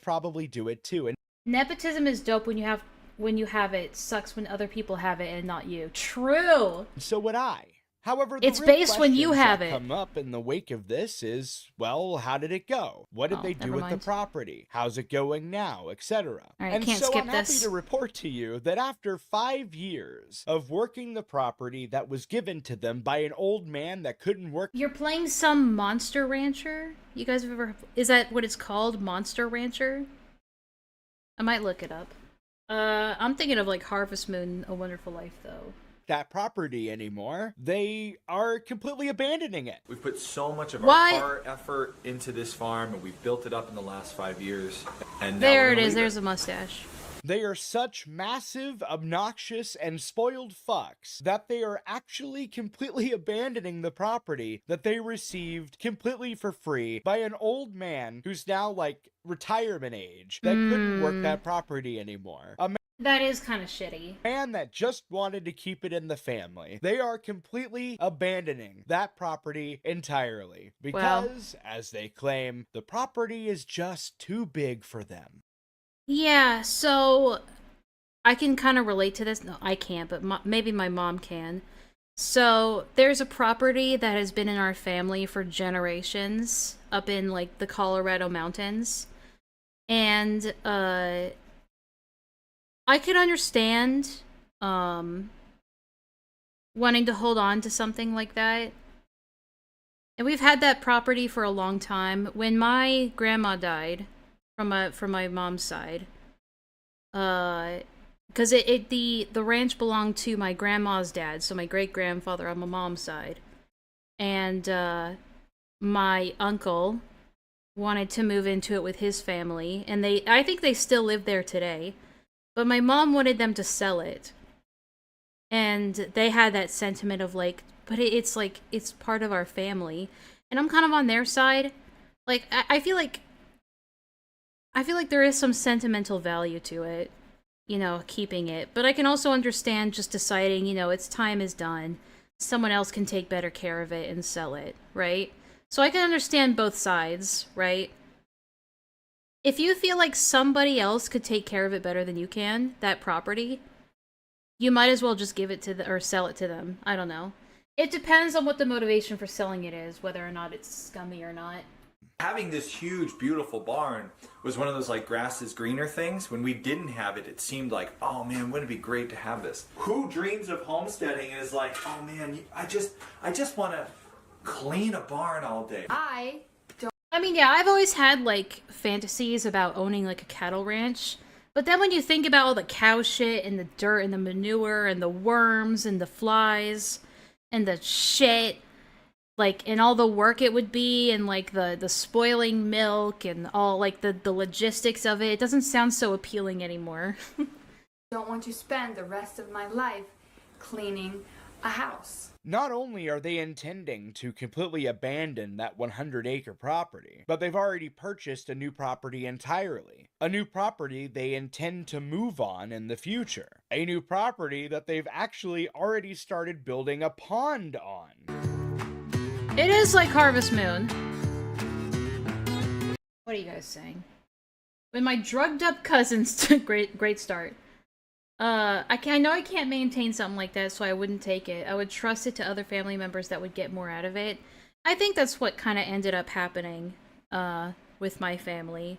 probably do it too. And Nepotism is dope when you have it. Sucks when other people have it and not you. True. so would I. However, the It's real based when you questions have that it. come up in the wake of this is, well, how did it go? What did Oh, they do never with the mind. property? How's it going now? Etc. All right, And can't so skip I'm happy this. to report to you that after 5 years of working the property that was given to them by an old man that couldn't work You're playing some Monster Rancher? You guys have ever... Is that what it's called? Monster Rancher? I might look it up. I'm thinking of like Harvest Moon, A Wonderful Life, though. that property anymore, they are completely abandoning it. We've put so much of Why- our heart, effort into this farm, and we've built it up in the last 5 years. And now There we're it gonna is. leave There's a mustache. They are such massive, obnoxious, and spoiled fucks that they are actually completely abandoning the property that they received completely for free by an old man who's now like retirement age that couldn't work that property anymore. That is kind of shitty. Man that just wanted to keep it in the family. They are completely abandoning that property entirely because, as they claim, the property is just too big for them. Yeah, so I can kind of relate to this. No, I can't, but maybe my mom can. So there's a property that has been in our family for generations up in like the Colorado mountains. And I could understand wanting to hold on to something like that. And we've had that property for a long time. When my grandma died from my mom's side, because the ranch belonged to my grandma's dad, so my great grandfather on my mom's side, and my uncle wanted to move into it with his family, and I think they still live there today. But my mom wanted them to sell it. And they had that sentiment of like, but it's like, it's part of our family. And I'm kind of on their side. Like, I feel like there is some sentimental value to it, you know, keeping it. But I can also understand just deciding, you know, its time is done. Someone else can take better care of it and sell it, right? So I can understand both sides, right? If you feel like somebody else could take care of it better than you can, that property, you might as well just give it to or sell it to them. I don't know. It depends on what the motivation for selling it is, whether or not it's scummy or not. Having this huge, beautiful barn was one of those like grass is greener things. When we didn't have it, it seemed like, oh man, wouldn't it be great to have this? Who dreams of homesteading and is like, oh man, I just want to clean a barn all day? I mean, yeah, I've always had, like, fantasies about owning, like, a cattle ranch. But then when you think about all the cow shit and the dirt and the manure and the worms and the flies and the shit, like, and all the work it would be and, like, the spoiling milk and all, like, the logistics of it doesn't sound so appealing anymore. Don't want to spend the rest of my life cleaning a house. Not only are they intending to completely abandon that 100-acre property, but they've already purchased a new property entirely. A new property they intend to move on in the future. A new property that they've actually already started building a pond on. It is like Harvest Moon. What are you guys saying? When my drugged up cousins great start. I know I can't maintain something like that, so I wouldn't take it. I would trust it to other family members that would get more out of it. I think that's what kind of ended up happening, with my family.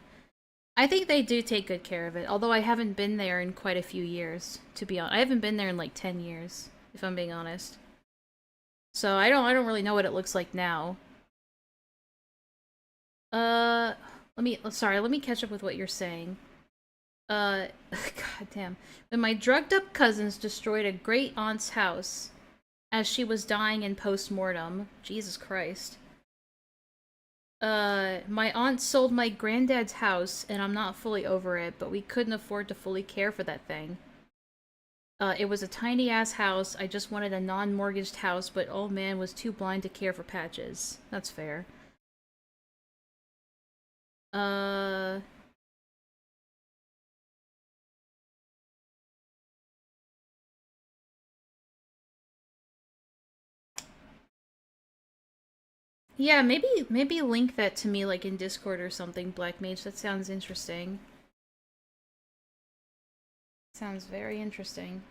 I think they do take good care of it, although I haven't been there in quite a few years, to be honest. I haven't been there in like 10 years, if I'm being honest. So I don't really know what it looks like now. Let me catch up with what you're saying. God damn. When my drugged up cousins destroyed a great aunt's house as she was dying in post-mortem. Jesus Christ. My aunt sold my granddad's house, and I'm not fully over it, but we couldn't afford to fully care for that thing. It was a tiny-ass house. I just wanted a non-mortgaged house, but old man was too blind to care for patches. That's fair. Yeah, maybe link that to me, like, in Discord or something, Black Mage. That sounds interesting. Sounds very interesting.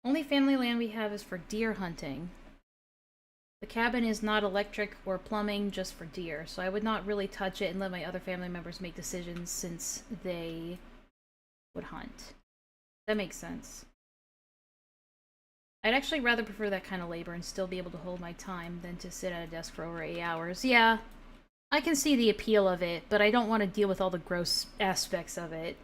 Only family land we have is for deer hunting. The cabin is not electric or plumbing, just for deer, so I would not really touch it and let my other family members make decisions since they would hunt. That makes sense. I'd actually rather prefer that kind of labor and still be able to hold my time than to sit at a desk for over 8 hours. Yeah, I can see the appeal of it, but I don't want to deal with all the gross aspects of it.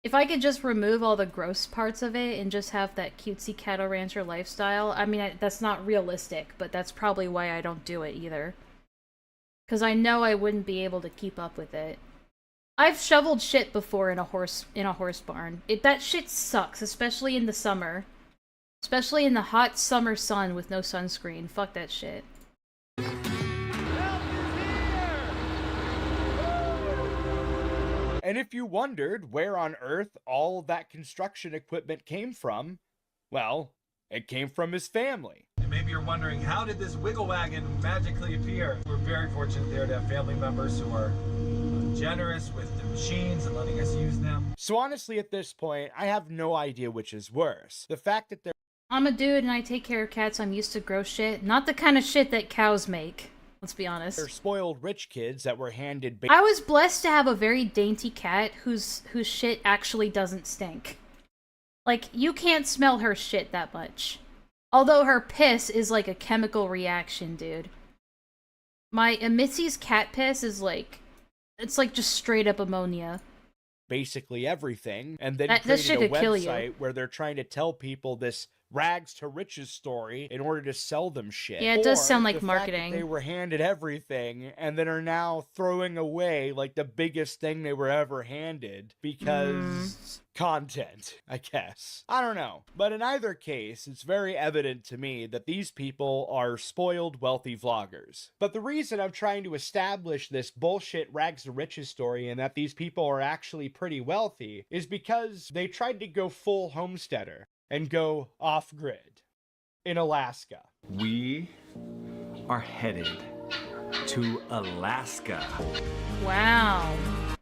If I could just remove all the gross parts of it and just have that cutesy cattle rancher lifestyle, I mean, that's not realistic, but that's probably why I don't do it either. Because I know I wouldn't be able to keep up with it. I've shoveled shit before in a horse barn. That shit sucks, especially in the summer. Especially in the hot summer sun with no sunscreen. Fuck that shit. And if you wondered where on earth all that construction equipment came from, well, it came from his family. And maybe you're wondering, how did this wiggle wagon magically appear? We're very fortunate there to have family members who are generous with the machines and letting us use them. So honestly, at this point, I have no idea which is worse. The fact that they're I'm a dude and I take care of cats. I'm used to gross shit. Not the kind of shit that cows make. Let's be honest. They're spoiled rich kids that were handed I was blessed to have a very dainty cat whose shit actually doesn't stink. Like, you can't smell her shit that much. Although her piss is like a chemical reaction, dude. My Mitzi's cat piss is like... It's like just straight up ammonia. Basically everything, and then This shit created a could kill you. website where they're trying to tell people this rags to riches story in order to sell them shit. Yeah, it does Or sound like the marketing. fact that they were handed everything and then are now throwing away like the biggest thing they were ever handed because content, I guess. I don't know. But in either case, it's very evident to me that these people are spoiled, wealthy vloggers. But the reason I'm trying to establish this bullshit rags to riches story and that these people are actually pretty wealthy is because they tried to go full homesteader and go off-grid in Alaska. We are headed to Alaska. Wow.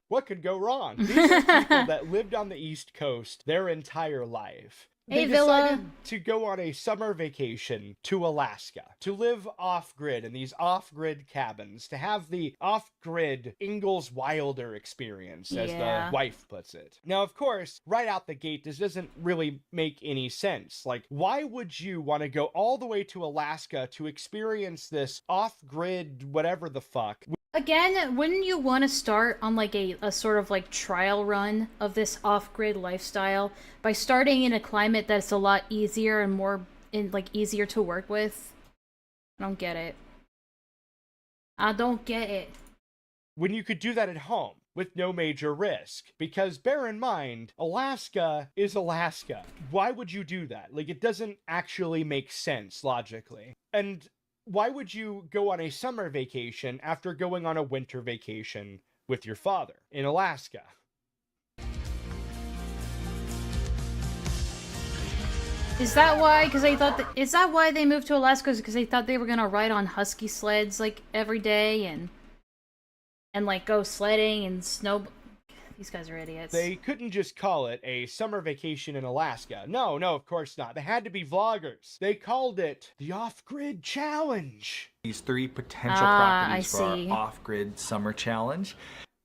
What could go wrong? These are people that lived on the East Coast their entire life. Hey, They Villa. decided to go on a summer vacation to Alaska, to live off-grid in these off-grid cabins, to have the off-grid Ingalls Wilder experience, as Yeah. the wife puts it. Now, of course, right out the gate, this doesn't really make any sense. Like, why would you want to go all the way to Alaska to experience this off-grid whatever the fuck? Again, wouldn't you want to start on like a sort of like trial run of this off-grid lifestyle by starting in a climate that's a lot easier and more easier to work with? I don't get it. I don't get it. When you could do that at home with no major risk. Because bear in mind, Alaska is Alaska. Why would you do that? Like, it doesn't actually make sense logically. And why would you go on a summer vacation after going on a winter vacation with your father in Alaska? Is that why? Because they thought is that why they moved to Alaska? Because they thought they were gonna ride on husky sleds like every day and like go sledding and snow. These guys are idiots. They couldn't just call it a summer vacation in Alaska. No, of course not. They had to be vloggers. They called it the Off-Grid Challenge. These 3 potential I properties for our see. off-grid summer challenge.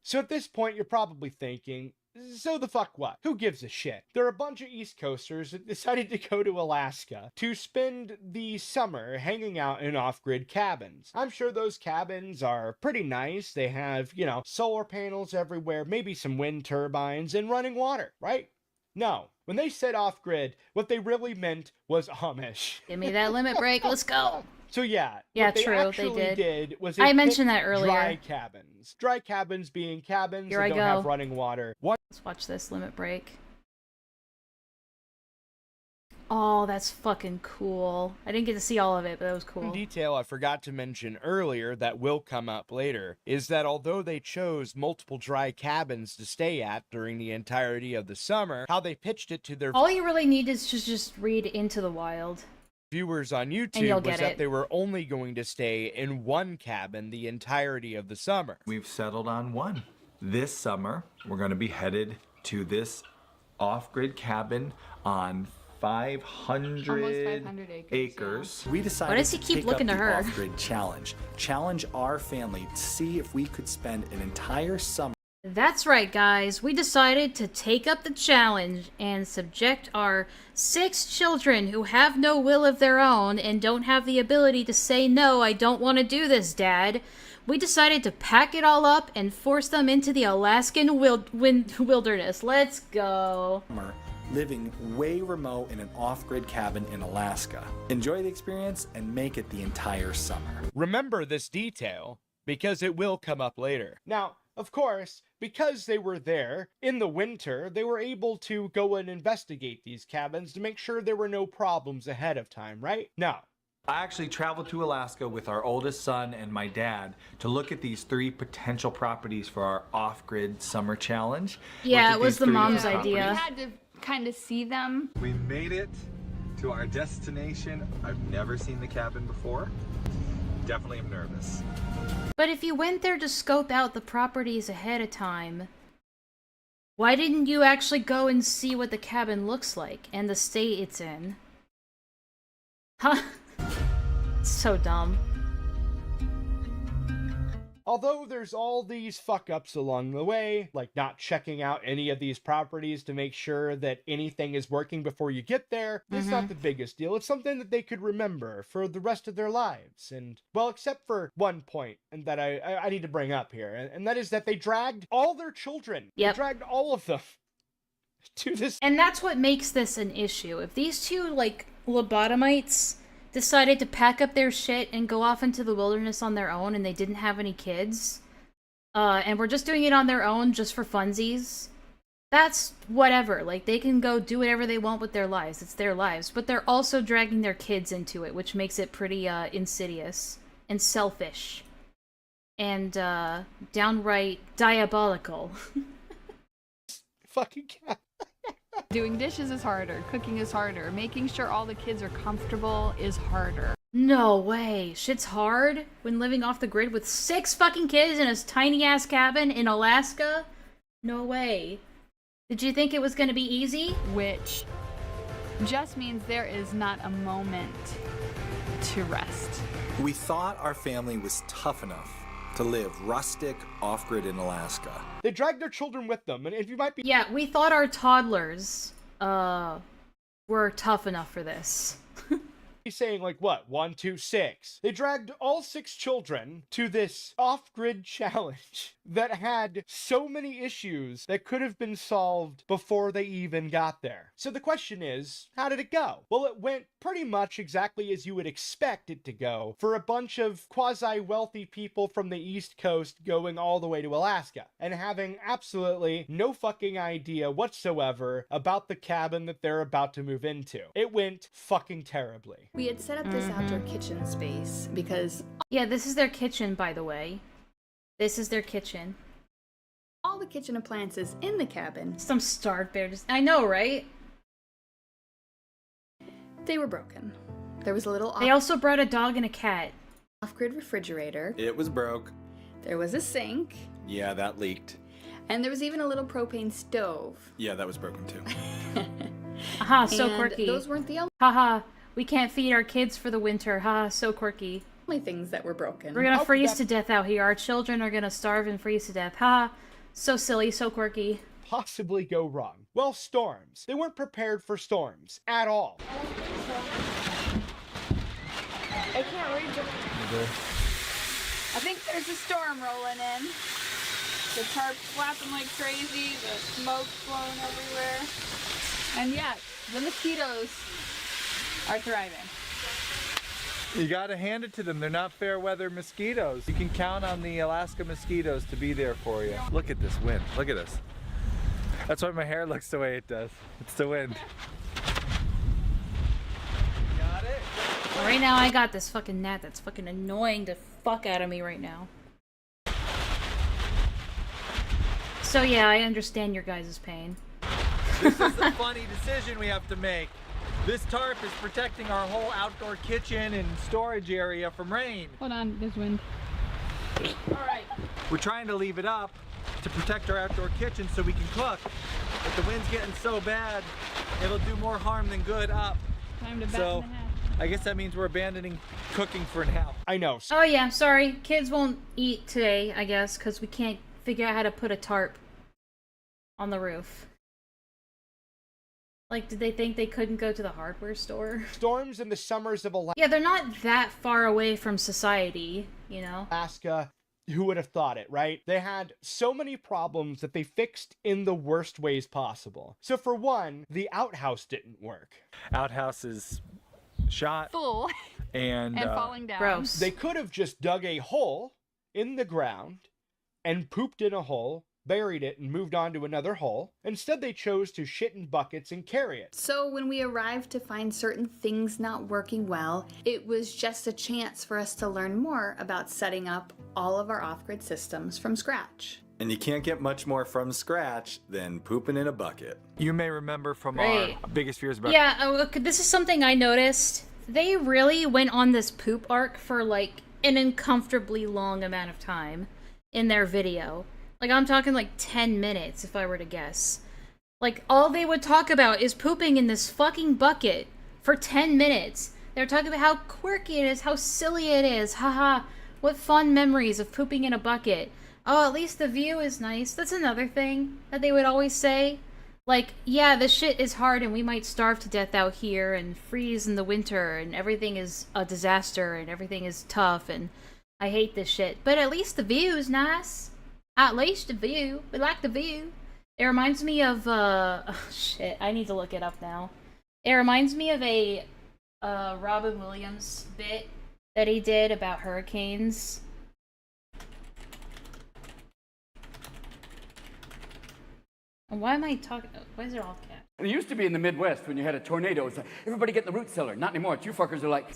So at this point, you're probably thinking, so the fuck what? Who gives a shit? There are a bunch of East Coasters that decided to go to Alaska to spend the summer hanging out in off-grid cabins. I'm sure those cabins are pretty nice. They have, solar panels everywhere, maybe some wind turbines, and running water, right? No. When they said off-grid, what they really meant was Amish. Give me that limit break. Let's go. So yeah, Yeah, what they true, they actually did. was I they mentioned picked that earlier. Dry cabins. Dry cabins being cabins Here that I don't go. have running water. One Let's watch this limit break. Oh, that's fucking cool. I didn't get to see all of it, but that was cool. detail I forgot to mention earlier that will come up later is that although they chose multiple dry cabins to stay at during the entirety of the summer, how they pitched it to their All you really need is to just read Into the Wild. viewers on you'll YouTube get was that it. they were only going to stay in one cabin the entirety of the summer. We've settled on one. This summer, we're going to be headed to this off-grid cabin on 500, Almost 500 acres, We decided Why does he to keep take looking up to the her? off-grid challenge. Challenge our family to see if we could spend an entire summer That's right, guys. We decided to take up the challenge and subject our 6 children who have no will of their own and don't have the ability to say, no, I don't want to do this, Dad. We decided to pack it all up and force them into the Alaskan wilderness. Let's go. Living way remote in an off-grid cabin in Alaska. Enjoy the experience and make it the entire summer. Remember this detail, because it will come up later. Now, of course, because they were there in the winter, they were able to go and investigate these cabins to make sure there were no problems ahead of time, right? Now, I actually traveled to Alaska with our oldest son and my dad to look at these 3 potential properties for our off-grid summer challenge. Yeah, it was the mom's idea. We had to kind of see them. We made it to our destination. I've never seen the cabin before. Definitely am nervous. But if you went there to scope out the properties ahead of time, why didn't you actually go and see what the cabin looks like and the state it's in? Huh? So dumb. although there's all these fuck-ups along the way, like not checking out any of these properties to make sure that anything is working before you get there, it's not the biggest deal. It's something that they could remember for the rest of their lives. And, well, except for one point and that I need to bring up here, and that is that they dragged all their children. Yep. They dragged all of them to this. And that's what makes this an issue. If these two, like, lobotomites decided to pack up their shit and go off into the wilderness on their own and they didn't have any kids, and were just doing it on their own just for funsies, that's whatever. Like, they can go do whatever they want with their lives. It's their lives. But they're also dragging their kids into it, which makes it pretty insidious and selfish and downright diabolical. Fucking cat. Doing dishes is harder, cooking is harder, making sure all the kids are comfortable is harder. No way. Shit's hard when living off the grid with 6 fucking kids in a tiny-ass cabin in Alaska? No way. Did you think it was gonna be easy? Which just means there is not a moment to rest. We thought our family was tough enough to live rustic off-grid in Alaska. They dragged their children with them, and if you might be Yeah, we thought our toddlers, were tough enough for this. saying, like, what, 1, 2, 6. They dragged all 6 children to this off-grid challenge that had so many issues that could have been solved before they even got there. So the question is, how did it go? Well, it went pretty much exactly as you would expect it to go for a bunch of quasi-wealthy people from the East Coast going all the way to Alaska and having absolutely no fucking idea whatsoever about the cabin that they're about to move into. It went fucking terribly. We had set up this outdoor kitchen space because Yeah, this is their kitchen, by the way. This is their kitchen. all the kitchen appliances in the cabin, Some starved bears. I know, right? they were broken. There was a little They also brought a dog and a cat. off-grid refrigerator, It was broke. there was a sink, Yeah, that leaked. and there was even a little propane stove. Yeah, that was broken too. Aha, so And quirky. those weren't the Haha, we can't feed our kids for the winter. Haha, so quirky. only things that were broken. We're gonna Oh, freeze that- to death out here. Our children are gonna starve and freeze to death. Haha, so silly, so quirky. Possibly go wrong? Well, storms. They weren't prepared for storms at all. I can't read them. I think there's a storm rolling in. The tarp's flapping like crazy, the smoke's blowing everywhere. And yeah, the mosquitoes are thriving. You gotta hand it to them. They're not fair weather mosquitoes. You can count on the Alaska mosquitoes to be there for you. Look at this wind. Look at this. That's why my hair looks the way it does. It's the wind. Got it? Right now, I got this fucking gnat that's fucking annoying the fuck out of me right now. So yeah, I understand your guys' pain. This is a funny decision we have to make. This tarp is protecting our whole outdoor kitchen and storage area from rain. Hold on, there's wind. Alright. We're trying to leave it up to protect our outdoor kitchen so we can cook. But the wind's getting so bad, it'll do more harm than good up. Time to So, I guess that means we're abandoning cooking for now. I know. Oh yeah, sorry. Kids won't eat today, I guess, because we can't figure out how to put a tarp on the roof. Like, did they think they couldn't go to the hardware store? Storms in the summers of Yeah, they're not that far away from society, you know? Alaska Who would have thought it, right? They had so many problems that they fixed in the worst ways possible. So for one, the outhouse didn't work. Outhouse is shot Full and falling down. Gross. They could have just dug a hole in the ground and pooped in a hole, buried it, and moved on to another hole. Instead, they chose to shit in buckets and carry it. So when we arrived to find certain things not working well, it was just a chance for us to learn more about setting up all of our off-grid systems from scratch. And you can't get much more from scratch than pooping in a bucket. you may remember from Right. our biggest fears about Yeah, this is something I noticed. They really went on this poop arc for like an uncomfortably long amount of time in their video. Like, I'm talking like 10 minutes if I were to guess. Like, all they would talk about is pooping in this fucking bucket for 10 minutes. They're talking about how quirky it is, how silly it is, haha, what fun memories of pooping in a bucket. Oh, at least the view is nice. That's another thing that they would always say. Like, yeah, this shit is hard and we might starve to death out here and freeze in the winter and everything is a disaster and everything is tough and I hate this shit. But at least the view is nice. At least the view. We like the view. It reminds me of, oh shit, I need to look it up now. It reminds me of a Robin Williams bit that he did about hurricanes. And why am I talking? Why is it all cat? It used to be in the Midwest when you had a tornado. It's like, everybody get in the root cellar. Not anymore. You fuckers are like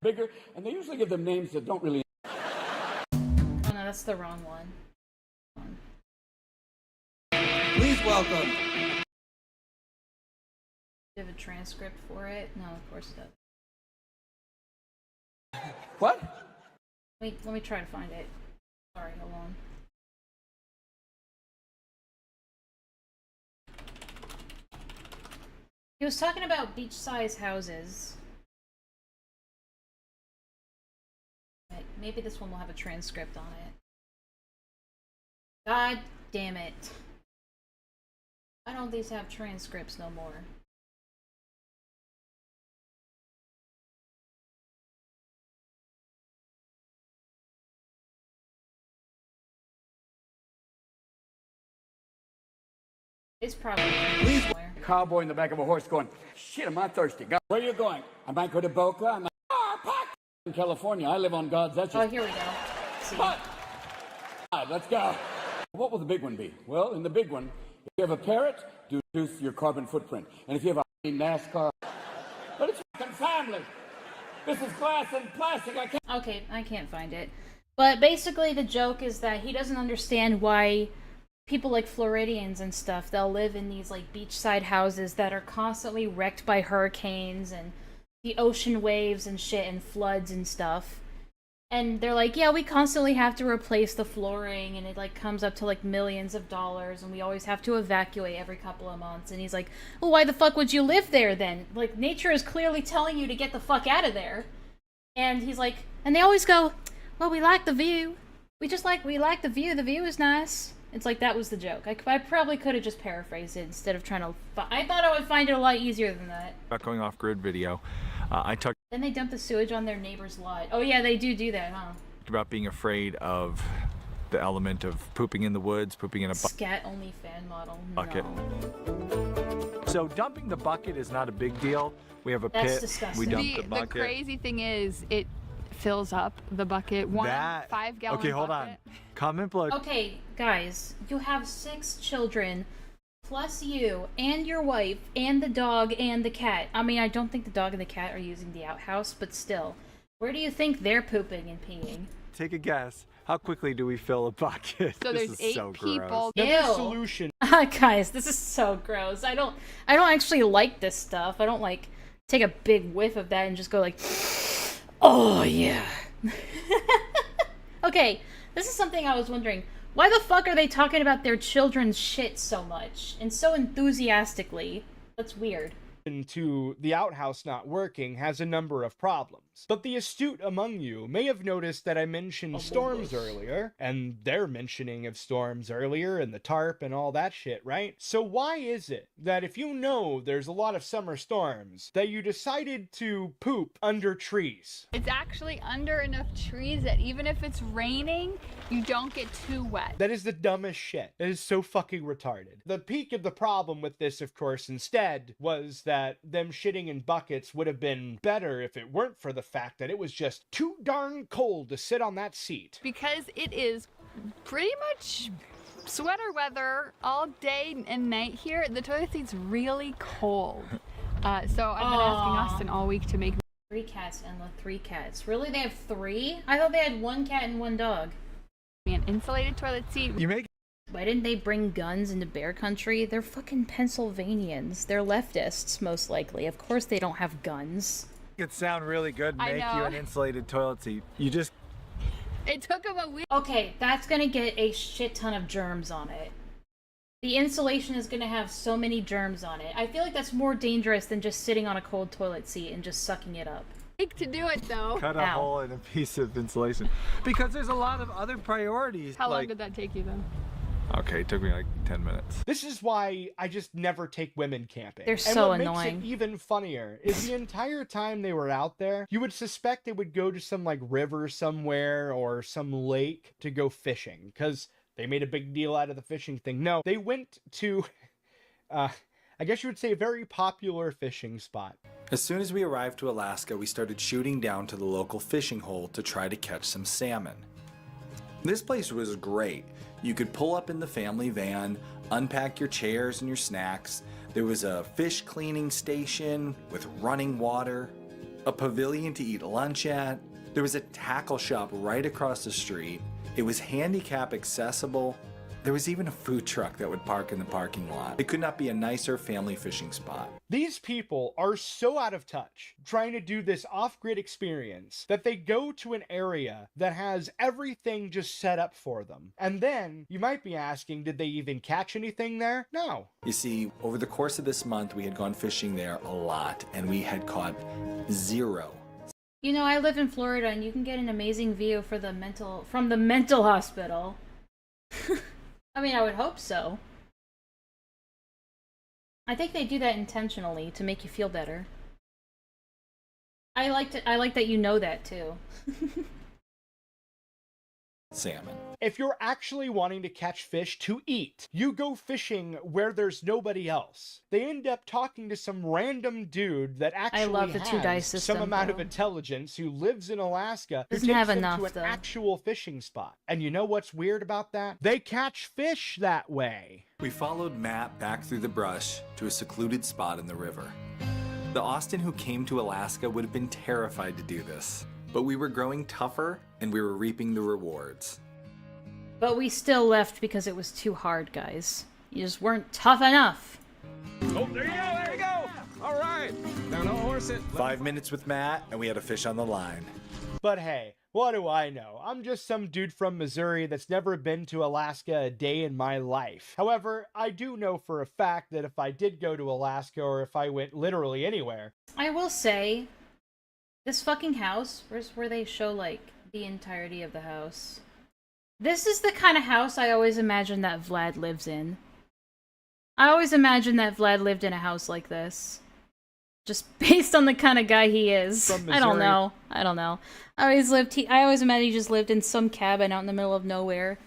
bigger. And they usually give them names that don't really... Oh no, that's the wrong one. Please welcome. Do you have a transcript for it? No, of course it does. What? Let me try to find it. Sorry, hold on. He was talking about beach-sized houses. Right, maybe this one will have a transcript on it. God damn it. Why don't these have transcripts no more? It's probably somewhere. Cowboy in the back of a horse going, shit, am I thirsty? God, where are you going? I might go to Boca. I might... in California. I live on God's edges. Oh, here we go. See. But, all right, let's go. What will the big one be? Well, in the big one, if you have a parrot, reduce your carbon footprint. And if you have a NASCAR, but it's fucking family. This is glass and plastic. I can't. Okay, I can't find it. But basically the joke is that he doesn't understand why people like Floridians and stuff, they'll live in these like beachside houses that are constantly wrecked by hurricanes and the ocean waves and shit and floods and stuff. And they're like, yeah, we constantly have to replace the flooring and it like comes up to like millions of dollars and we always have to evacuate every couple of months. And he's like, well, why the fuck would you live there then? Like, nature is clearly telling you to get the fuck out of there. And he's like, and they always go, well, we like the view. We like the view. The view is nice. It's like, that was the joke. I probably could have just paraphrased it instead of trying to... I thought I would find it a lot easier than that. about going off grid video. I talked Then they dump the sewage on their neighbor's lot. Oh yeah, they do that, huh? about being afraid of the element of pooping in the woods, pooping in a Scat-only fan model. bucket. No. So dumping the bucket is not a big deal. We have a That's pit. disgusting. We dump The the bucket. crazy thing is, it fills up the bucket. One 5-gallon Okay, hold bucket. on. Comment below. Okay, guys, you have 6 children, plus you, and your wife, and the dog, and the cat. I mean, I don't think the dog and the cat are using the outhouse, but still. Where do you think they're pooping and peeing? Take a guess. How quickly do we fill a bucket? So This there's is 8 so people. Ew. Another solution Guys, this is so gross. I don't actually like this stuff. I don't like take a big whiff of that and just go like, oh yeah. Okay, this is something I was wondering. Why the fuck are they talking about their children's shit so much and so enthusiastically? That's weird. to the outhouse not working has a number of problems. But the astute among you may have noticed that I mentioned storms earlier, and their mentioning of storms earlier, and the tarp and all that shit, right? So why is it that if you know there's a lot of summer storms, that you decided to poop under trees? It's actually under enough trees that even if it's raining, you don't get too wet. That is the dumbest shit. That is so fucking retarded. The peak of the problem with this, of course, instead, was that them shitting in buckets would have been better if it weren't for the fact that it was just too darn cold to sit on that seat. Because it is pretty much sweater weather all day and night here. The toilet seat's really cold. So I've been asking Austin all week to make 3 cats, Enlaa, 3 cats. Really? They have 3? I thought they had 1 cat and 1 dog. me an insulated toilet seat. Why didn't they bring guns into bear country? They're fucking Pennsylvanians. They're leftists, most likely. Of course they don't have guns. It sound really good, make you an insulated toilet seat. You just... It took them a week. Okay, that's gonna get a shit ton of germs on it. The insulation is gonna have so many germs on it. I feel like that's more dangerous than just sitting on a cold toilet seat and just sucking it up. To do it though. Cut a hole in a piece of insulation. Because there's a lot of other priorities. How long did that take you then? Okay, it took me like 10 minutes. This is why I just never take women camping. They're so annoying. And what makes it even funnier is the entire time they were out there, you would suspect they would go to some like river somewhere or some lake to go fishing, because they made a big deal out of the fishing thing. No, they went to, I guess you would say, a very popular fishing spot. As soon as we arrived to Alaska, we started shooting down to the local fishing hole to try to catch some salmon. This place was great. You could pull up in the family van, unpack your chairs and your snacks. There was a fish cleaning station with running water, a pavilion to eat lunch at. There was a tackle shop right across the street. It was handicap accessible. There was even a food truck that would park in the parking lot. It could not be a nicer family fishing spot. These people are so out of touch trying to do this off-grid experience that they go to an area that has everything just set up for them. And then you might be asking, did they even catch anything there? No. You see, over the course of this month, we had gone fishing there a lot and we had caught 0. You know, I live in Florida and you can get an amazing view from the mental hospital. I mean, I would hope so. I think they do that intentionally to make you feel better. I like that you know that too. Salmon. If you're actually wanting to catch fish to eat, you go fishing where there's nobody else. They end up talking to some random dude that actually has some amount of intelligence who lives in Alaska who takes them to an actual fishing spot. And you know what's weird about that? They catch fish that way. We followed Matt back through the brush to a secluded spot in the river. The Austin who came to Alaska would have been terrified to do this, but we were growing tougher and we were reaping the rewards. But we still left because it was too hard, guys. You just weren't tough enough. Oh, there you go! All right, now don't horse it. 5 minutes with Matt and we had a fish on the line. But hey, what do I know? I'm just some dude from Missouri that's never been to Alaska a day in my life. However, I do know for a fact that if I did go to Alaska, or if I went literally anywhere... I will say, this fucking house, where they show, like, the entirety of the house. This is the kind of house I always imagine that Vlad lives in. I always imagine that Vlad lived in a house like this. Just based on the kind of guy he is. I don't know. I always imagine he just lived in some cabin out in the middle of nowhere.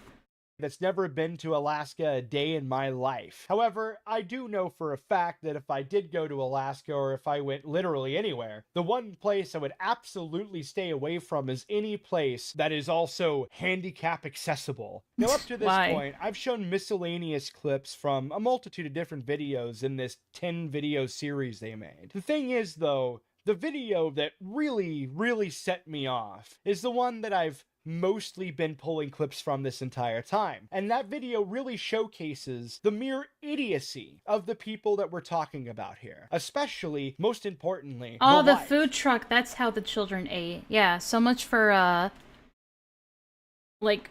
That's never been to Alaska a day in my life. However, I do know for a fact that if I did go to Alaska, or if I went literally anywhere, the one place I would absolutely stay away from is any place that is also handicap accessible. Now, up to this point, I've shown miscellaneous clips from a multitude of different videos in this 10 video series they made. The thing is, though, the video that really set me off is the one that I've mostly been pulling clips from this entire time. And that video really showcases the mere idiocy of the people that we're talking about here. Especially, most importantly, the food truck, that's how the children ate. Yeah, so much for, like,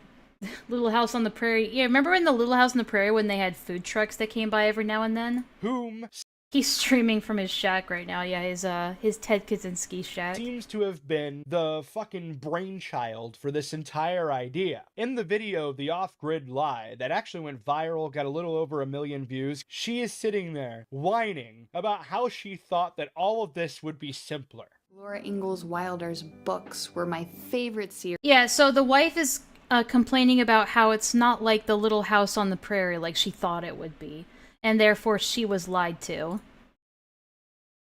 Little House on the Prairie. Yeah, remember in the Little House on the Prairie when they had food trucks that came by every now and then? Whom He's streaming from his shack right now. Yeah, his Ted Kaczynski shack. Seems to have been the fucking brainchild for this entire idea. In the video, the off-grid lie, that actually went viral, got a little over 1 million views, she is sitting there whining about how she thought that all of this would be simpler. Laura Ingalls Wilder's books were my favorite series. Yeah, so the wife is complaining about how it's not like the Little House on the Prairie like she thought it would be, and therefore she was lied to.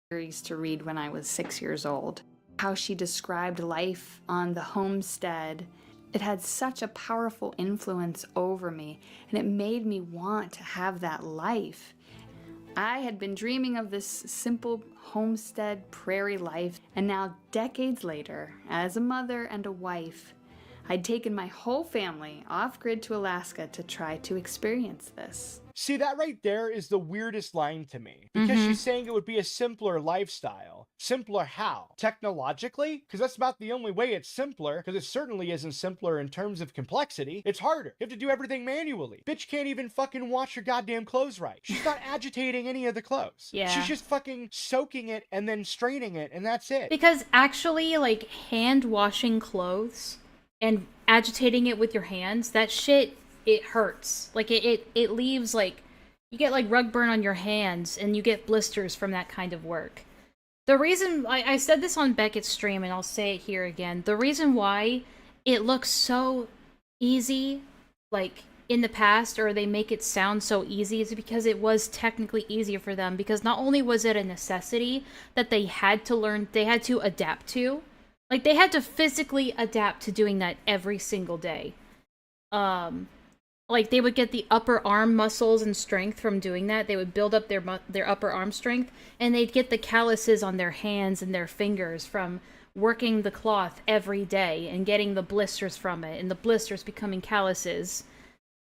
To read when I was 6 years old. How she described life on the homestead. It had such a powerful influence over me, and it made me want to have that life. I had been dreaming of this simple homestead prairie life, and now decades later, as a mother and a wife, I'd taken my whole family off-grid to Alaska to try to experience this. See, that right there is the weirdest line to me. Because she's saying it would be a simpler lifestyle. Simpler how? Technologically? Because that's about the only way it's simpler, because it certainly isn't simpler in terms of complexity. It's harder. You have to do everything manually. Bitch can't even fucking wash her goddamn clothes right. She's not agitating any of the clothes. Yeah. She's just fucking soaking it and then straining it, and that's it. Because actually, like, hand washing clothes and agitating it with your hands, that shit, it hurts. Like, it leaves, like, you get, like, rug burn on your hands, and you get blisters from that kind of work. The reason, I said this on Beckett's stream, and I'll say it here again, the reason why it looks so easy, like, in the past, or they make it sound so easy, is because it was technically easier for them, because not only was it a necessity that they had to learn, they had to adapt to, like, they had to physically adapt to doing that every single day. Like, they would get the upper arm muscles and strength from doing that. They would build up their upper arm strength, and they'd get the calluses on their hands and their fingers from working the cloth every day and getting the blisters from it, and the blisters becoming calluses.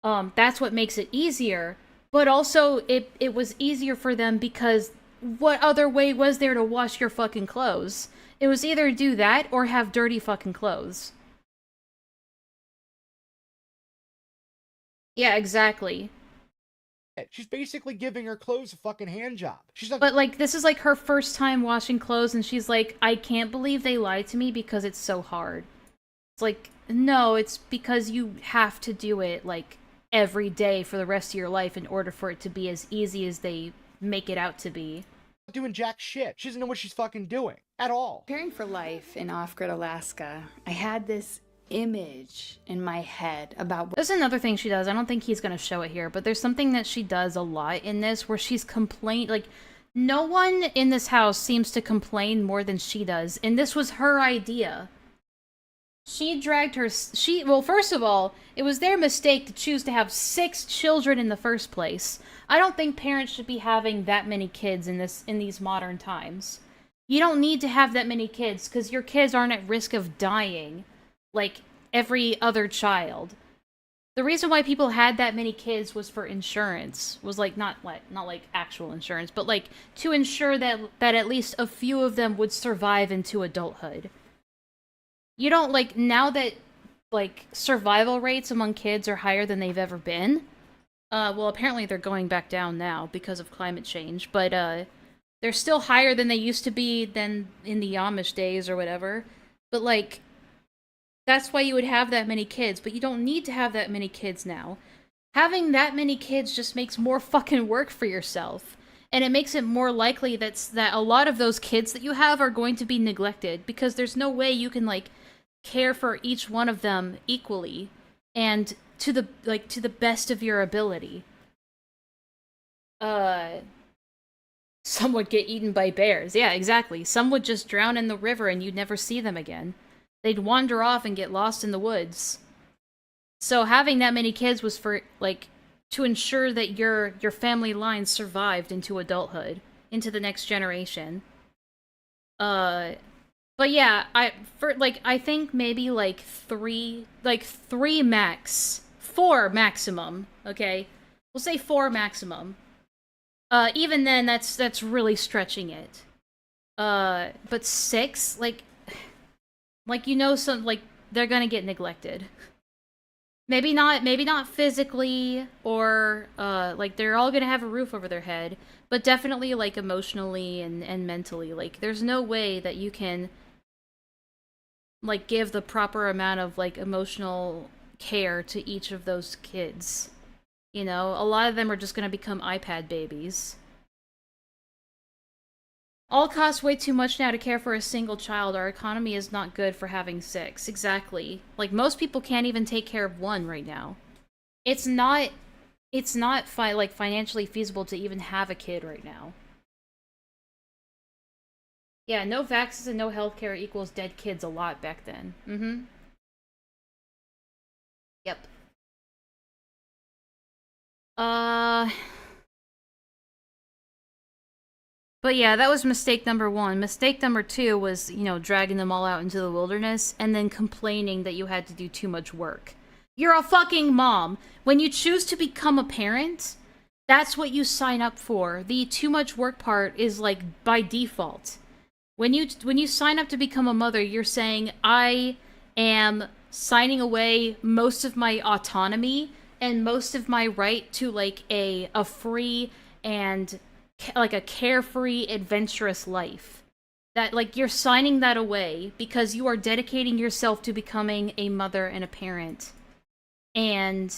That's what makes it easier, but also it was easier for them because what other way was there to wash your fucking clothes? It was either do that or have dirty fucking clothes. Yeah, exactly. She's basically giving her clothes a fucking hand job. She's like, but, like, this is, like, her first time washing clothes, and she's like, I can't believe they lied to me because it's so hard. It's like, no, it's because you have to do it, like, every day for the rest of your life in order for it to be as easy as they make it out to be. Doing jack shit. She doesn't know what she's fucking doing at all. Preparing for life in off-grid Alaska, I had this image in my head about... There's another thing she does. I don't think he's going to show it here, but there's something that she does a lot in this where she's like, no one in this house seems to complain more than she does, and this was her idea. She dragged her... Well, first of all, it was their mistake to choose to have 6 children in the first place. I don't think parents should be having that many kids in these modern times. You don't need to have that many kids, because your kids aren't at risk of dying like every other child. The reason why people had that many kids was for insurance. Was like not like actual insurance, but like to ensure that at least a few of them would survive into adulthood. You don't, like, now that, like, survival rates among kids are higher than they've ever been. Well, apparently they're going back down now because of climate change, but they're still higher than they used to be than in the Amish days or whatever. But, like, that's why you would have that many kids, but you don't need to have that many kids now. Having that many kids just makes more fucking work for yourself. And it makes it more likely that a lot of those kids that you have are going to be neglected, because there's no way you can, like, care for each one of them equally and to the best of your ability. Some would get eaten by bears. Yeah, exactly. Some would just drown in the river and you'd never see them again. They'd wander off and get lost in the woods. So having that many kids was for, like, to ensure that your family line survived into adulthood, into the next generation. But yeah, I think maybe like 3 max, 4 maximum, okay? We'll say 4 maximum. Even then, that's really stretching it. But 6, like, you know, some, like, they're gonna get neglected. Maybe not physically, or like they're all gonna have a roof over their head, but definitely like emotionally and mentally. Like there's no way that you can like give the proper amount of like emotional care to each of those kids. You know, a lot of them are just gonna become iPad babies. All cost way too much now to care for a single child. Our economy is not good for having 6. Exactly. Like, most people can't even take care of 1 right now. It's not like financially feasible to even have a kid right now. Yeah, no vaccines and no healthcare equals dead kids a lot back then. Mm-hmm. Yep. But yeah, that was mistake number 1. Mistake number 2 was, you know, dragging them all out into the wilderness and then complaining that you had to do too much work. You're a fucking mom. When you choose to become a parent, that's what you sign up for. The too much work part is like by default. When you sign up to become a mother, you're saying, I am signing away most of my autonomy and most of my right to like a free and like a carefree, adventurous life. That, like, you're signing that away because you are dedicating yourself to becoming a mother and a parent. And,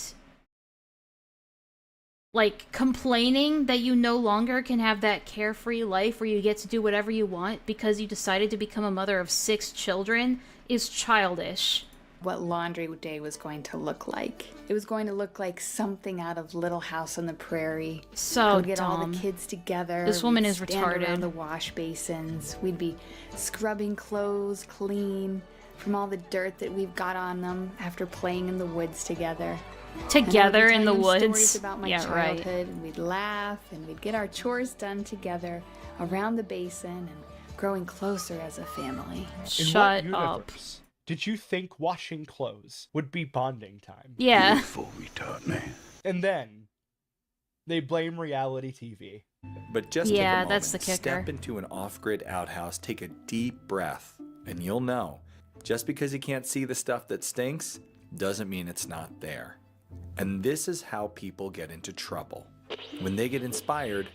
like, complaining that you no longer can have that carefree life where you get to do whatever you want because you decided to become a mother of 6 children is childish. What laundry day was going to look like. It was going to look like something out of Little House on the Prairie. So We'd get dumb. all the kids together. This woman is stand retarded. around the wash basins. We'd be scrubbing clothes clean from all the dirt that we've got on them after playing in the woods together. Together in the Stories woods. about my Yeah, childhood, right. and we'd laugh and we'd get our chores done together around the basin and growing closer as a family. Shut In what up. universe did you think washing clothes would be bonding time? Yeah. Beautiful retard, man. And then they blame reality TV. But just Yeah, take a moment, that's the kicker. step into an off-grid outhouse, take a deep breath, and you'll know, just because you can't see the stuff that stinks, doesn't mean it's not there. And this is how people get into trouble. When they get inspired,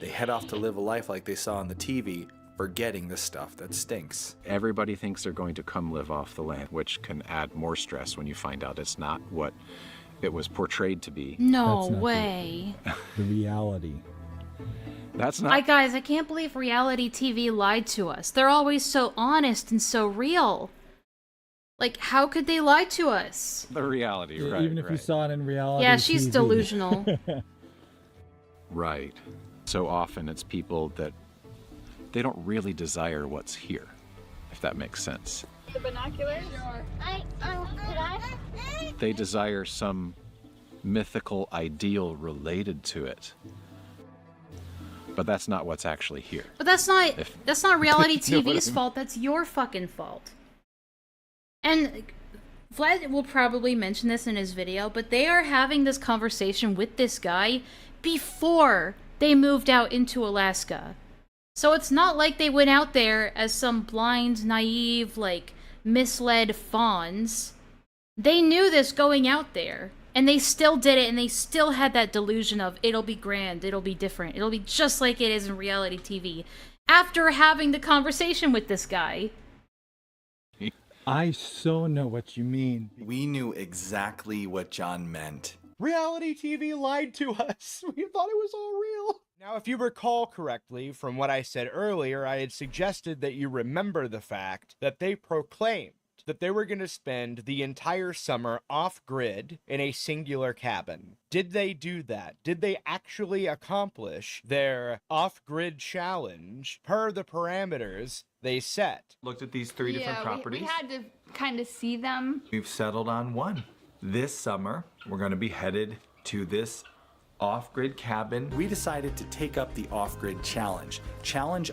they head off to live a life like they saw on the TV, forgetting the stuff that stinks. Everybody thinks they're going to come live off the land, which can add more stress when you find out it's not what it was portrayed to be. No That's not way. The reality. That's not Guys, I can't believe reality TV lied to us. They're always so honest and so real. Like, how could they lie to us? the reality, right? Even if you saw it in reality. Yeah, she's TV. delusional. Right. So often it's people that they don't really desire what's here, if that makes sense. The binoculars? Sure. Could I? They desire some mythical ideal related to it. But that's not what's actually here. But that's not reality You know what I TV's mean? fault. That's your fucking fault. And Vlad will probably mention this in his video, but they are having this conversation with this guy before they moved out into Alaska. So it's not like they went out there as some blind, naive, like, misled fawns. They knew this going out there. And they still did it, and they still had that delusion of, it'll be grand, it'll be different, it'll be just like it is in reality TV. After having the conversation with this guy. I so know what you mean. We knew exactly what John meant. Reality TV lied to us. We thought it was all real. Now, if you recall correctly from what I said earlier, I had suggested that you remember the fact that they proclaimed that they were going to spend the entire summer off-grid in a singular cabin. Did they do that? Did they actually accomplish their off-grid challenge per the parameters they set? Looked at these 3 different properties. We had to kind of see them. We've settled on one. This summer, we're going to be headed to this off-grid cabin. We decided to take up the off-grid challenge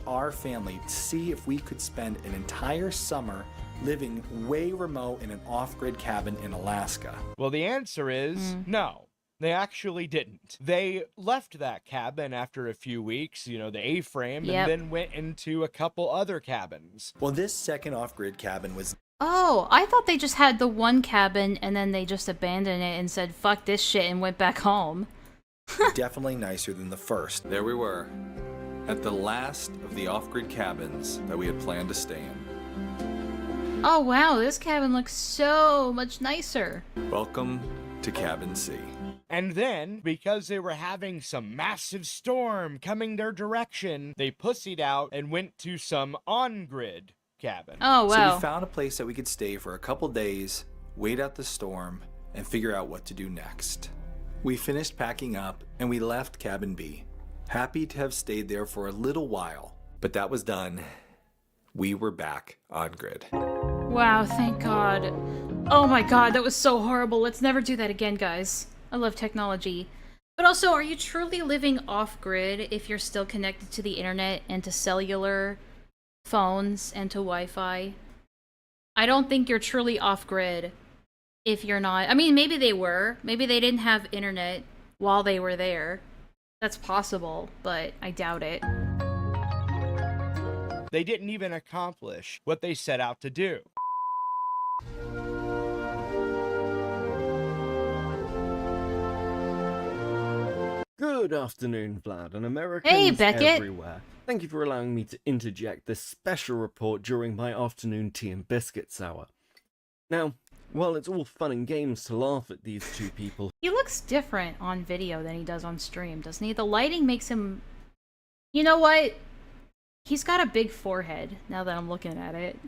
our family to see if we could spend an entire summer living way remote in an off-grid cabin in Alaska. Well, the answer is no. They actually didn't. They left that cabin after a few weeks, you know, the A-frame, Yep. and then went into a couple other cabins. Well, this second off-grid cabin was Oh, I thought they just had the one cabin and then they just abandoned it and said, fuck this shit, and went back home. Definitely nicer than the first. There we were, at the last of the off-grid cabins that we had planned to stay in. Oh wow, this cabin looks so much nicer. Welcome to Cabin C. And then, because they were having some massive storm coming their direction, they pussied out and went to some on-grid cabin. Oh wow. So we found a place that we could stay for a couple days, wait out the storm, and figure out what to do next. We finished packing up and we left Cabin B. Happy to have stayed there for a little while, but that was done. We were back on grid. Wow, thank God. Oh my God, that was so horrible. Let's never do that again, guys. I love technology. But also, are you truly living off-grid if you're still connected to the internet and to cellular phones and to Wi-Fi? I don't think you're truly off-grid if you're not. I mean, maybe they were. Maybe they didn't have internet while they were there. That's possible, but I doubt it. They didn't even accomplish what they set out to do. Good afternoon, Vlad and Americans Hey, Beckett. everywhere. Thank you for allowing me to interject this special report during my afternoon tea and biscuits hour. Now, while it's all fun and games to laugh at these two people... He looks different on video than he does on stream, doesn't he? The lighting makes him... You know what? He's got a big forehead, now that I'm looking at it.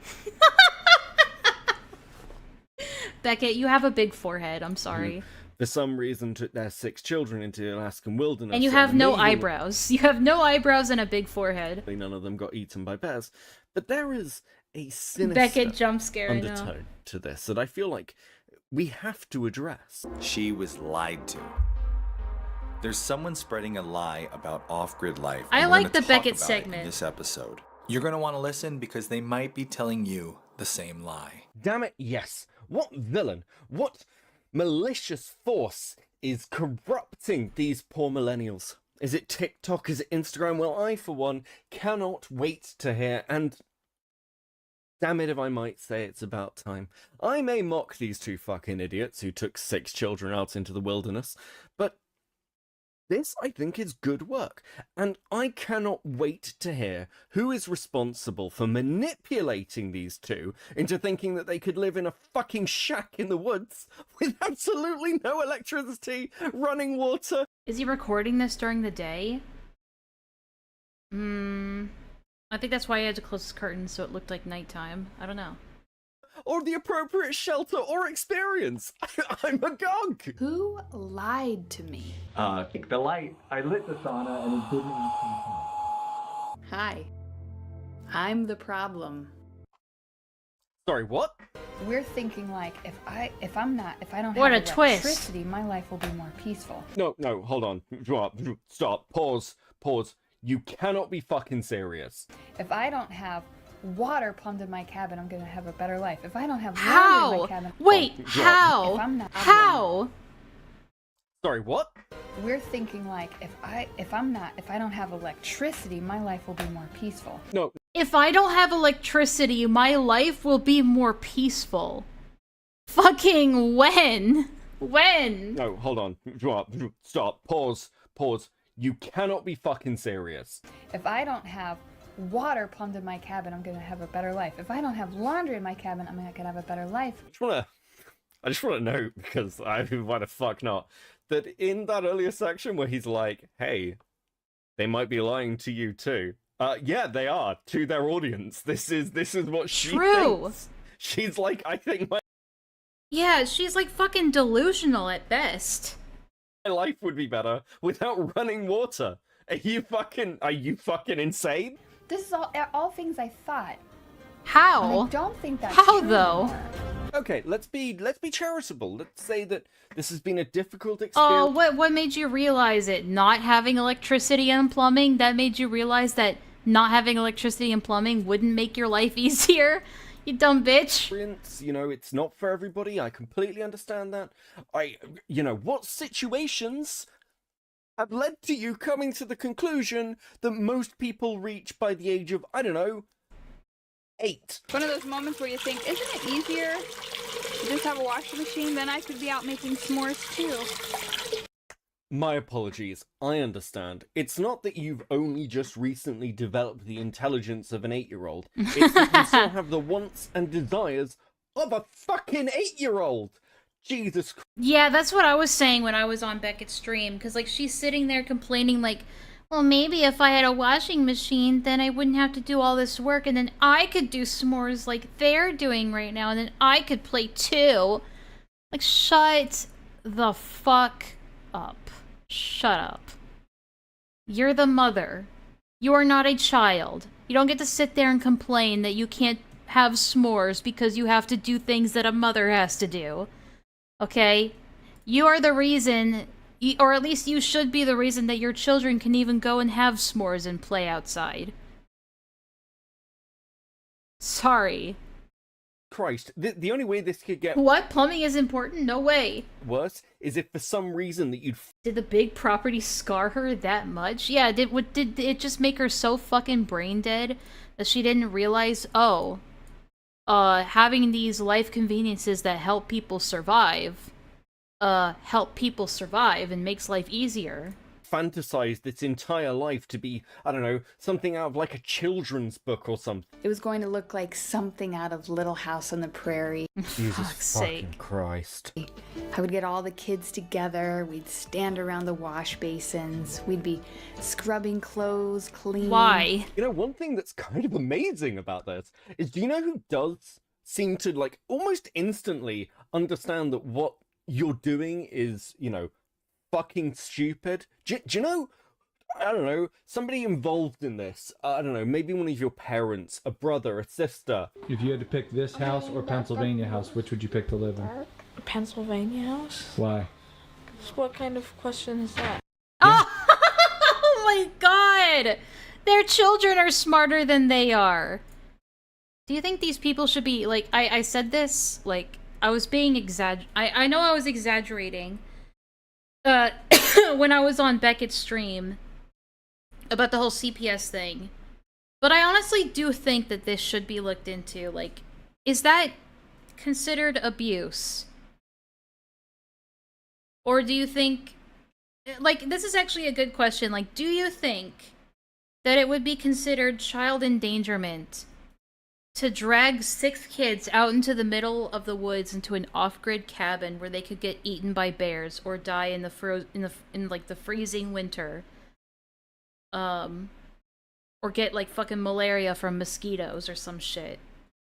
Beckett, you have a big forehead, I'm sorry. For some reason took their 6 children into the Alaskan wilderness. And you have no amazingly- eyebrows. You have no eyebrows and a big forehead. None of them got eaten by bears. But there is a sinister Beckett jump scare, I know. undertone to this that I feel like we have to address. She was lied to. There's someone spreading a lie about off-grid life. I and we're like gonna the talk Beckett about it segment. in this episode. You're going to want to listen because they might be telling you the same lie. Damn it, yes. What villain, what malicious force is corrupting these poor millennials? Is it TikTok? Is it Instagram? Well, I, for one, cannot wait to hear, and damn it if I might say it's about time. I may mock these two fucking idiots who took 6 children out into the wilderness, but this, I think, is good work, and I cannot wait to hear who is responsible for manipulating these two into thinking that they could live in a fucking shack in the woods with absolutely no electricity, running water. Is he recording this during the day? I think that's why he had to close his curtains so it looked like nighttime. I don't know. Or the appropriate shelter or experience. I'm agog. Who lied to me? Kick the light. I lit the sauna and it didn't. Hi. I'm the problem. Sorry, what? We're thinking like if I don't What have a twist. electricity, my life will be more peaceful. No, hold on. Stop. Pause. You cannot be fucking serious. If I don't have water pumped in my cabin, I'm gonna have a better life. If I don't have water in How? my cabin, Wait, Oh, how? if I'm not, How? Sorry, what? We're thinking like if I don't have electricity, my life will be more peaceful. No. If I don't have electricity, my life will be more peaceful. Fucking when? When? No, hold on. Stop. Pause. You cannot be fucking serious. If I don't have water pumped in my cabin, I'm gonna have a better life. If I don't have laundry in my cabin, I'm not gonna have a better life. I just wanna note, because why the fuck not, that in that earlier section where he's like, hey, they might be lying to you too. Yeah, they are, to their audience. This is what she thinks. She's like, I think Yeah, she's like fucking delusional at best. my life would be better without running water. Are you fucking insane? This is all things I thought. How? And I don't think that's How true though? anymore. Okay, let's be charitable. Let's say that this has been a difficult Oh, experience. what made you realize it? Not having electricity and plumbing? That made you realize that not having electricity and plumbing wouldn't make your life easier? You dumb bitch. You know, it's not for everybody. I completely understand that. What situations have led to you coming to the conclusion that most people reach by the age of, I don't know, 8. One of those moments where you think, isn't it easier to just have a washing machine? Then I could be out making s'mores too. My apologies, I understand. It's not that you've only just recently developed the intelligence of an 8-year-old. It's that you still have the wants and desires of a fucking 8-year-old! Jesus Christ. Yeah, that's what I was saying when I was on Beckett's stream, because, like, she's sitting there complaining, like, well, maybe if I had a washing machine, then I wouldn't have to do all this work, and then I could do s'mores like they're doing right now, and then I could play too. Like, shut the fuck up. Shut up. You're the mother. You are not a child. You don't get to sit there and complain that you can't have s'mores because you have to do things that a mother has to do. Okay? You are the reason, or at least you should be the reason that your children can even go and have s'mores and play outside. Sorry. Christ, the only way this could get What? Plumbing is important? No way. worse is if for some reason that you'd Did the big property scar her that much? Yeah, did it just make her so fucking brain dead that she didn't realize, oh, having these life conveniences that help people survive and makes life easier. fantasized its entire life to be, I don't know, something out of like a children's book or something. It was going to look like something out of Little House on the Prairie. Jesus fucking Christ. I would get all the kids together, we'd stand around the wash basins, we'd be scrubbing clothes clean. Why? You know, one thing that's kind of amazing about this is, do you know who does seem to, like, almost instantly understand that what you're doing is, you know, fucking stupid? Do you know, I don't know, somebody involved in this, I don't know, maybe one of your parents, a brother, a sister. If you had to pick this house or Pennsylvania house, which would you pick to live in? Pennsylvania house? Why? What kind of question is that? Oh my god! Their children are smarter than they are. Do you think these people should be, like, I said this, like, I was being I know I was exaggerating, when I was on Beckett's stream about the whole CPS thing. But I honestly do think that this should be looked into. Like, is that considered abuse? Or do you think, like, this is actually a good question. Like, do you think that it would be considered child endangerment to drag 6 kids out into the middle of the woods into an off-grid cabin where they could get eaten by bears or die in the freezing winter, or get like fucking malaria from mosquitoes or some shit?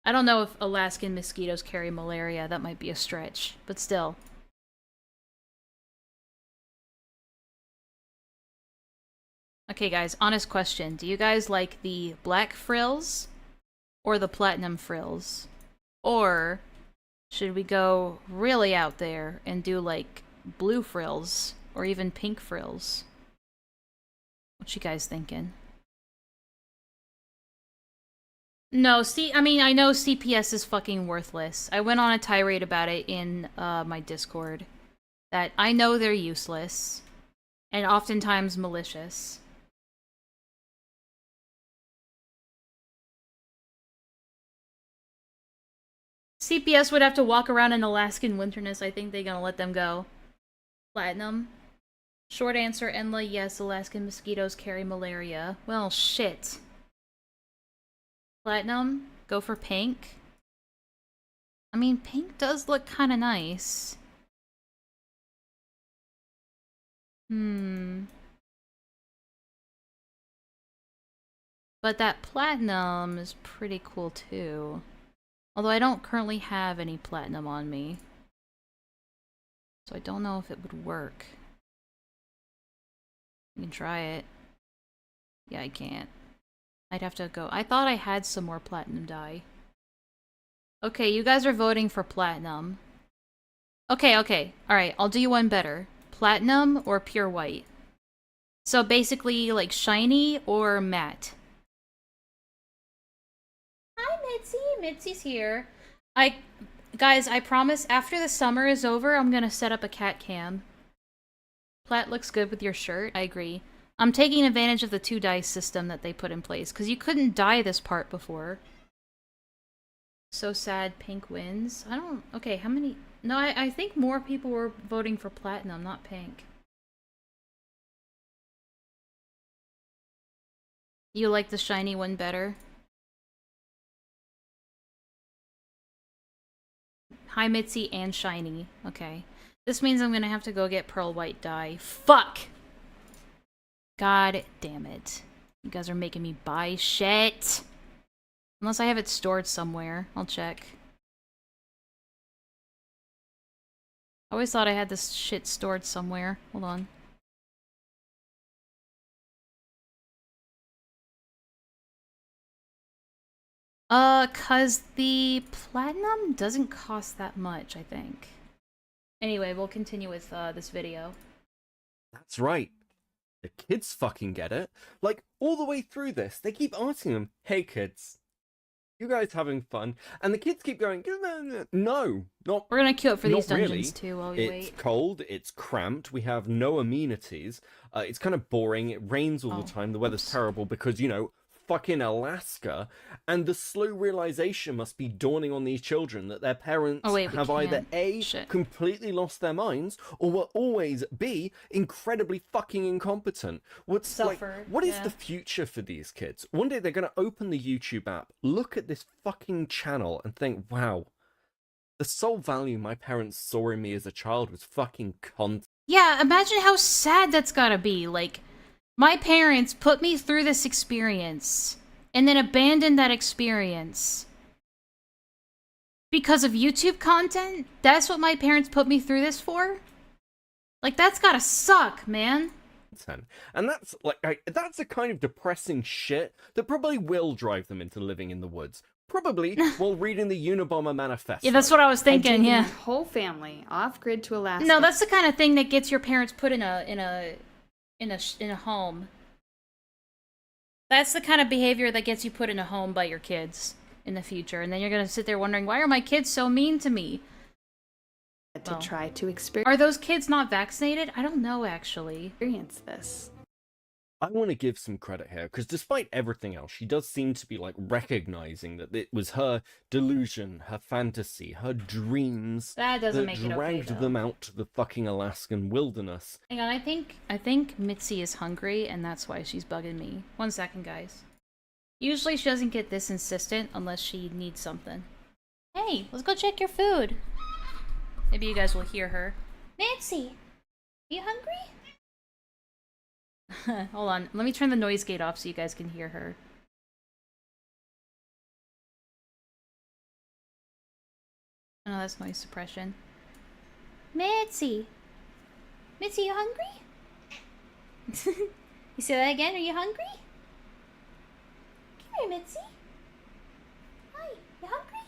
I don't know if Alaskan mosquitoes carry malaria. That might be a stretch, but still. Okay, guys, honest question: do you guys like the black frills or the platinum frills? Or should we go really out there and do like blue frills or even pink frills? What you guys thinking? No, see, I mean, I know CPS is fucking worthless. I went on a tirade about it in my Discord. That I know they're useless and oftentimes malicious. CPS would have to walk around in Alaskan winterness. I think they're gonna let them go. Platinum. Short answer, Enlaa, yes, Alaskan mosquitoes carry malaria. Well, shit. Platinum, go for pink. I mean, pink does look kind of nice. But that platinum is pretty cool too. Although I don't currently have any platinum on me. So I don't know if it would work. You can try it. Yeah, I can't. I'd have to go. I thought I had some more platinum dye. Okay, you guys are voting for platinum. Okay. Alright, I'll do you one better. Platinum or pure white? So basically, like, shiny or matte? Hi, Mitzi. Mitzi's here. Guys, I promise after the summer is over, I'm gonna set up a cat cam. Plat looks good with your shirt. I agree. I'm taking advantage of the 2 dice system that they put in place, because you couldn't dye this part before. So sad pink wins. I don't... Okay, how many... No, I think more people were voting for platinum, not pink. You like the shiny one better? Hi, Mitzi and shiny. Okay. This means I'm gonna have to go get pearl white dye. Fuck! God damn it. You guys are making me buy shit. Unless I have it stored somewhere. I'll check. I always thought I had this shit stored somewhere. Hold on. Cause the platinum doesn't cost that much, I think. Anyway, we'll continue with this video. That's right. The kids fucking get it. Like, all the way through this, they keep asking them, hey kids, you guys having fun? And the kids keep going, no, not. We're gonna queue up for these not dungeons really. too while we wait. It's cold, it's cramped, we have no amenities, it's kind of boring, it rains all the time, the weather's terrible because, you know, fucking Alaska, and the slow realization must be dawning on these children that their parents have either A, completely lost their minds, or will always B, incredibly fucking incompetent. What is the future for these kids? One day they're going to open the YouTube app, look at this fucking channel, and think, wow, the sole value my parents saw in me as a child was fucking content. Yeah, imagine how sad that's gotta be, like... My parents put me through this experience, and then abandoned that experience. Because of YouTube content? That's what my parents put me through this for? Like, that's gotta suck, man. And that's, like, that's a kind of depressing shit that probably will drive them into living in the woods. Probably while reading the Unabomber Manifesto. Yeah, that's what I was thinking, yeah. My whole family off-grid to Alaska. No, that's the kind of thing that gets your parents put in a home. That's the kind of behavior that gets you put in a home by your kids in the future, and then you're gonna sit there wondering, why are my kids so mean to me? To try to experience. Are those kids not vaccinated? I don't know, actually. Experience this. I want to give some credit here, because despite everything else, she does seem to be, like, recognizing that it was her delusion, her fantasy, her dreams that dragged them out to the fucking Alaskan wilderness. Hang on, I think Mitzi is hungry, and that's why she's bugging me. 1 second, guys. Usually she doesn't get this insistent unless she needs something. Hey, let's go check your food. Maybe you guys will hear her. Mitzi, you hungry? Hold on, let me turn the noise gate off so you guys can hear her. Oh, that's noise suppression. Mitzi! Mitzi, you hungry? You say that again? Are you hungry? Come here, Mitzi. Hi, you hungry?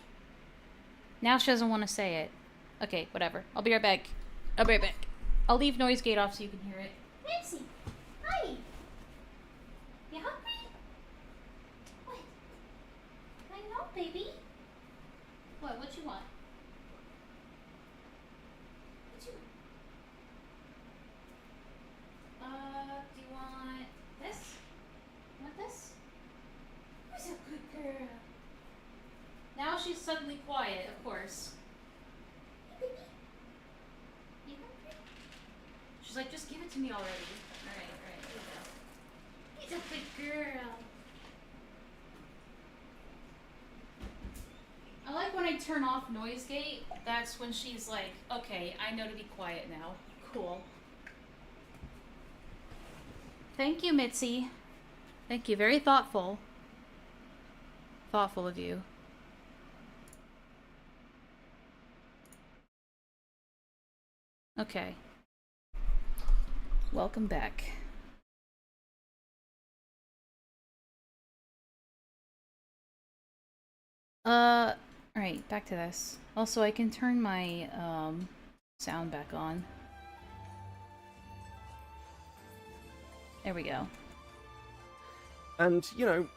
Now she doesn't want to say it. Okay, whatever. I'll be right back. I'll be right back. I'll leave noise gate off so you can hear it. Mitzi! Hi! You hungry? What? I know, baby. What? What you want? What you want? Do you want this? You want this? Who's a good girl? Now she's suddenly quiet, of course. Hey, baby. You hungry? She's like, just give it to me already. Alright, here we go. He's a good girl. I like when I turn off noise gate, that's when she's like, okay, I know to be quiet now. Cool. Thank you, Mitzi. Thank you, very thoughtful. Thoughtful of you. Okay. Welcome back. Alright, back to this. Also, I can turn my, sound back on. There we go. And, you know,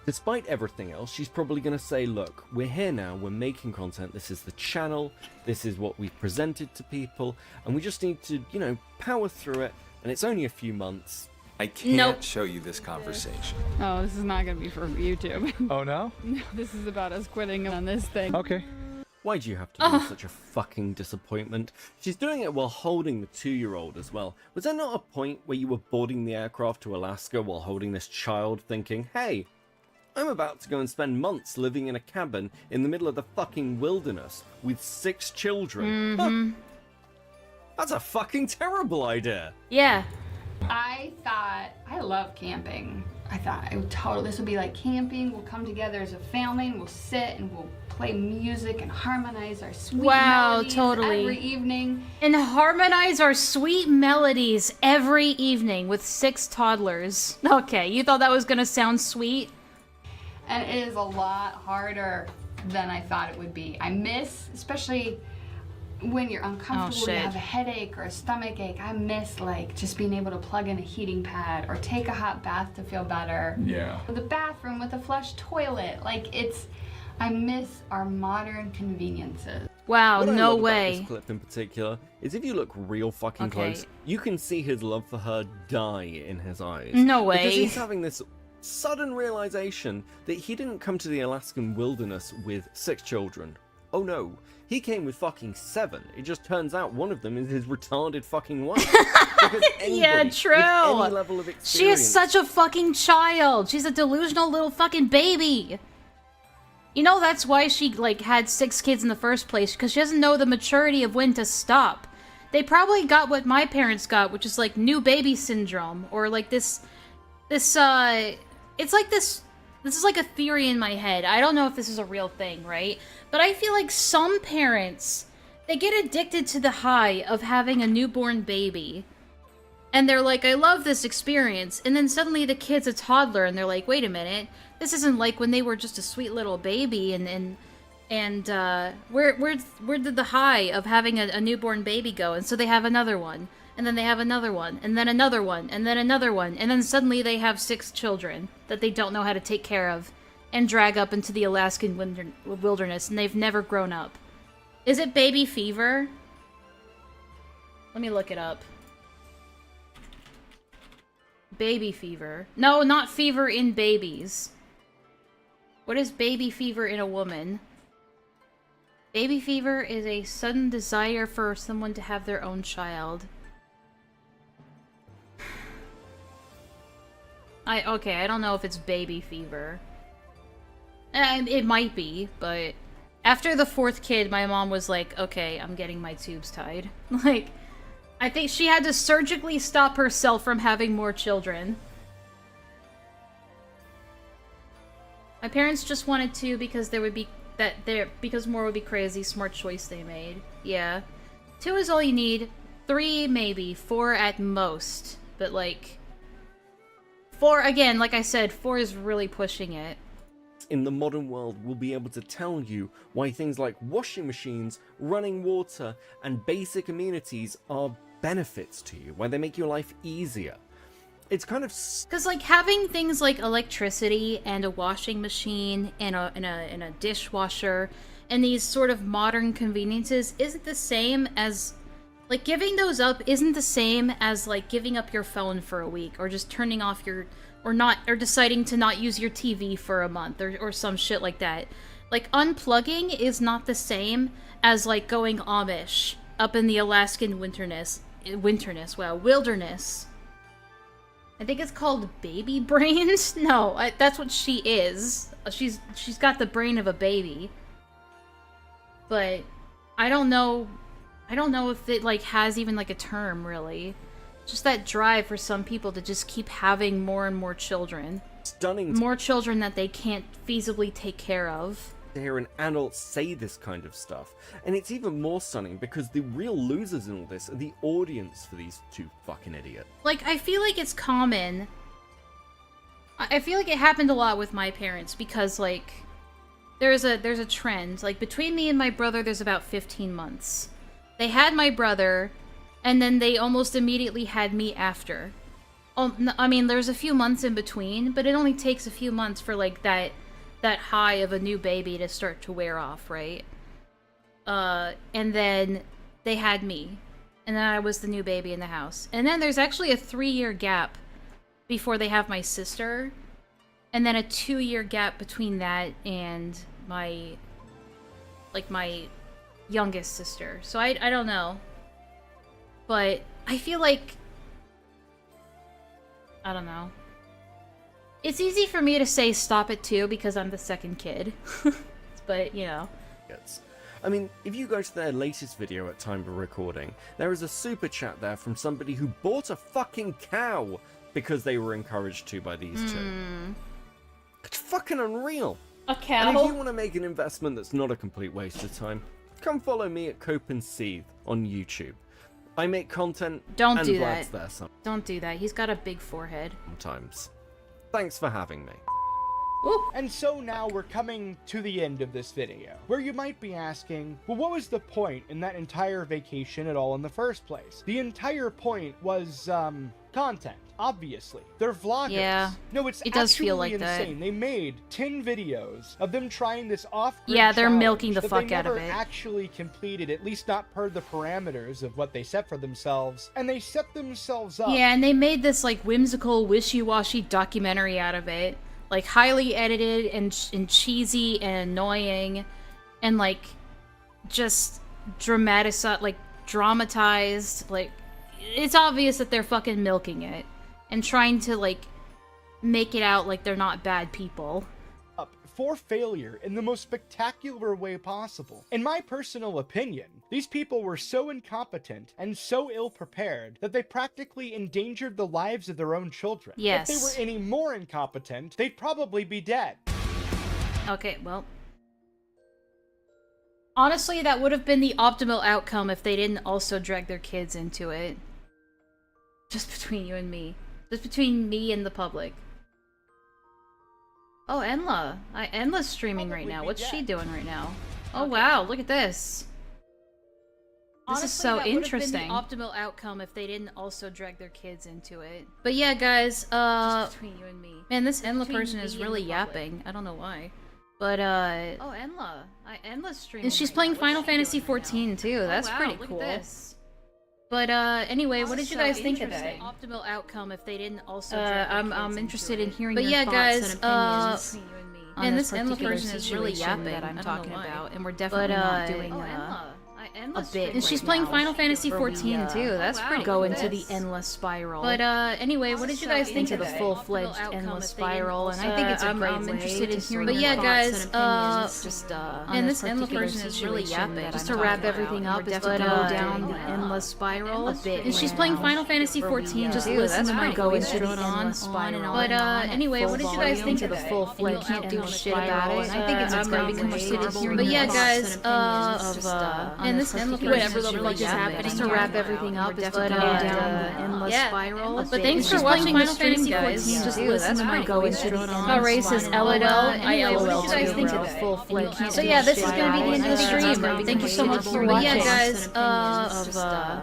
despite everything else, she's probably going to say, look, we're here now, we're making content, this is the channel, this is what we've presented to people, and we just need to, you know, power through it, and it's only a few months. I can't Nope. show you this conversation. Oh, this is not gonna be for YouTube. Oh no? No, this is about us quitting on this thing. Okay. Why do you have to be such a fucking disappointment? She's doing it while holding the 2-year-old as well. Was there not a point where you were boarding the aircraft to Alaska while holding this child thinking, hey, I'm about to go and spend months living in a cabin in the middle of the fucking wilderness with 6 children? Mm-hmm. Huh. That's a fucking terrible idea. Yeah. I thought, I love camping. I thought this would be like camping. We'll come together as a family and we'll sit and we'll play music and harmonize our sweet melodies totally. every evening. And harmonize our sweet melodies every evening with 6 toddlers. Okay, you thought that was gonna sound sweet? And it is a lot harder than I thought it would be. I miss, especially when you're uncomfortable, you have a headache or a stomach ache, I miss like just being able to plug in a heating pad or take a hot bath to feel better. Yeah. The bathroom with a flush toilet, I miss our modern conveniences. Wow, What I no love about way. this clip in particular is if you look real fucking Okay. close, you can see his love for her die in his eyes. No way. Because he's having this sudden realization that he didn't come to the Alaskan wilderness with 6 children. Oh no, he came with fucking 7. It just turns out one of them is his retarded fucking wife. Because Yeah, anybody true. with any level of She experience, is such a fucking child. She's a delusional little fucking baby. You know that's why she, had 6 kids in the first place, because she doesn't know the maturity of when to stop. They probably got what my parents got, which is, new baby syndrome, or, this is like a theory in my head. I don't know if this is a real thing, right? But I feel like some parents, they get addicted to the high of having a newborn baby. And they're like, I love this experience. And then suddenly the kid's a toddler and they're like, wait a minute. This isn't like when they were just a sweet little baby and where did the high of having a newborn baby go? And so they have another one. And then they have another one, and then another one, and then another one, and then suddenly they have 6 children that they don't know how to take care of and drag up into the Alaskan wilderness, and they've never grown up. Is it baby fever? Let me look it up. Baby fever. No, not fever in babies. What is baby fever in a woman? Baby fever is a sudden desire for someone to have their own child. I don't know if it's baby fever. It might be, but after the 4th kid, my mom was like, okay, I'm getting my tubes tied. I think she had to surgically stop herself from having more children. My parents just wanted 2 because because more would be crazy, smart choice they made. Yeah. 2 is all you need. 3 maybe, 4 at most. But 4, again, like I said, 4 is really pushing it. in the modern world will be able to tell you why things like washing machines, running water, and basic amenities are benefits to you, why they make your life easier. It's kind of... Because, having things like electricity and a washing machine and a dishwasher and these sort of modern conveniences isn't the same as... giving those up isn't the same as, giving up your phone for a week or just turning off your... or deciding to not use your TV for a month or some shit like that. Unplugging is not the same as, going Amish up in the Alaskan wilderness. I think it's called baby brains. No, that's what she is. She's got the brain of a baby. But I don't know if it has even a term really. Just that drive for some people to just keep having more and more children. Stunning. More children that they can't feasibly take care of. To hear an adult say this kind of stuff. And it's even more stunning because the real losers in all this are the audience for these two fucking idiots. I feel like it's common. I feel like it happened a lot with my parents because, there's a trend. Between me and my brother, there's about 15 months. They had my brother, and then they almost immediately had me after. I mean, there's a few months in between, but it only takes a few months for, that high of a new baby to start to wear off, right? And then they had me. And then I was the new baby in the house. And then there's actually a 3-year gap before they have my sister, and then a 2-year gap between that and my youngest sister. So I don't know. But I feel like, I don't know. It's easy for me to say stop at 2 because I'm the second kid. But, you know. I mean, if you go to their latest video at time of recording, there is a super chat there from somebody who bought a fucking cow because they were encouraged to by these two. It's fucking unreal. A cow? And if you want to make an investment that's not a complete waste of time, come follow me at Cope and Seethe on YouTube. I make content Don't and do Vlad's that. there Don't do that. He's got a big forehead. sometimes. Thanks for having me. And so now we're coming to the end of this video, where you might be asking, well, what was the point in that entire vacation at all in the first place? The entire point was, content, obviously. They're vloggers. Yeah, No, it's it does feel like insane. that. They made 10 videos of them trying this off-grid Yeah, they're challenge milking the that fuck they out of never it. actually completed, at least not per the parameters of what they set for themselves. And they set themselves up. Yeah, and they made this, like, whimsical, wishy-washy documentary out of it. Like, highly edited and cheesy and annoying. And, like, just dramatized. Like, it's obvious that they're fucking milking it. And trying to, like, make it out like they're not bad people. For failure in the most spectacular way possible. In my personal opinion, these people were so incompetent and so ill-prepared that they practically endangered the lives of their own children. Yes. If they were any more incompetent, they'd probably be dead. Okay, well. Honestly, that would have been the optimal outcome if they didn't also drag their kids into it. Just between you and me. Just between me and the public. Oh, Enlaa. Enlaa's streaming right now. What's she doing right now? Oh, wow, look at this. This is so interesting. That would have been the optimal outcome if they didn't also drag their kids into it. But yeah, guys, just between you and me. Man, this Enlaa person is really yapping. I don't know why. But, oh, Enlaa. Enlaa's streaming. And she's playing Final Fantasy XIV, too. That's pretty cool. Look at this. But, anyway, what did you guys think of that? Optimal outcome if they didn't also I'm interested in hearing your thoughts and opinions. And this Enlaa person is really yapping that I'm talking about, and we're definitely not doing a bit. And she's playing Final Fantasy XIV too. That's pretty cool. Go into the endless spiral. But anyway, what did you guys think of the full-fledged endless spiral? And I think it's a great way interested in hearing. But yeah, guys, just and this Enlaa person is really yapping. Just to wrap everything up, is to go down the endless spiral a bit. And she's playing Final Fantasy XIV. Just listen to her go into the endless spiral. But anyway, what did you guys think of the full-fledged endless shit about it? And I think it's a great way interested in hearing. But yeah, guys, and this whatever the fuck is happening to wrap everything up, is to go down the endless spiral. But thanks for watching Final Fantasy XIV, just listen to her go into the endless racist LOL. I LOL too, guys think of it. Full-fledged. So yeah, this is gonna be the end of the stream. Thank you so much for watching. Yeah, guys,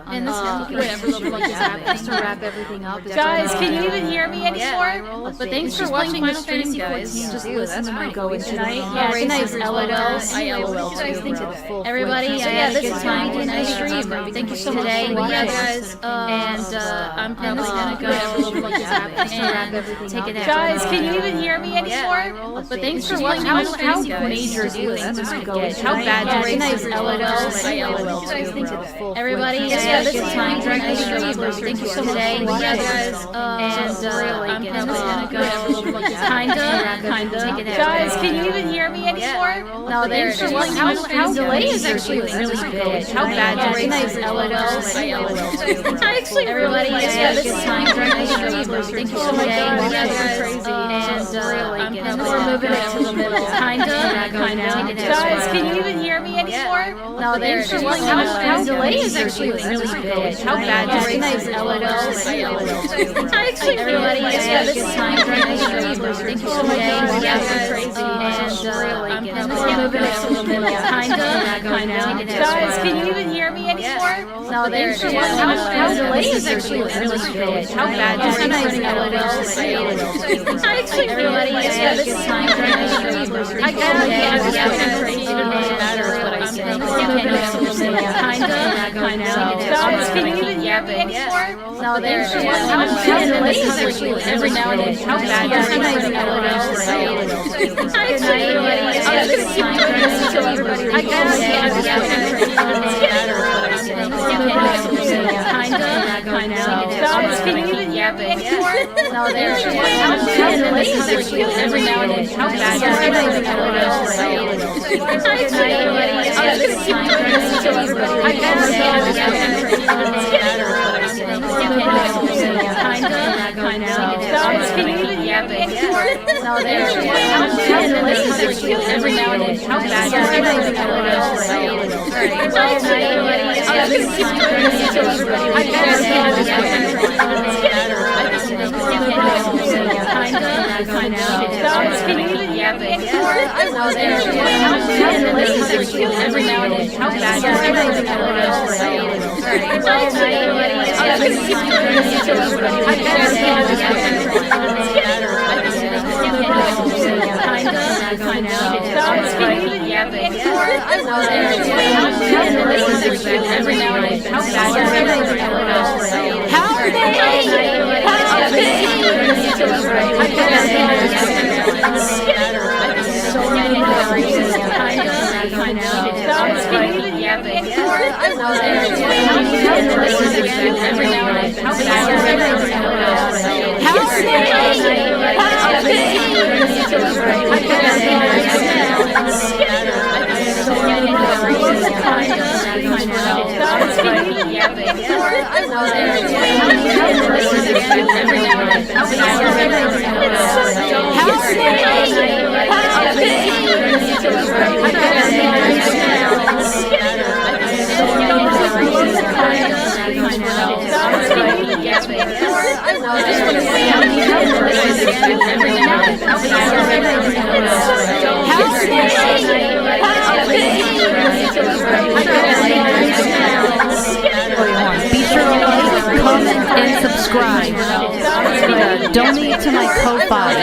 and this whatever the fuck is happening to wrap everything up. Guys, can you even hear me anymore? But thanks for watching Final Fantasy XIV. Just listen to her go into the racist LOL. I LOL too. Everybody, yeah, this is my nice stream. Thank you so much for watching. Yeah, guys, and I'm probably gonna go and take it out. Guys, can you even hear me anymore? But thanks for watching. How major do things get? How bad do nice LOL? Everybody, yeah, this is my nice stream. Thank you so much. Yeah, guys, and I'm probably gonna go kinda. Guys, can you even hear me anymore? No, thanks for watching. How delay is actually really good. How bad do nice LOLs? I actually everybody, yeah, this is my nice stream. Thank you so much. Yeah, guys, and we're moving it to the middle. Kinda. Guys, can you even hear me anymore? No, thanks for watching. How delay is actually really good. How bad do nice LOLs? I actually everybody, yeah, this is my nice stream. Thank you so much. Yeah, guys, and we're moving it to the middle. Kinda. Guys, can you even hear me anymore? No, thanks for watching. How delay is actually really good. How bad do nice LOLs? I actually everybody, yeah, this is my nice stream. I got it. Yeah, what I said. Kinda. Guys, can you even hear hear me anymore? No, there's every now and then. How bad is can you even hear me anymore? No, there's every now and then. How bad can you even hear me anymore? No, there's every now and then. How bad can you even hear me anymore? I know there's every now and then. How bad Be sure to like, comment, and subscribe. Donate to my Ko-Fi.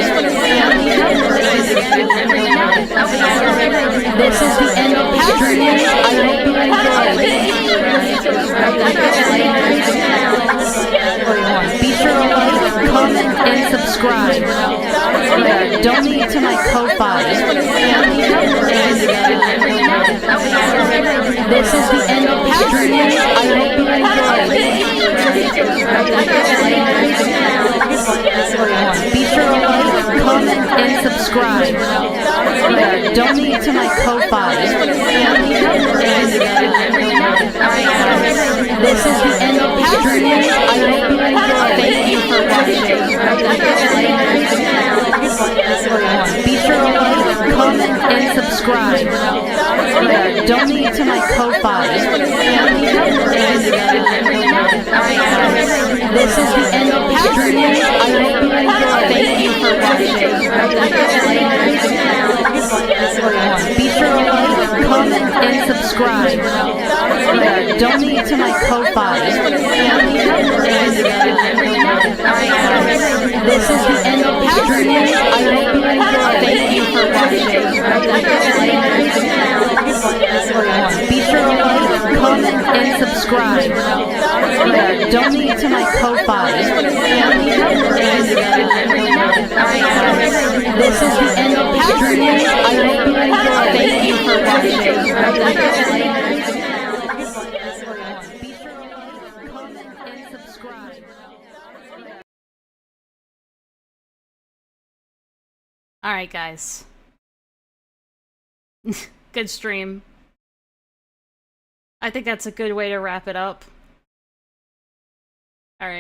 This is the end of the stream. I hope you enjoyed. Be sure to like, comment, and subscribe. Donate to my Ko-Fi. This is the end of the stream. I hope you enjoyed. Be sure to like, comment, and subscribe. Donate to my Ko-Fi. This is the end of the stream. I hope you enjoyed. Thank you for watching. Be sure to like, comment, and subscribe. Donate to my Ko-Fi. This is the end of the stream. I hope you enjoyed. Thank you for watching. Be sure to like, comment, and subscribe. Donate to my Ko-Fi. This is the end of the stream. I hope you enjoyed. Thank you for watching. Be sure to like, comment, and subscribe. Donate to my Ko-Fi. This is the end of the stream. I hope you enjoyed. Thank you for watching. Be sure to like, comment, and subscribe. Alright, guys. Good stream. I think that's a good way to wrap it up. Alright.